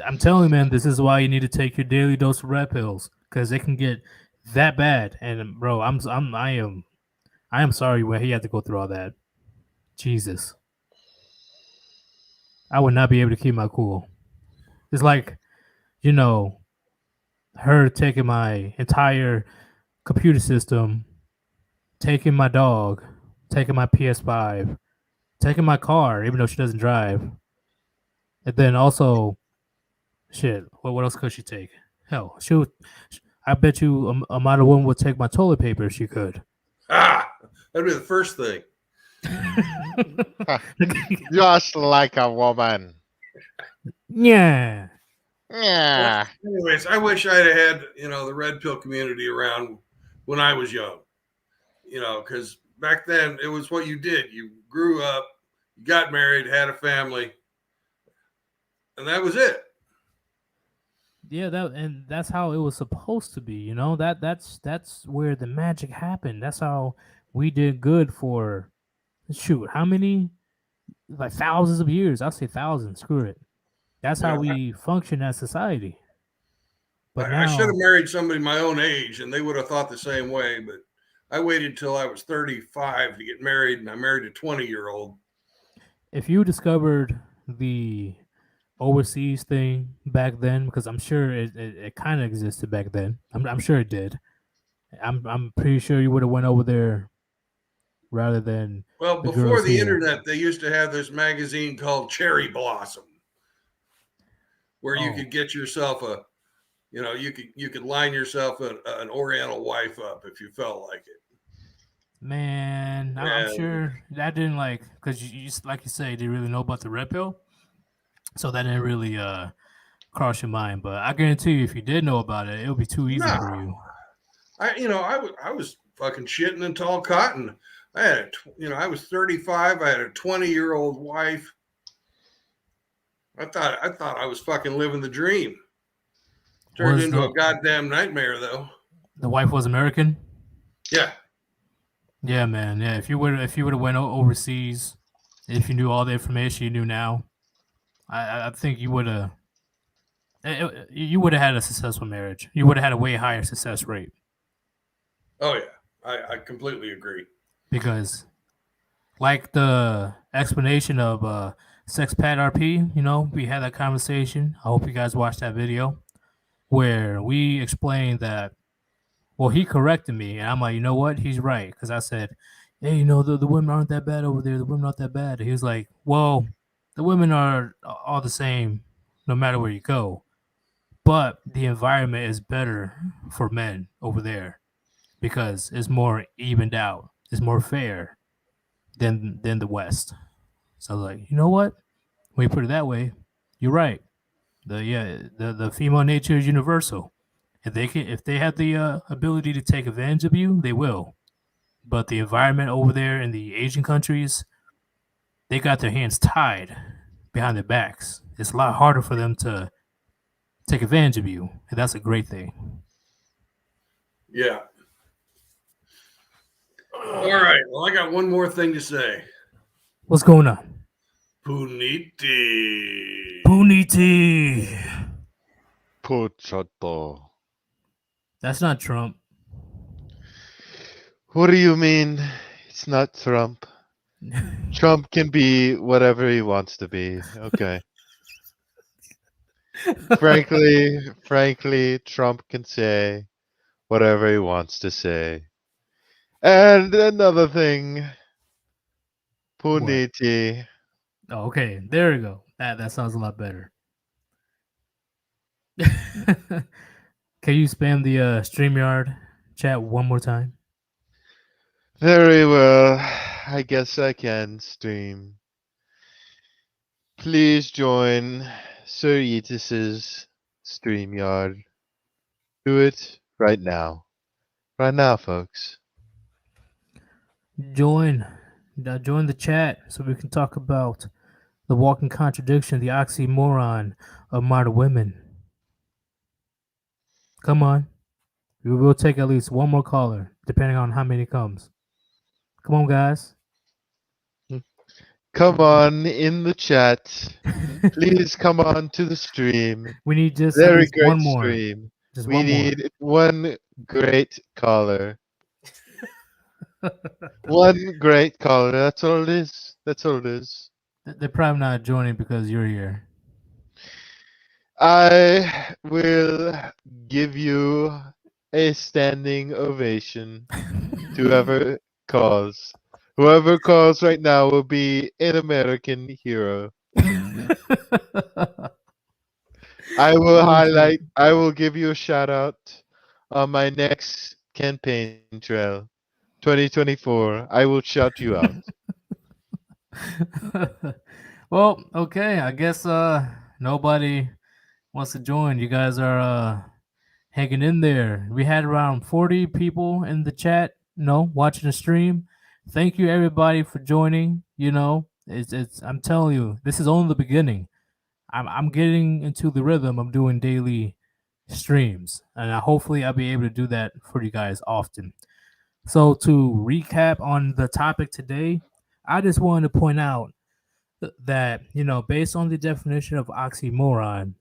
I'm telling you, man, this is why you need to take your daily dose of red pills, because it can get that bad. And bro, I am sorry when he had to go through all that. Jesus, I would not be able to keep my cool. It's like, you know, her taking my entire computer system, taking my dog, taking my PS5, taking my car, even though she doesn't drive. And then also, shit, what else could she take? Hell, I bet you a model woman would take my toilet paper if she could. That'd be the first thing. Just like a woman. Yeah. Yeah. Anyways, I wish I'd have had the red pill community around when I was young. Because back then it was what you did. You grew up, you got married, had a family, and that was it. Yeah, that's how it was supposed to be, you know. That's where the magic happened. That's how we did good for shoot, how many, like thousands of years. I'll say thousands, screw it. That's how we function as society. But I should now have married somebody my own age, and they would have thought the same way. But I waited till I was 35 to get married, and I married a 20-year-old. if you discovered the overseas thing back then, because I'm sure it kind of existed back then. I'm sure it did. I'm pretty sure you would have went over there rather than Well, the before girls the here. internet, they used to have this magazine called Cherry Blossom, where you Oh. could get yourself you could line yourself an Oriental wife up if you felt like it. Man, I'm And- sure that didn't because you like you say, didn't really know about the red pill, so that didn't really cross your mind. But I guarantee you, if you did know about it, it would be too easy for you. I was fucking shitting in tall cotton. I had I was 35. I had a 20-year-old wife. I thought I was fucking living the dream. Turned Was into the- a goddamn nightmare, though. The wife was American. Yeah. Yeah, man. Yeah, if you would have went overseas, if you knew all the information you knew now, I think you would have. You would have had a successful marriage. You would have had a way higher success rate Oh yeah. I completely agree. because, like the explanation of Sex Pad RP, you know, we had that conversation. I hope you guys watched that video where we explained that. Well, he corrected me, and I'm like, you know what? He's right, because I said, hey, you know, the women aren't that bad over there. The women aren't that bad. He was like, well, the women are all the same, no matter where you go, but the environment is better for men over there because it's more evened out, it's more fair than the West. So I was like, you know what? When you put it that way, you're right. The female nature is universal. If they have the ability to take advantage of you, they will. But the environment over there in the Asian countries, they got their hands tied behind their backs. It's a lot harder for them to take advantage of you, and that's a great thing. Yeah. All right. Well, I got one more thing to say. What's going on? Puniti. Puniti. Puchoto. That's not Trump. What do you mean? It's not Trump. Trump can be whatever he wants to be. Okay. frankly, Trump can say whatever he wants to say. And another thing, Puniti. Oh, okay, there we go. That sounds a lot better. Can you spam the StreamYard chat one more time? Very well. I guess I can stream. Please join Sir Yeetus's StreamYard. Do it right now. Right now, folks. Join the chat so we can talk about the walking contradiction, the oxymoron of modern women. Come on. We will take at least one more caller, depending on how many comes. Come on, guys. Come on in the chat. Please come on to the stream. We need just very at least great one more. stream. Just we one more. need one great caller. One great caller. That's all it is. That's all it is. They're probably not joining because you're here. I will give you a standing ovation to whoever calls. Whoever calls right now will be an American hero. I will highlight, I will give you a shout out on my next campaign trail, 2024. I will shout you out. Well, okay. I guess nobody wants to join. You guys are hanging in there. We had around 40 people in the chat, watching the stream. Thank you everybody for joining. It's I'm telling you, this is only the beginning. I'm getting into the rhythm of doing daily streams, and hopefully I'll be able to do that for you guys often. So to recap on the topic today, I just wanted to point out that based on the definition of oxymoron,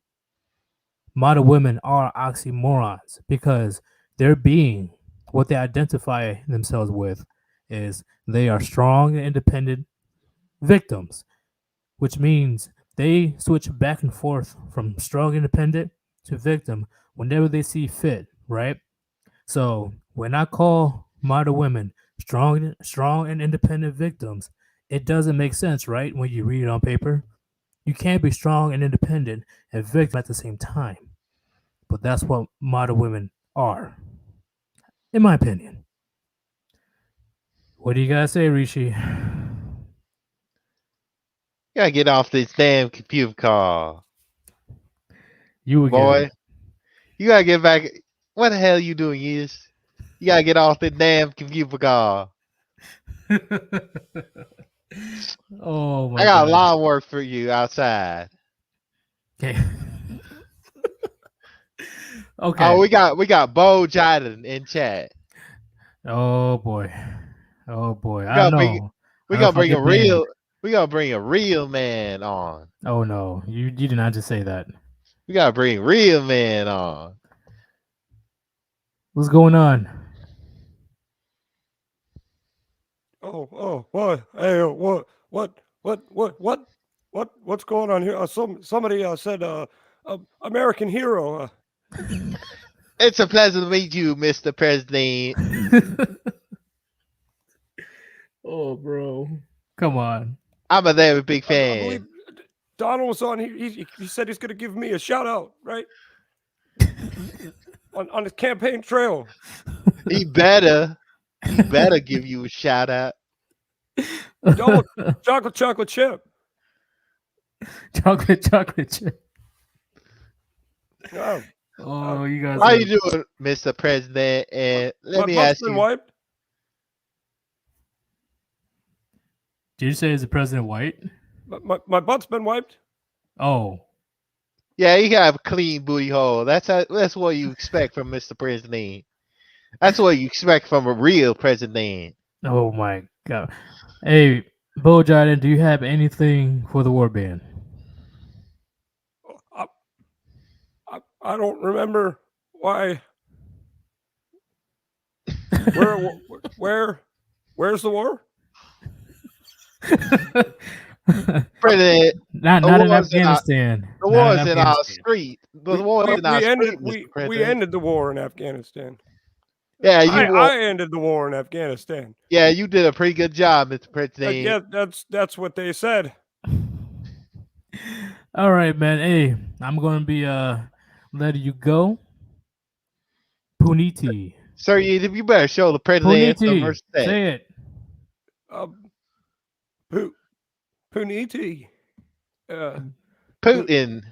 modern women are oxymorons because their being, what they identify themselves with, is they are strong and independent victims, which means they switch back and forth from strong independent to victim whenever they see fit, right? So when I call modern women strong and independent victims, it doesn't make sense, right? When you read it on paper, you can't be strong and independent and victim at the same time. But that's what modern women are, in my opinion. What do you guys say, Rishi? You gotta get off this damn computer call. You would boy. get it. You gotta get back. What the hell you doing, Yeetus? You gotta get off the damn computer call. Oh my I got God. a lot of work for you outside. Okay. Okay. Oh, we got Bo Jiden in chat. Oh boy. Oh boy. We I gotta know. bring, we I know gotta if I bring a get banned. real. We gotta bring a real man on. Oh no, you did not just say that. We gotta bring real man on. What's going on? Oh, what? Hey, what's going on here? Somebody said, American hero. It's a pleasure to meet you, Mr. President. Oh, bro, come on. I'm a very big I fan. believe Donald was on. He said he's going to give me a shout out, right? on his campaign trail. He better give you a shout out. Chocolate chip. Chocolate chip. Oh, you guys. How you doing, Mr. President? And let me ask you. Wiped? Did you say is the president white? My butt's been wiped. Oh. Yeah, you have a clean booty hole. That's what you expect from Mr. President. That's what you expect from a real president. Oh my God. Hey, Bo Jiden, do you have anything for the Warband? I don't remember why. Where's the war? President, not in Afghanistan. The war is in our street. The war is in our street. We ended the war in Afghanistan. Yeah, I ended the war in Afghanistan. Yeah, you did a pretty good job, Mr. President. Yeah, that's what they said. All right, man. Hey, I'm gonna be letting you go. Puniti. Sir, you better show the president some Puniti. respect. Say it. Puniti. Putin.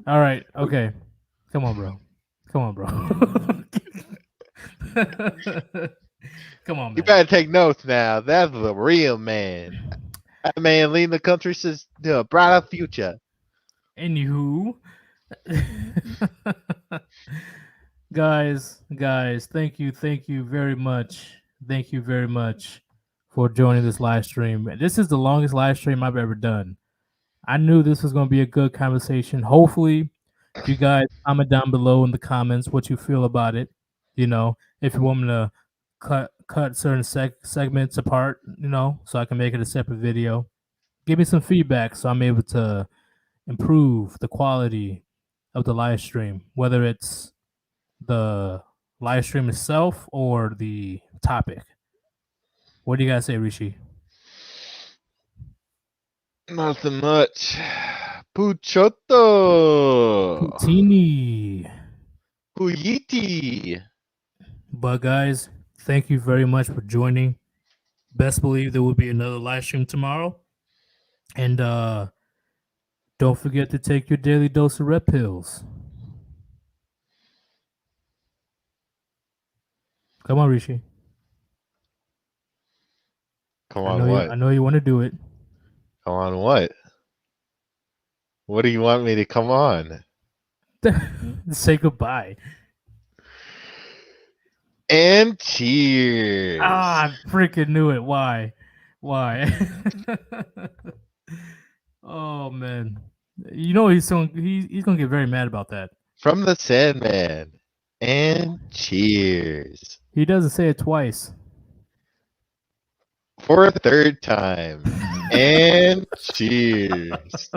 All right. Okay. Come on, bro. Come on, man. You better take notes now. That's the real man. That man leading the country to a brighter future. Anywho, guys, thank you very much. Thank you very much for joining this live stream. This is the longest live stream I've ever done. I knew this was going to be a good conversation. Hopefully, you guys comment down below in the comments what you feel about it. If you want me to cut certain segments apart, so I can make it a separate video. Give me some feedback so I'm able to improve the quality of the live stream, whether it's the live stream itself or the topic. What do you guys say, Rishi? Nothing much. Puchotto. Poutini. Puyiti. But guys, thank you very much for joining. best believe there will be another live stream tomorrow. And don't forget to take your daily dose of red pills. Come on, Rishi. Come I on, know what? I know you want to do it. Come on, what? What do you want me to come on? Say goodbye. And cheers. Ah, I freaking knew it. Why? Oh man. You know he's gonna get very mad about that. From the Sandman. And cheers. He doesn't say it twice. For a third time. And cheers.